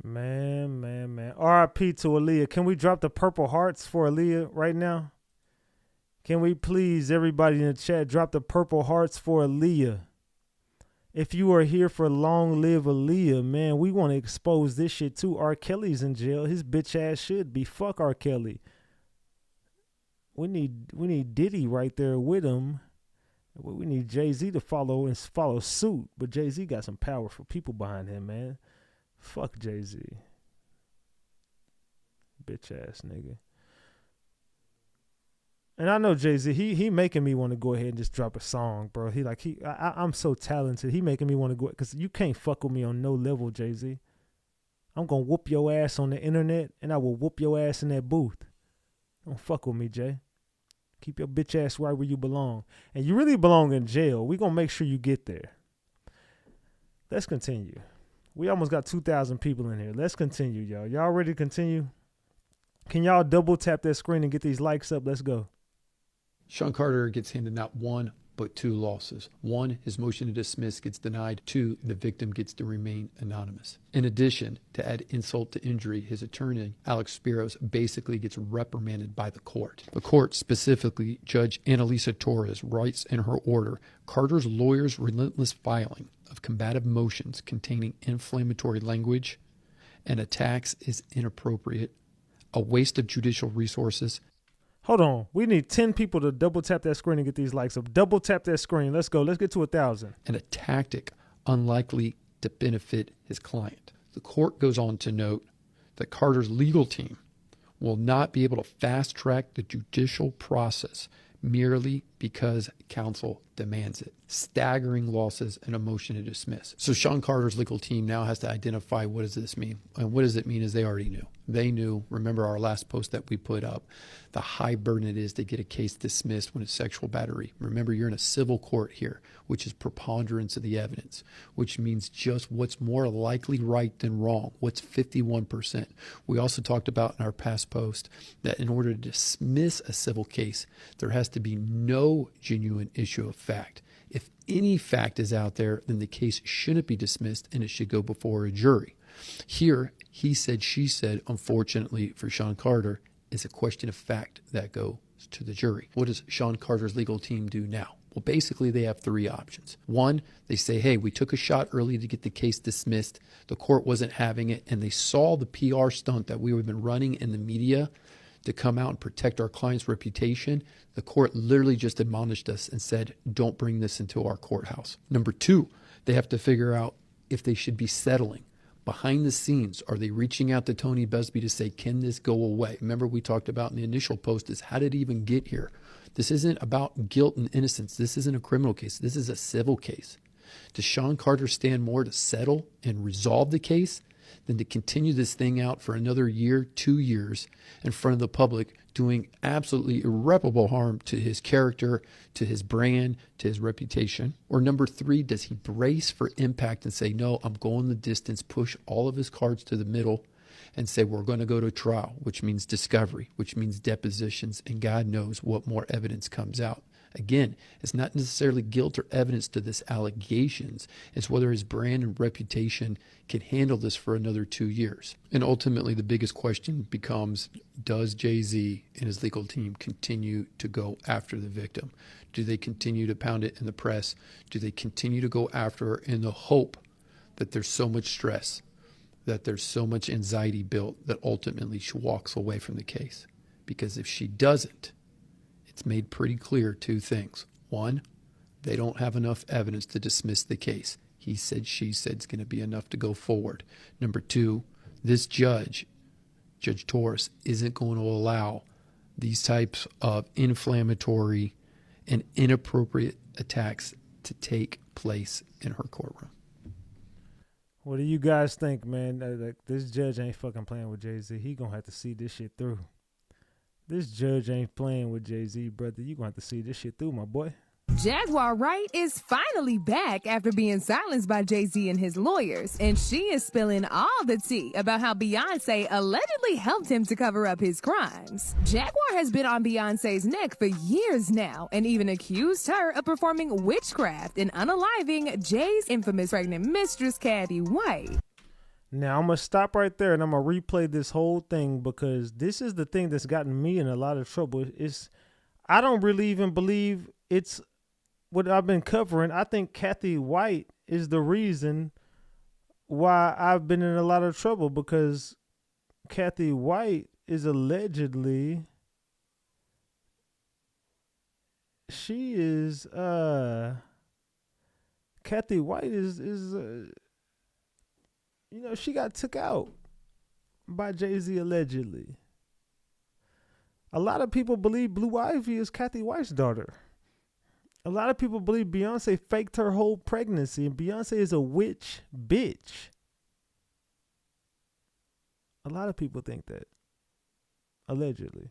[SPEAKER 5] Man. R.I.P. to Aaliyah. Can we drop the purple hearts for Aaliyah right now? Can we please, everybody in the chat, drop the purple hearts for Aaliyah? If you are here for Long Live Aaliyah, man, we want to expose this shit too. R. Kelly's in jail. His bitch ass should be. Fuck R. Kelly. We need Diddy right there with him. We need Jay-Z to follow suit. But Jay-Z got some powerful people behind him, man. Fuck Jay-Z. Bitch ass nigga. And I know Jay-Z, he making me want to go ahead and just drop a song, bro. I'm so talented. He making me want to go, because you can't fuck with me on no level, Jay-Z. I'm going to whoop your ass on the internet, and I will whoop your ass in that booth. Don't fuck with me, Jay. Keep your bitch ass right where you belong. And you really belong in jail. We going to make sure you get there. Let's continue. We almost got 2,000 people in here. Let's continue, y'all. Y'all ready to continue? Can y'all double tap that screen and get these likes up? Let's go.
[SPEAKER 8] Sean Carter gets handed not one, but 2 losses. 1, his motion to dismiss gets denied. 2, the victim gets to remain anonymous. In addition, to add insult to injury, his attorney, Alex Spiros, basically gets reprimanded by the court. The court, specifically Judge Annalisa Torres, writes in her order, Carter's lawyer's relentless filing of combative motions containing inflammatory language and attacks is inappropriate, a waste of judicial resources.
[SPEAKER 5] Hold on. We need 10 people to double tap that screen and get these likes up. Double tap that screen. Let's go. Let's get to 1,000.
[SPEAKER 8] And a tactic unlikely to benefit his client. The court goes on to note that Carter's legal team will not be able to fast track the judicial process merely because counsel demands it. Staggering losses and a motion to dismiss. So Sean Carter's legal team now has to identify, what does this mean? And what does it mean is they already knew. They knew, remember our last post that we put up, the high burden it is to get a case dismissed when it's sexual battery. Remember, you're in a civil court here, which is preponderance of the evidence, which means just what's more likely right than wrong. What's 51%? We also talked about in our past post that in order to dismiss a civil case, there has to be no genuine issue of fact. If any fact is out there, then the case shouldn't be dismissed and it should go before a jury. Here, he said, she said, unfortunately for Sean Carter, is a question of fact that goes to the jury. What does Sean Carter's legal team do now? Well, basically, they have 3 options. 1, they say, hey, we took a shot early to get the case dismissed. The court wasn't having it, and they saw the PR stunt that we have been running in the media to come out and protect our client's reputation. The court literally just admonished us and said, don't bring this into our courthouse. Number 2, they have to figure out if they should be settling. Behind the scenes, are they reaching out to Tony Busby to say, can this go away? Remember, we talked about in the initial post is, how did it even get here? This isn't about guilt and innocence. This isn't a criminal case. This is a civil case. Does Sean Carter stand more to settle and resolve the case than to continue this thing out for another year, 2 years in front of the public, doing absolutely irreparable harm to his character, to his brand, to his reputation? Or number 3, does he brace for impact and say, no, I'm going the distance, push all of his cards to the middle and say, we're going to go to trial, which means discovery, which means depositions, and God knows what more evidence comes out. Again, it's not necessarily guilt or evidence to this allegations. It's whether his brand and reputation can handle this for another 2 years. And ultimately, the biggest question becomes, does Jay-Z and his legal team continue to go after the victim? Do they continue to pound it in the press? Do they continue to go after her in the hope that there's so much stress, that there's so much anxiety built that ultimately she walks away from the case? Because if she doesn't, it's made pretty clear 2 things. 1, they don't have enough evidence to dismiss the case. He said, she said it's going to be enough to go forward. Number 2, this judge, Judge Torres, isn't going to allow these types of inflammatory and inappropriate attacks to take place in her courtroom.
[SPEAKER 5] What do you guys think, man? Like, this judge ain't fucking playing with Jay-Z. He gonna have to see this shit through. This judge ain't playing with Jay-Z, brother. You gonna have to see this shit through, my boy.
[SPEAKER 9] Jaguar Wright is finally back after being silenced by Jay-Z and his lawyers, and she is spilling all the tea about how Beyoncé allegedly helped him to cover up his crimes. Jaguar has been on Beyoncé's neck for years now and even accused her of performing witchcraft and unaliving Jay's infamous pregnant mistress, Kathy White.
[SPEAKER 5] Now, I'm going to stop right there and I'm going to replay this whole thing because this is the thing that's gotten me in a lot of trouble. I don't really even believe it's what I've been covering. I think Kathy White is the reason why I've been in a lot of trouble because Kathy White is allegedly, Kathy White is she got took out by Jay-Z allegedly. A lot of people believe Blue Ivy is Kathy White's daughter. A lot of people believe Beyonce faked her whole pregnancy and Beyonce is a witch bitch. A lot of people think that. Allegedly.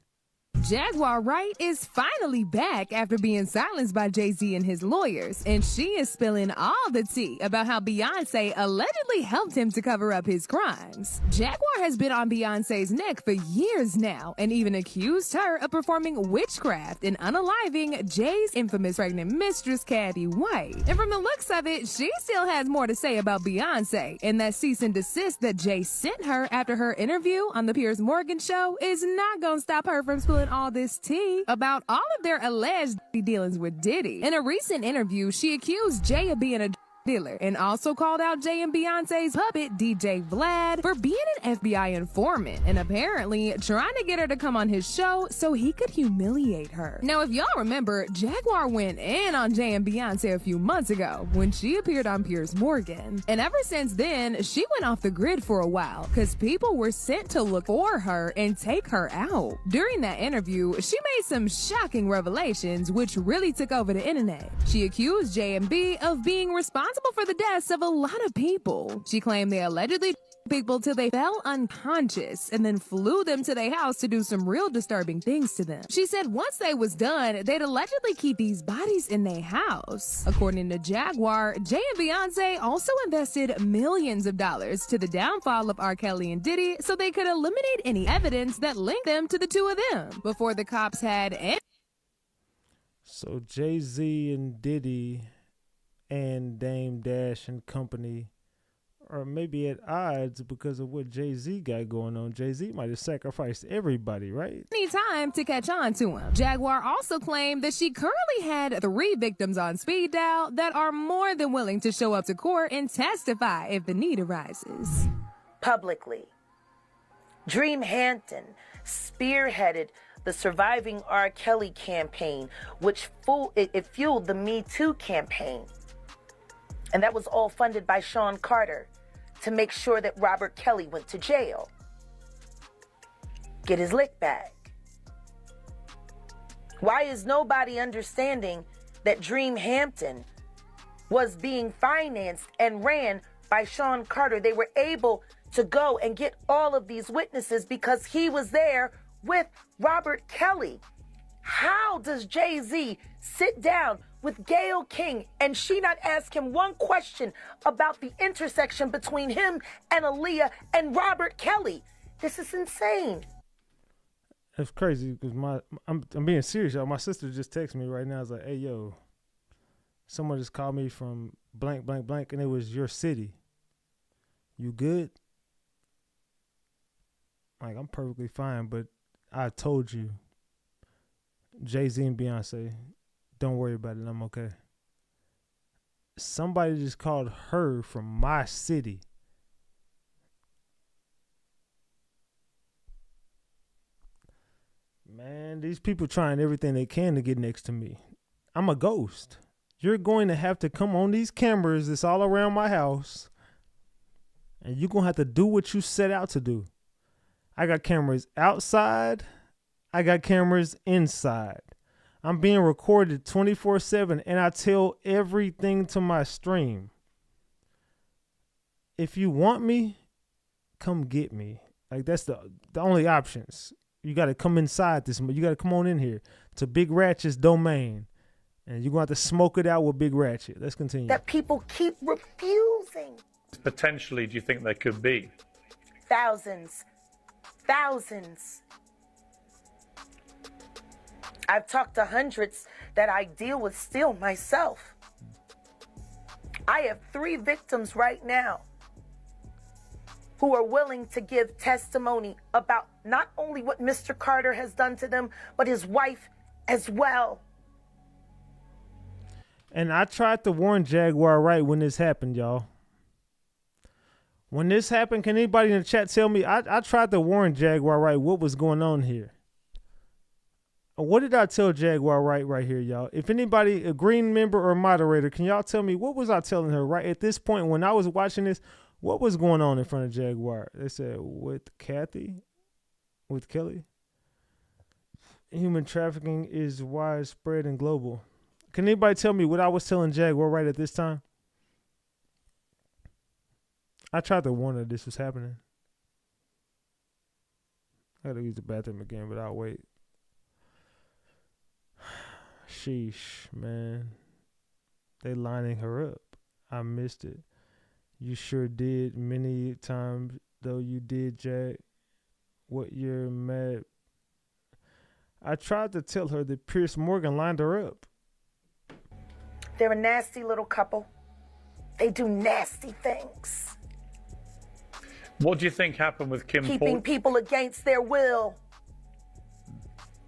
[SPEAKER 9] Jaguar Wright is finally back after being silenced by Jay-Z and his lawyers, and she is spilling all the tea about how Beyoncé allegedly helped him to cover up his crimes. Jaguar has been on Beyoncé's neck for years now and even accused her of performing witchcraft and unaliving Jay's infamous pregnant mistress, Kathy White. And from the looks of it, she still has more to say about Beyoncé, and that cease and desist that Jay sent her after her interview on the Piers Morgan show is not gonna stop her from spilling all this tea about all of their alleged dealings with Diddy. In a recent interview, she accused Jay of being a dealer and also called out Jay and Beyonce's puppet DJ Vlad for being an FBI informant and apparently trying to get her to come on his show so he could humiliate her. Now, if y'all remember, Jaguar went in on Jay and Beyonce a few months ago when she appeared on Piers Morgan, and ever since then she went off the grid for a while because people were sent to look for her and take her out. During that interview, she made some shocking revelations which really took over the internet. She accused Jay and B of being responsible for the deaths of a lot of people. She claimed they allegedly people till they fell unconscious and then flew them to their house to do some real disturbing things to them. She said once they was done, they'd allegedly keep these bodies in their house. According to Jaguar, Jay and Beyonce also invested millions of dollars to the downfall of R. Kelly and Diddy so they could eliminate any evidence that linked them to the two of them before the cops had any.
[SPEAKER 5] So Jay-Z and Diddy and Dame Dash and company are maybe at odds because of what Jay-Z got going on. Jay-Z might have sacrificed everybody, right?
[SPEAKER 9] Any time to catch on to him. Jaguar also claimed that she currently had 3 victims on speed dial that are more than willing to show up to court and testify if the need arises.
[SPEAKER 1] Publicly, Dream Hampton spearheaded the Surviving R. Kelly campaign, which fueled the Me Too campaign. And that was all funded by Sean Carter to make sure that Robert Kelly went to jail. Get his lick back. Why is nobody understanding that Dream Hampton was being financed and ran by Sean Carter? They were able to go and get all of these witnesses because he was there with Robert Kelly. How does Jay-Z sit down with Gayle King and she not ask him one question about the intersection between him and Aaliyah and Robert Kelly? This is insane.
[SPEAKER 5] It's crazy because I'm being serious, y'all. My sister just texted me right now. I was like, hey, yo, someone just called me from blank, blank, blank, and it was your city. You good? Like, I'm perfectly fine, but I told you, Jay-Z and Beyonce, don't worry about it. I'm okay. Somebody just called her from my city. Man, these people trying everything they can to get next to me. I'm a ghost. You're going to have to come on these cameras that's all around my house, and you're going to have to do what you set out to do. I got cameras outside. I got cameras inside. I'm being recorded 24/7, and I tell everything to my stream. If you want me, come get me. Like, that's the only options. You got to come inside this. You got to come on in here to Big Ratchet's domain. And you're going to have to smoke it out with Big Ratchet. Let's continue.
[SPEAKER 1] That people keep refusing.
[SPEAKER 10] Potentially, do you think there could be?
[SPEAKER 1] Thousands. I've talked to hundreds that I deal with still myself. I have 3 victims right now who are willing to give testimony about not only what Mr. Carter has done to them, but his wife as well.
[SPEAKER 5] And I tried to warn Jaguar Wright when this happened, y'all. When this happened, can anybody in the chat tell me? I tried to warn Jaguar Wright what was going on here. What did I tell Jaguar right here, y'all? If anybody, a green member or moderator, can y'all tell me what was I telling her right at this point when I was watching this? What was going on in front of Jaguar? They said, with Kathy? With Kelly? Human trafficking is widespread and global. Can anybody tell me what I was telling Jaguar right at this time? I tried to warn her this was happening. I gotta use the bathroom again, but I'll wait. Sheesh, man. They lining her up. I missed it. You sure did many times, though you did, Jag. What you're mad. I tried to tell her that Pierce Morgan lined her up.
[SPEAKER 1] They're a nasty little couple. They do nasty things.
[SPEAKER 10] What do you think happened with Kim
[SPEAKER 1] Keeping
[SPEAKER 10] Porter?
[SPEAKER 1] people against their will.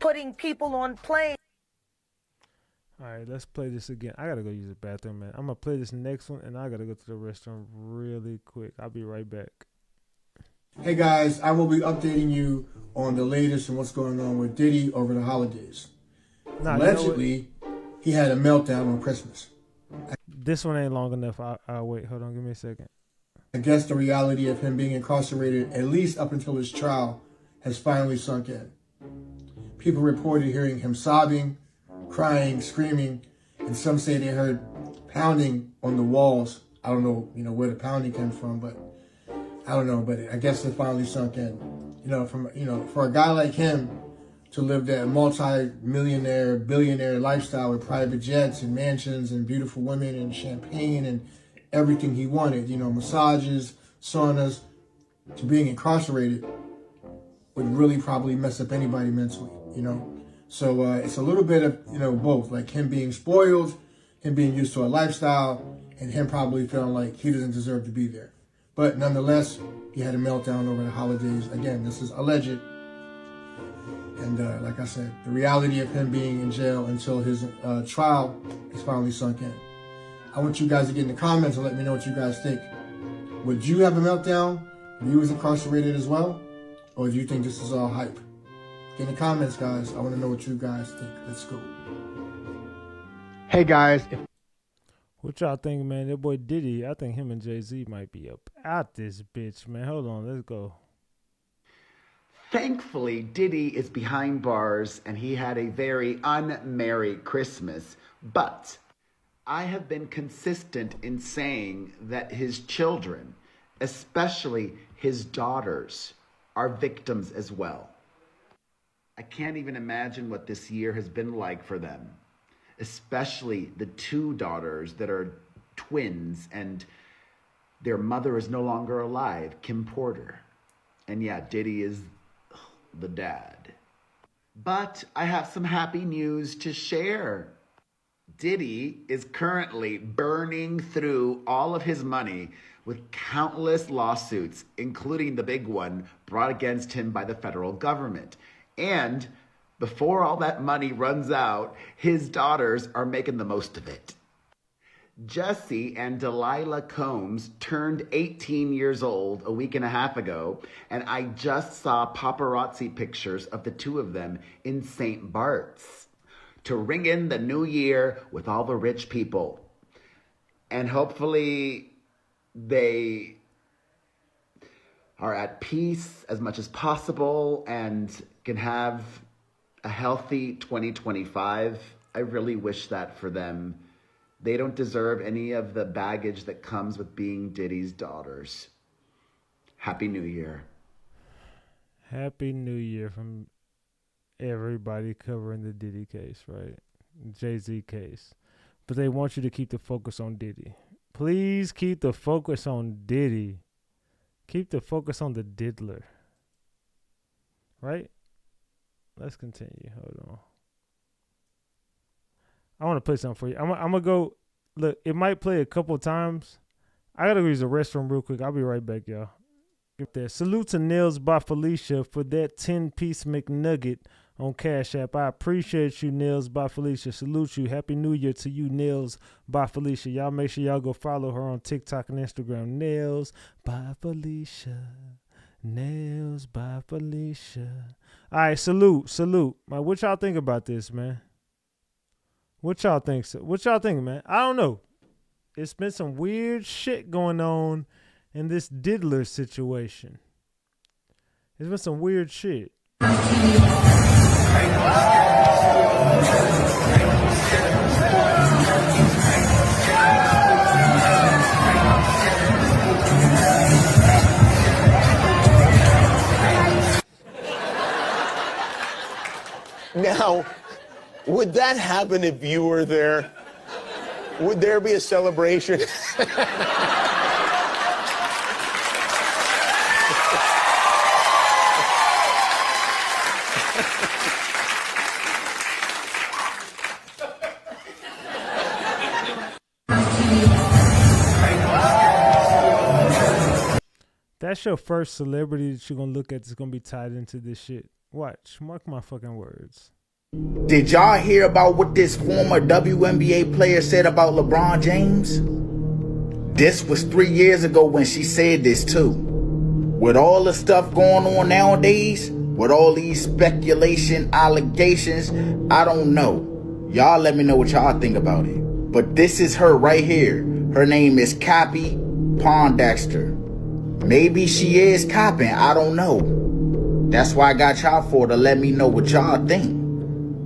[SPEAKER 1] Putting people on planes.
[SPEAKER 5] All right, let's play this again. I got to go use the bathroom, man. I'm going to play this next one, and I got to go to the restroom really quick. I'll be right back.
[SPEAKER 12] Hey, guys. I will be updating you on the latest and what's going on with Diddy over the holidays. Allegedly, he had a meltdown on Christmas.
[SPEAKER 5] This one ain't long enough. I'll wait. Hold on. Give me a second.
[SPEAKER 12] I guess the reality of him being incarcerated, at least up until his trial, has finally sunk in. People reported hearing him sobbing, crying, screaming, and some say they heard pounding on the walls. I don't know, where the pounding came from, but I don't know. But I guess it finally sunk in. For a guy like him to live that multi-millionaire, billionaire lifestyle with private jets and mansions and beautiful women and champagne and everything he wanted, massages, saunas, to being incarcerated would really probably mess up anybody mentally, So it's a little bit of, both, like him being spoiled, him being used to a lifestyle, and him probably feeling like he doesn't deserve to be there. But nonetheless, he had a meltdown over the holidays. Again, this is alleged. And like I said, the reality of him being in jail until his trial is finally sunk in. I want you guys to get in the comments and let me know what you guys think. Would you have a meltdown if you was incarcerated as well? Or do you think this is all hype? Get in the comments, guys. I want to know what you guys think. Let's go. Hey, guys.
[SPEAKER 5] What y'all think, man? That boy Diddy, I think him and Jay-Z might be up out this bitch, man. Hold on. Let's go.
[SPEAKER 14] Thankfully, Diddy is behind bars and he had a very unmerry Christmas. But I have been consistent in saying that his children, especially his daughters, are victims as well. I can't even imagine what this year has been like for them, especially the 2 daughters that are twins and their mother is no longer alive, Kim Porter. And yeah, Diddy is the dad. But I have some happy news to share. Diddy is currently burning through all of his money with countless lawsuits, including the big one brought against him by the federal government. And before all that money runs out, his daughters are making the most of it. Jesse and Delilah Combs turned 18 years old a week and a half ago, and I just saw paparazzi pictures of the 2 of them in St. Bart's to ring in the new year with all the rich people. And hopefully they are at peace as much as possible and can have a healthy 2025. I really wish that for them. They don't deserve any of the baggage that comes with being Diddy's daughters. Happy New Year.
[SPEAKER 5] Happy New Year from everybody covering the Diddy case, right? Jay-Z case. But they want you to keep the focus on Diddy. Please keep the focus on Diddy. Keep the focus on the diddler. Right? Let's continue. Hold on. I want to play something for you. I'm going to go. Look, it might play a couple times. I got to use the restroom real quick. I'll be right back, y'all. Get there. Salute to Nails by Felicia for that 10-piece McNugget on Cash App. I appreciate you, Nails by Felicia. Salute you. Happy New Year to you, Nails by Felicia. Y'all make sure y'all go follow her on TikTok and Instagram. Nails by Felicia. Nails by Felicia. All right, salute. Man, what y'all think about this, man? What y'all think, man? I don't know. It's been some weird shit going on in this diddler situation. There's been some weird shit.
[SPEAKER 13] Now, would that happen if you were there? Would there be a celebration?
[SPEAKER 5] That's your first celebrity that you're going to look at that's going to be tied into this shit. Watch. Mark my fucking words.
[SPEAKER 15] Did y'all hear about what this former WNBA player said about LeBron James? This was 3 years ago when she said this too. With all the stuff going on nowadays, with all these speculation, allegations, I don't know. Y'all let me know what y'all think about it. But this is her right here. Her name is Cappy Pondexter. Maybe she is copping, I don't know. That's why I got y'all for to let me know what y'all think.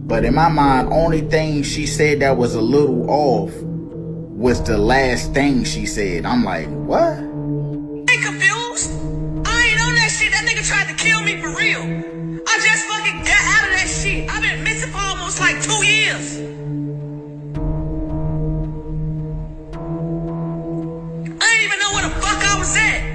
[SPEAKER 15] But in my mind, only thing she said that was a little off was the last thing she said. I'm like, what?
[SPEAKER 16] I ain't confused. I ain't on that shit. That nigga tried to kill me for real. I just fucking got out of that shit. I've been missing for almost like 2 years. I didn't even know where the fuck I was at.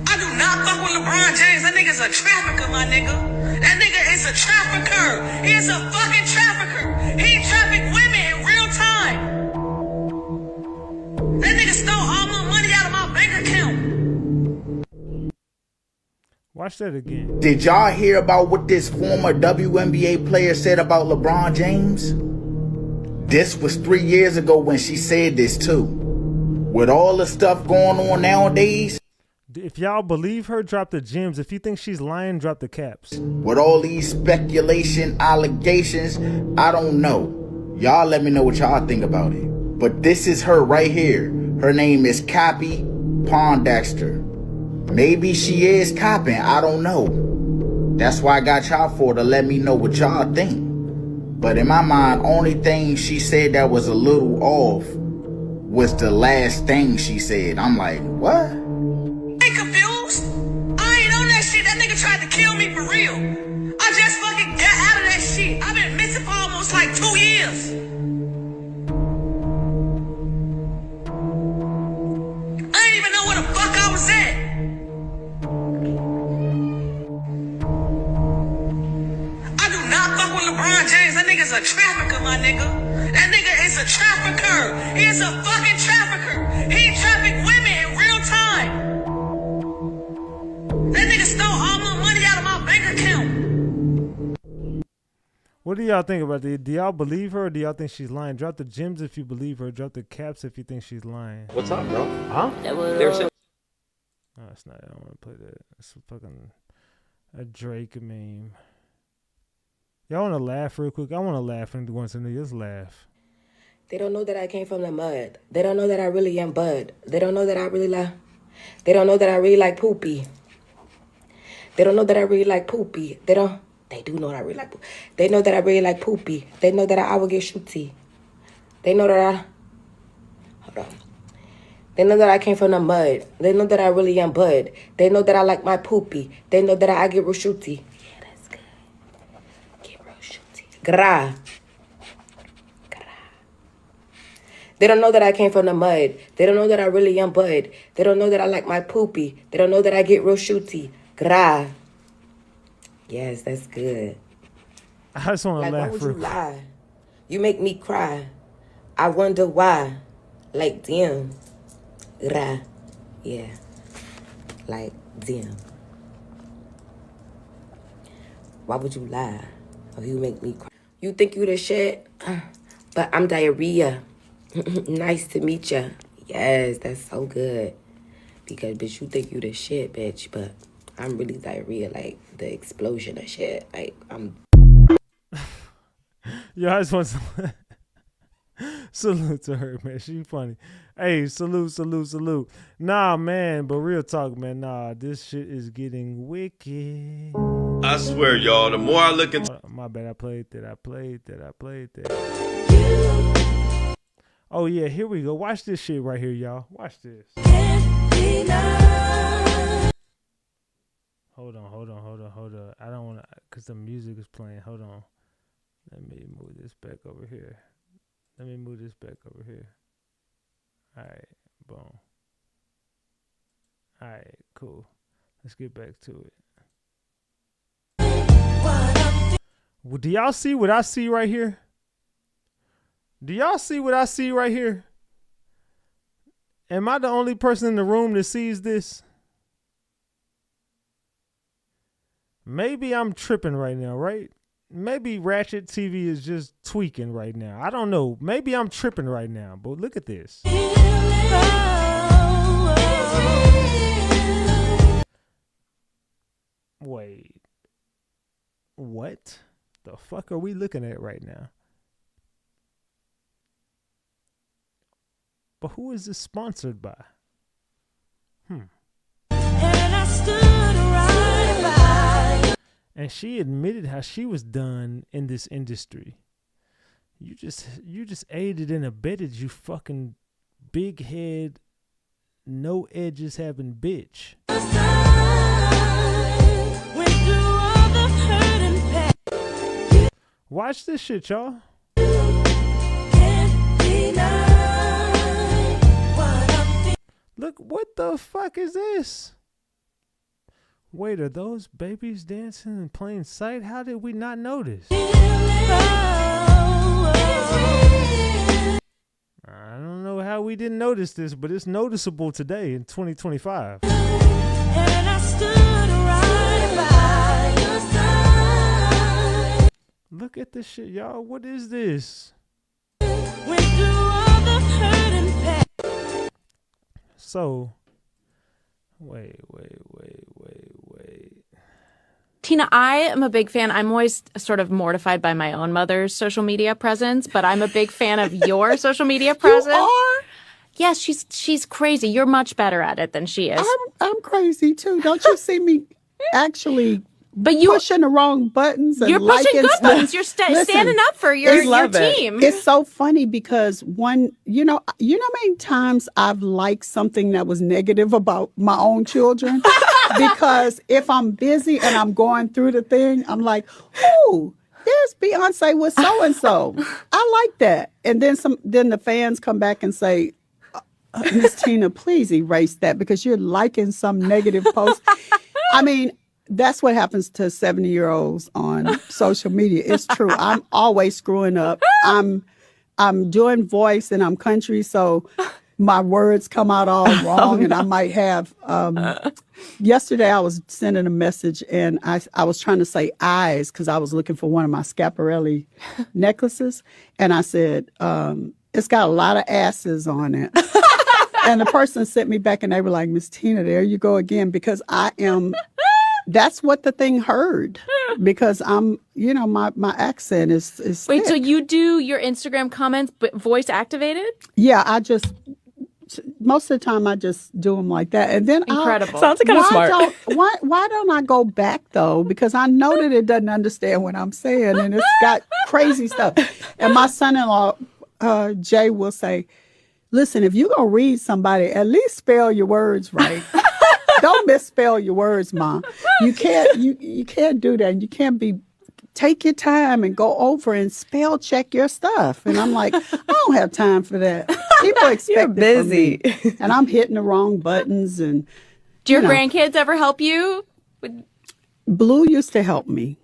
[SPEAKER 16] I do not fuck with LeBron James. That nigga's a trafficker, my nigga. That nigga is a trafficker. He is a fucking trafficker. He trafficked women in real time. That nigga stole all my money out of my bank account.
[SPEAKER 5] Watch that again.
[SPEAKER 15] Did y'all hear about what this former WNBA player said about LeBron James? This was 3 years ago when she said this too. With all the stuff going on nowadays,
[SPEAKER 5] If y'all believe her, drop the gems. If you think she's lying, drop the caps.
[SPEAKER 15] with all these speculation, allegations, I don't know. Y'all let me know what y'all think about it. But this is her right here. Her name is Cappy Pondexter. Maybe she is copping, I don't know. That's why I got y'all for to let me know what y'all think. But in my mind, only thing she said that was a little off was the last thing she said. I'm like, what?
[SPEAKER 16] I ain't confused. I ain't on that shit. That nigga tried to kill me for real. I just fucking got out of that shit. I've been missing for almost like 2 years. I didn't even know where the fuck I was at. I do not fuck with LeBron James. That nigga's a trafficker, my nigga. That nigga is a trafficker. He is a fucking trafficker. He trafficked women in real time. That nigga stole all my money out of my bank account.
[SPEAKER 5] What do y'all think about it? Do y'all believe her or do y'all think she's lying? Drop the gems if you believe her. Drop the caps if you think she's lying.
[SPEAKER 17] What's up, bro? Huh?
[SPEAKER 5] No, it's not. I don't want to play that. It's fucking a Drake meme. Y'all want to laugh real quick? I want to laugh and once in just laugh.
[SPEAKER 21] They don't know that I came from the mud. They don't know that I really am Bud. They don't know that I really like. They don't know that I really like poopy. They don't know that I really like poopy. They do know that I really like poopy. They know that I really like poopy. They know that I will get shooty. They know that hold on. They know that I came from the mud. They know that I really am bud. They know that I like my poopy. They know that I get real shooty. Yeah, that's good. Get real shooty. Gra. They don't know that I came from the mud. They don't know that I really am bud. They don't know that I like my poopy. They don't know that I get real shooty. Gra. Yes, that's good.
[SPEAKER 5] I just want to
[SPEAKER 21] Like,
[SPEAKER 5] laugh.
[SPEAKER 21] why would you lie? You make me cry. I wonder why. Like, damn. Ra. Yeah. Like, damn. Why would you lie? Or you make me cry? You think you the shit? But I'm diarrhea. Nice to meet ya. Yes, that's so good. Because, bitch, you think you the shit, bitch. But I'm really diarrhea. Like, the explosion of shit. Like, I'm...
[SPEAKER 5] Yo, I just want to salute to her, man. She funny. Hey, salute. Nah, man, but real talk, man. Nah, this shit is getting wicked.
[SPEAKER 11] I swear, y'all, the more I look into...
[SPEAKER 5] My bad, I played that. Oh, yeah, here we go. Watch this shit right here, y'all. Watch this. Hold on. I don't want to, because the music is playing. Hold on. Let me move this back over here. All right, boom. All right, cool. Let's get back to it. Well, do y'all see what I see right here? Am I the only person in the room that sees this? Maybe I'm tripping right now, right? Maybe RatchetTV is just tweaking right now. I don't know. Maybe I'm tripping right now, but look at this. Wait. What the fuck are we looking at right now? But who is this sponsored by? And she admitted how she was done in this industry. You just aided and abetted, you fucking big head, no edges having bitch. Watch this shit, y'all. Look, what the fuck is this? Wait, are those babies dancing in plain sight? How did we not notice? I don't know how we didn't notice this, but it's noticeable today in 2025. Look at this shit, y'all. What is this? So, wait.
[SPEAKER 17] Tina, I am a big fan. I'm always sort of mortified by my own mother's social media presence, but I'm a big fan of your social media presence.
[SPEAKER 18] You are?
[SPEAKER 17] Yes, she's crazy. You're much better at it than she is.
[SPEAKER 18] I'm crazy too. Don't you see me actually pushing the wrong buttons and
[SPEAKER 17] you're pushing
[SPEAKER 18] liking
[SPEAKER 17] good
[SPEAKER 18] stuff?
[SPEAKER 17] buttons. You're standing up for your team.
[SPEAKER 18] It's so funny because you know how many times I've liked something that was negative about my own children? Because if I'm busy and I'm going through the thing, I'm like, oh, there's Beyonce with so-and-so. I like that. And then the fans come back and say, Miss Tina, please erase that because you're liking some negative post. I mean, that's what happens to 70-year-olds on social media. It's true. I'm always screwing up. I'm doing voice and I'm country, so my words come out all wrong, and I might have. Yesterday, I was sending a message, and I was trying to say eyes because I was looking for one of my Schiaparelli necklaces, and I said, it's got a lot of asses on it. And the person sent me back, and they were like, Miss Tina, there you go again, because I am. That's what the thing heard, because I'm, my accent is
[SPEAKER 17] Wait,
[SPEAKER 18] thick.
[SPEAKER 17] so you do your Instagram comments but voice activated?
[SPEAKER 18] Yeah, most of the time I just do them like that. And then
[SPEAKER 17] Incredible.
[SPEAKER 18] Sounds kind of smart. Why don't I go back though? Because I know that it doesn't understand what I'm saying, and it's got crazy stuff. And my son-in-law, Jay, will say, Listen, if you're going to read somebody, at least spell your words right. Don't misspell your words, Mom. You can't do that. You can't take your time and go over and spell check your stuff. And I'm like, I don't have time for that. People expect it from me. And I'm hitting the wrong buttons. And
[SPEAKER 17] Do your grandkids ever help you?
[SPEAKER 18] Blue used to help me.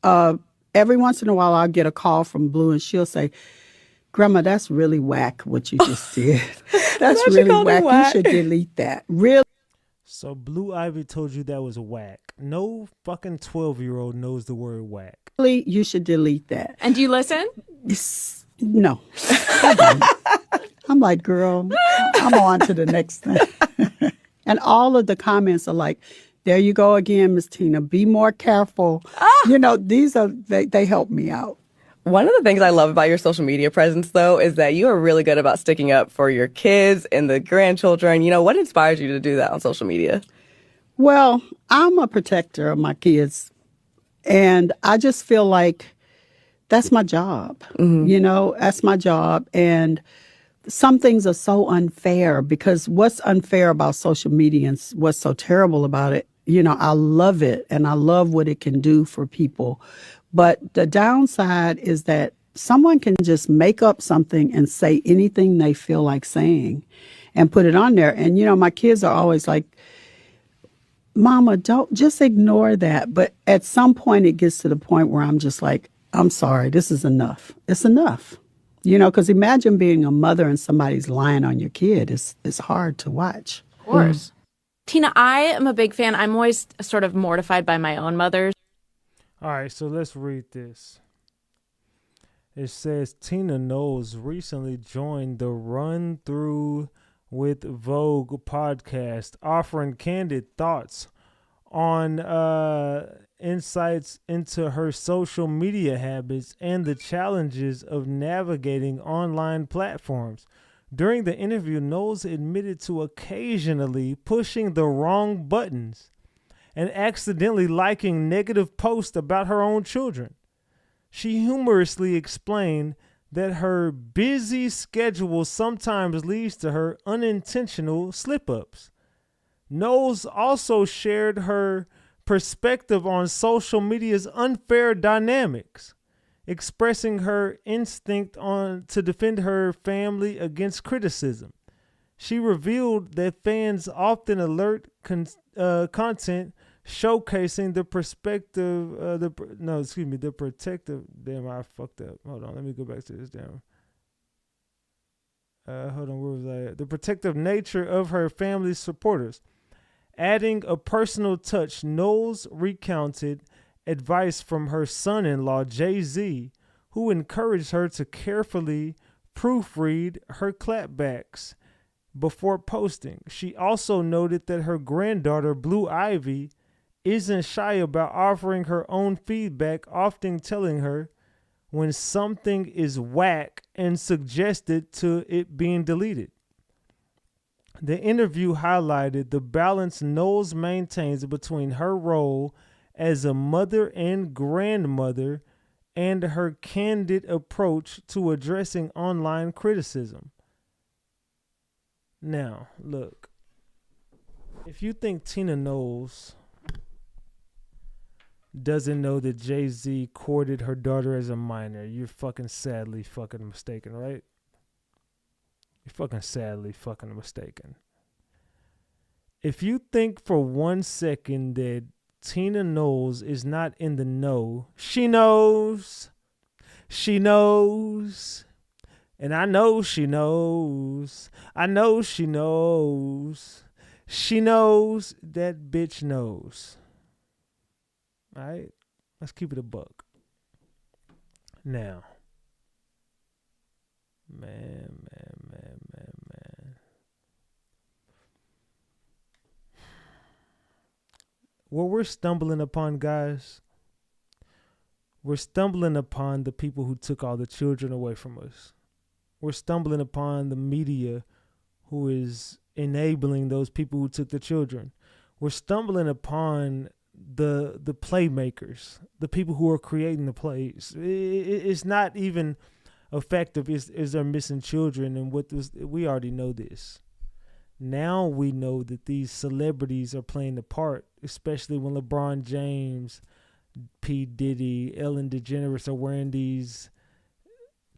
[SPEAKER 18] Every once in a while, I'll get a call from Blue and she'll say, Grandma, that's really whack what you just did. That's really whack. You should delete that. Really?
[SPEAKER 5] So Blue Ivy told you that was whack. No fucking 12-year-old knows the word whack.
[SPEAKER 18] You should delete that.
[SPEAKER 17] And do you listen?
[SPEAKER 18] No. I'm like, girl, I'm on to the next thing. And all of the comments are like, there you go again, Miss Tina. Be more careful. You know, they help me out.
[SPEAKER 2] One of the things I love about your social media presence, though, is that you are really good about sticking up for your kids and the grandchildren. You know, what inspires you to do that on social media?
[SPEAKER 18] Well, I'm a protector of my kids, and I just feel like that's my job. You know, that's my job. And some things are so unfair because what's unfair about social media and what's so terrible about it, you know, I love it and I love what it can do for people. But the downside is that someone can just make up something and say anything they feel like saying and put it on there. And, you know, my kids are always like, Mama, don't just ignore that. But at some point it gets to the point where I'm just like, I'm sorry, this is enough. It's enough. You know, because imagine being a mother and somebody's lying on your kid. It's hard to watch.
[SPEAKER 17] Of course. Tina, I am a big fan. I'm always sort of mortified by my own mother.
[SPEAKER 5] All right, so let's read this. It says Tina Knowles recently joined the Run Through with Vogue podcast, offering candid thoughts on insights into her social media habits and the challenges of navigating online platforms. During the interview, Knowles admitted to occasionally pushing the wrong buttons and accidentally liking negative posts about her own children. She humorously explained that her busy schedule sometimes leads to her unintentional slip-ups. Knowles also shared her perspective on social media's unfair dynamics, expressing her instinct to defend her family against criticism. She revealed that fans often alert content showcasing the protective. Damn, I fucked up. Hold on, let me go back to this. Damn. Hold on, where was I at? The protective nature of her family's supporters. Adding a personal touch, Knowles recounted advice from her son-in-law, Jay-Z, who encouraged her to carefully proofread her clapbacks before posting. She also noted that her granddaughter, Blue Ivy, isn't shy about offering her own feedback, often telling her when something is whack and suggested to it being deleted. The interview highlighted the balance Knowles maintains between her role as a mother and grandmother and her candid approach to addressing online criticism. Now, look, if you think Tina Knowles doesn't know that Jay-Z courted her daughter as a minor, you're fucking sadly fucking mistaken, right? You're fucking sadly fucking mistaken. If you think for 1 second that Tina Knowles is not in the know, she knows. She knows. And I know she knows. I know she knows. She knows. That bitch knows. All right? Let's keep it a buck. Now. Man. What we're stumbling upon, guys, we're stumbling upon the people who took all the children away from us. We're stumbling upon the media who is enabling those people who took the children. We're stumbling upon the playmakers, the people who are creating the plays. It's not even effective is there missing children, and we already know this. Now we know that these celebrities are playing a part, especially when LeBron James, P. Diddy, Ellen DeGeneres are wearing these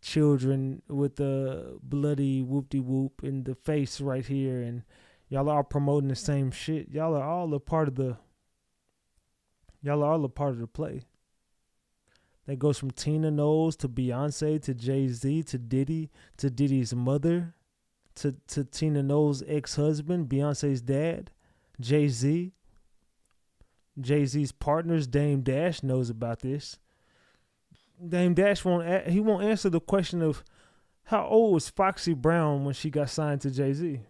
[SPEAKER 5] children with the bloody whoop-de-whoop in the face right here, and y'all are promoting the same shit. Y'all are all a part of the play. That goes from Tina Knowles to Beyonce to Jay-Z to Diddy to Diddy's mother to Tina Knowles' ex-husband, Beyonce's dad, Jay-Z. Jay-Z's partners, Dame Dash, knows about this. Dame Dash won't answer the question of how old was Foxy Brown when she got signed to Jay-Z.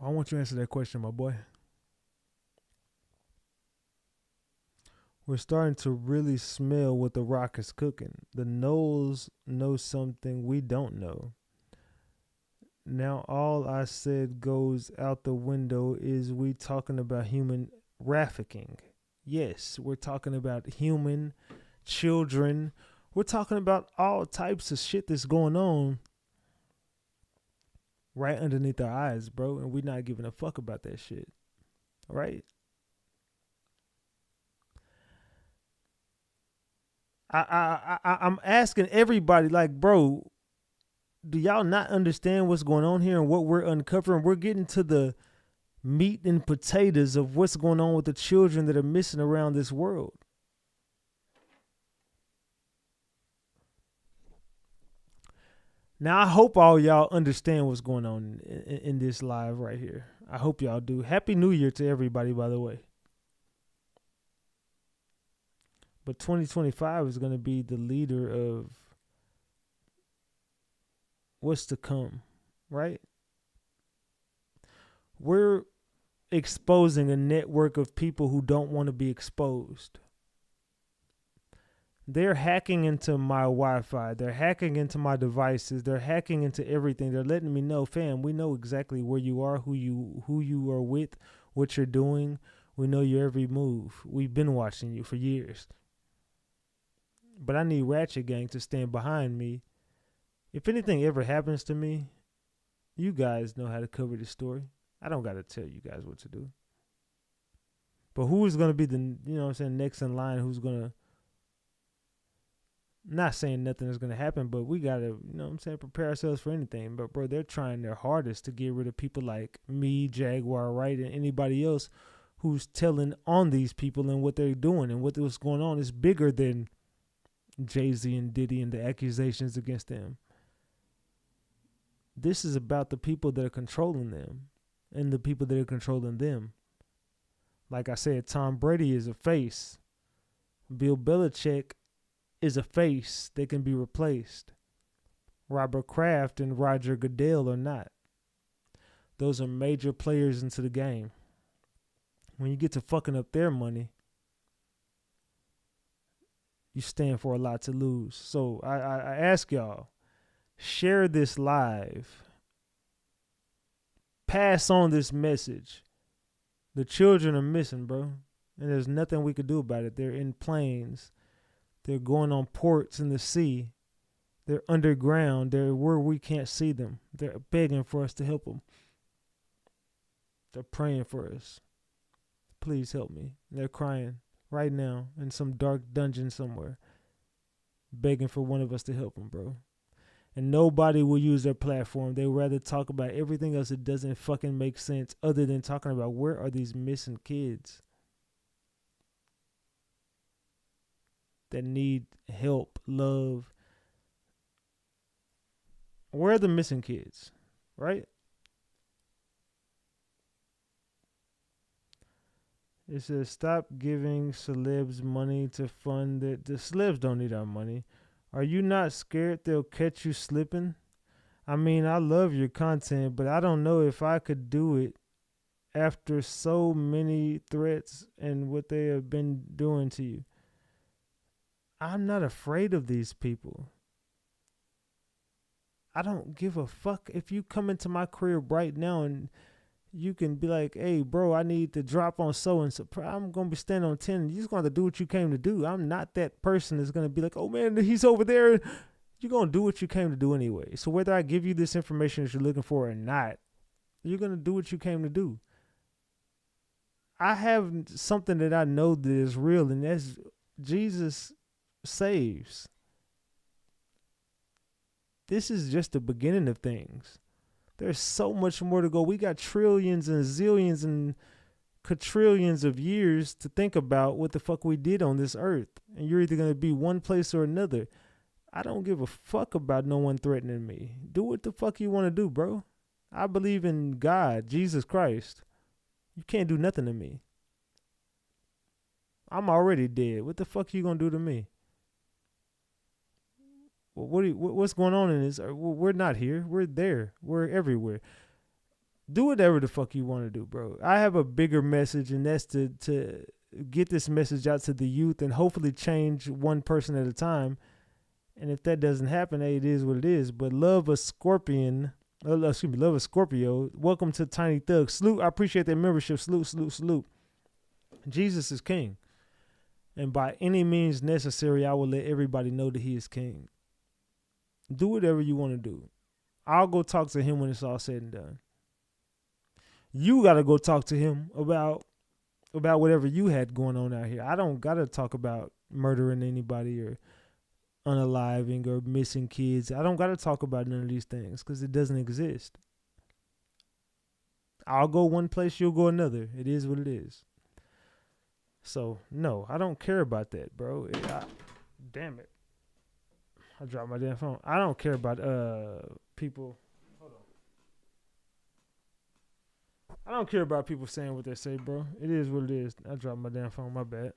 [SPEAKER 5] I want you to answer that question, my boy. We're starting to really smell what The Rock is cooking. The Knowles know something we don't know. Now all I said goes out the window. Is we talking about human trafficking? Yes, we're talking about human children. We're talking about all types of shit that's going on right underneath our eyes, bro, and we're not giving a fuck about that shit. All right? I'm asking everybody, like, bro, do y'all not understand what's going on here and what we're uncovering? We're getting to the meat and potatoes of what's going on with the children that are missing around this world. Now, I hope all y'all understand what's going on in this live right here. I hope y'all do. Happy New Year to everybody, by the way. But 2025 is going to be the leader of what's to come, right? We're exposing a network of people who don't want to be exposed. They're hacking into my Wi-Fi. They're hacking into my devices. They're hacking into everything. They're letting me know, fam, we know exactly where you are, who you are with, what you're doing. We know your every move. We've been watching you for years. But I need Ratchet Gang to stand behind me. If anything ever happens to me, you guys know how to cover this story. I don't got to tell you guys what to do. But who is going to be the, next in line, who's going to, not saying nothing is going to happen, but we got to, prepare ourselves for anything. But, bro, they're trying their hardest to get rid of people like me, Jaguar, right, and anybody else who's telling on these people and what they're doing and what's going on is bigger than Jay-Z and Diddy and the accusations against them. This is about the people that are controlling them and the people that are controlling them. Like I said, Tom Brady is a face. Bill Belichick is a face that can be replaced. Robert Kraft and Roger Goodell are not. Those are major players into the game. When you get to fucking up their money, you stand for a lot to lose. So I ask y'all, share this live. Pass on this message. The children are missing, bro. And there's nothing we could do about it. They're in planes. They're going on ports in the sea. They're underground. They're where we can't see them. They're begging for us to help them. They're praying for us. Please help me. They're crying right now in some dark dungeon somewhere, begging for one of us to help them, bro. And nobody will use their platform. They rather talk about everything else that doesn't fucking make sense other than talking about where are these missing kids that need help, love. Where are the missing kids, right? It says, stop giving celebs money to fund it. The celebs don't need our money. Are you not scared they'll catch you slipping? I mean, I love your content, but I don't know if I could do it after so many threats and what they have been doing to you. I'm not afraid of these people. I don't give a fuck if you come into my career right now and You can be like, hey, bro, I need to drop on so and so. I'm going to be standing on 10. You're just going to do what you came to do. I'm not that person that's going to be like, oh, man, he's over there. You're going to do what you came to do anyway. So whether I give you this information that you're looking for or not, you're going to do what you came to do. I have something that I know that is real, and that's Jesus saves. This is just the beginning of things. There's so much more to go. We got trillions and zillions and quadrillions of years to think about what the fuck we did on this earth. And you're either going to be one place or another. I don't give a fuck about no one threatening me. Do what the fuck you want to do, bro. I believe in God, Jesus Christ. You can't do nothing to me. I'm already dead. What the fuck you going to do to me? What's going on in this? We're not here. We're there. We're everywhere. Do whatever the fuck you want to do, bro. I have a bigger message, and that's to get this message out to the youth and hopefully change one person at a time. And if that doesn't happen, hey, it is what it is. But love a Scorpio. Welcome to Tiny Thug. Salute. I appreciate that membership. Salute. Jesus is king. And by any means necessary, I will let everybody know that he is king. Do whatever you want to do. I'll go talk to him when it's all said and done. You got to go talk to him about whatever you had going on out here. I don't got to talk about murdering anybody or unaliving or missing kids. I don't got to talk about none of these things because it doesn't exist. I'll go one place, you'll go another. It is what it is. So, no, I don't care about that, bro. Damn it. I dropped my damn phone. I don't care about people. Hold on. I don't care about people saying what they say, bro. It is what it is. I dropped my damn phone. My bad.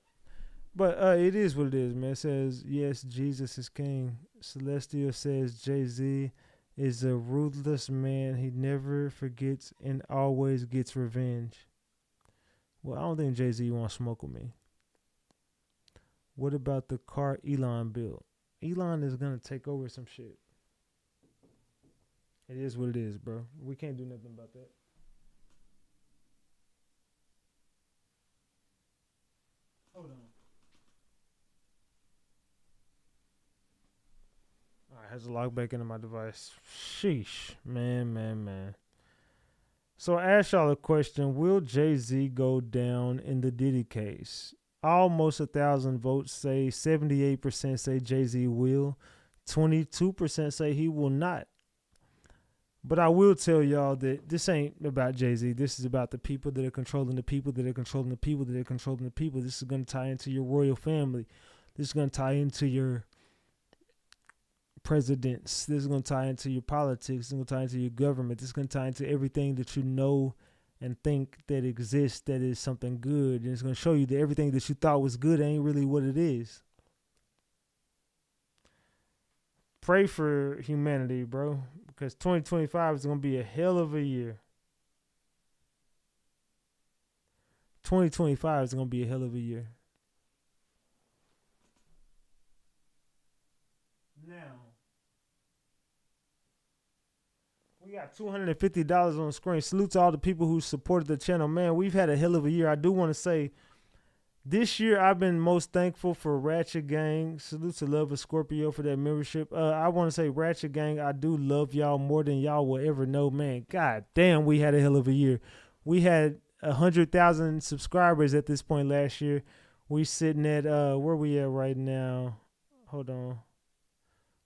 [SPEAKER 5] But it is what it is, man. It says, yes, Jesus is king. Celestial says Jay-Z is a ruthless man. He never forgets and always gets revenge. Well, I don't think Jay-Z wants to smoke with me. What about the car Elon built? Elon is going to take over some shit. It is what it is, bro. We can't do nothing about that. Hold on. All right, has to log back into my device. Sheesh. Man. So I asked y'all a question. Will Jay-Z go down in the Diddy case? Almost 1,000 votes say 78% say Jay-Z will. 22% say he will not. But I will tell y'all that this ain't about Jay-Z. This is about the people that are controlling the people that are controlling the people that are controlling the people. This is going to tie into your royal family. This is going to tie into your presidents. This is going to tie into your politics. This is going to tie into your government. This is going to tie into everything that you know and think that exists that is something good. And it's going to show you that everything that you thought was good ain't really what it is. Pray for humanity, bro, because 2025 is going to be a hell of a year. 2025 is going to be a hell of a year. Now, we got $250 on the screen. Salute to all the people who supported the channel. Man, we've had a hell of a year. I do want to say, this year I've been most thankful for Ratchet Gang. Salute to Love of Scorpio for that membership. I want to say, Ratchet Gang, I do love y'all more than y'all will ever know. Man, god damn, we had a hell of a year. We had 100,000 subscribers at this point last year. We sitting at, where we at right now? Hold on.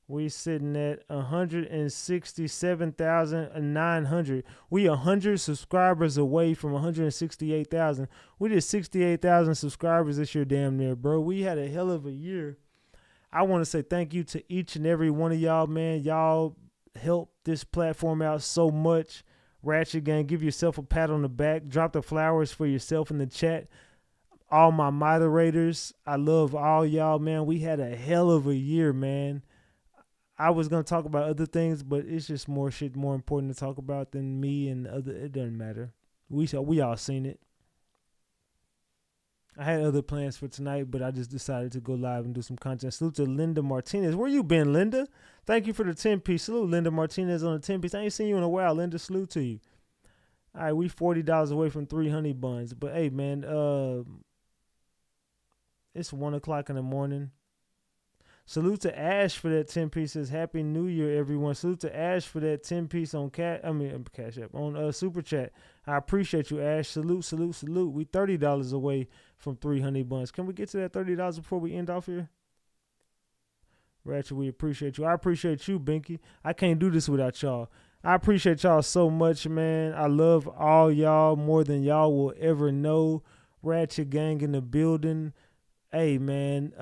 [SPEAKER 5] We sitting at 167,900. We 100 subscribers away from 168,000. We did 68,000 subscribers this year, damn near, bro. We had a hell of a year. I want to say thank you to each and every one of y'all, man. Y'all helped this platform out so much. Ratchet Gang, give yourself a pat on the back. Drop the flowers for yourself in the chat. All my moderators, I love all y'all, man. We had a hell of a year, man. I was going to talk about other things, but it's just more shit more important to talk about than me and other. It doesn't matter. We all seen it. I had other plans for tonight, but I just decided to go live and do some content. Salute to Linda Martinez. Where you been, Linda? Thank you for the 10-piece. Salute, Linda Martinez on the 10-piece. I ain't seen you in a while, Linda. Salute to you. All right, we $40 away from 3 honey buns. But hey, man, it's 1 o'clock in the morning. Salute to Ash for that 10 pieces. Happy New Year, everyone. Salute to Ash for that 10 piece on Cash App on Super Chat. I appreciate you, Ash. Salute, salute, salute. We $30 away from 3 honey buns. Can we get to that $30 before we end off here? Ratchet, we appreciate you. I appreciate you, Binky. I can't do this without y'all. I appreciate y'all so much, man. I love all y'all more than y'all will ever know. Ratchet Gang in the building. Hey, man,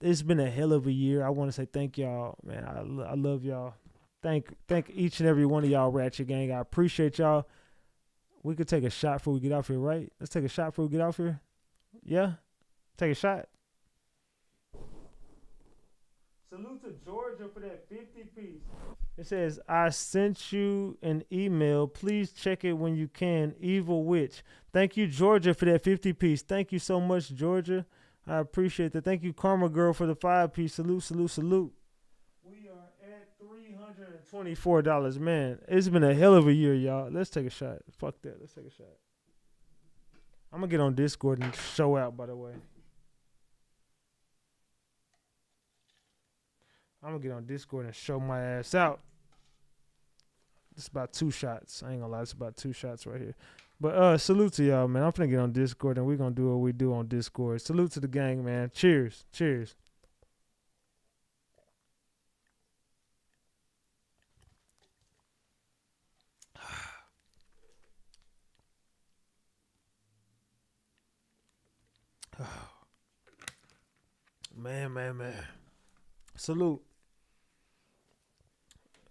[SPEAKER 5] it's been a hell of a year. I want to say thank y'all, man. I love y'all. Thank each and every one of y'all, Ratchet Gang. I appreciate y'all. We could take a shot before we get off here, right? Let's take a shot before we get off here. Yeah? Take a shot. Salute to Georgia for that 50 piece. It says, I sent you an email. Please check it when you can. Evil Witch. Thank you, Georgia, for that 50 piece. Thank you so much, Georgia. I appreciate that. Thank you, Karma Girl, for the 5 piece. Salute, salute, salute. We are at $324. Man, it's been a hell of a year, y'all. Let's take a shot. Fuck that. Let's take a shot. I'm going to get on Discord and show out, by the way. I'm going to get on Discord and show my ass out. It's about 2 shots. I ain't going to lie. It's about 2 shots right here. But salute to y'all, man. I'm finna get on Discord, and we're going to do what we do on Discord. Salute to the gang, man. Cheers. Cheers. Man. Salute.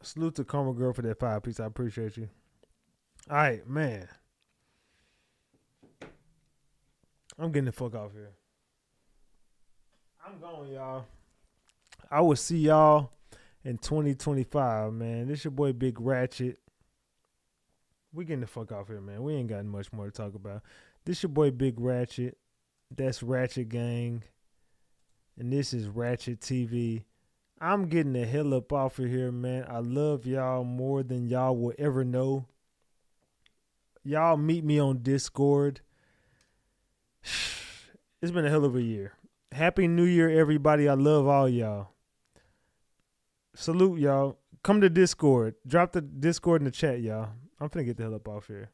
[SPEAKER 5] Salute to Karma Girl for that 5 piece. I appreciate you. All right, man. I'm getting the fuck off here. I'm going, y'all. I will see y'all in 2025, man. This your boy Big Ratchet. We getting the fuck off here, man. We ain't got much more to talk about. This your boy Big Ratchet. That's Ratchet Gang. And this is RatchetTV. I'm getting the hell up off of here, man. I love y'all more than y'all will ever know. Y'all meet me on Discord. It's been a hell of a year. Happy New Year, everybody. I love all y'all. Salute, y'all. Come to Discord. Drop the Discord in the chat, y'all. I'm finna get the hell up off here.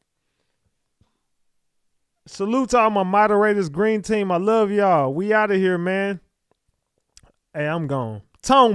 [SPEAKER 5] Salute to all my moderators, Green Team. I love y'all. We out of here, man. Hey, I'm gone. Tone.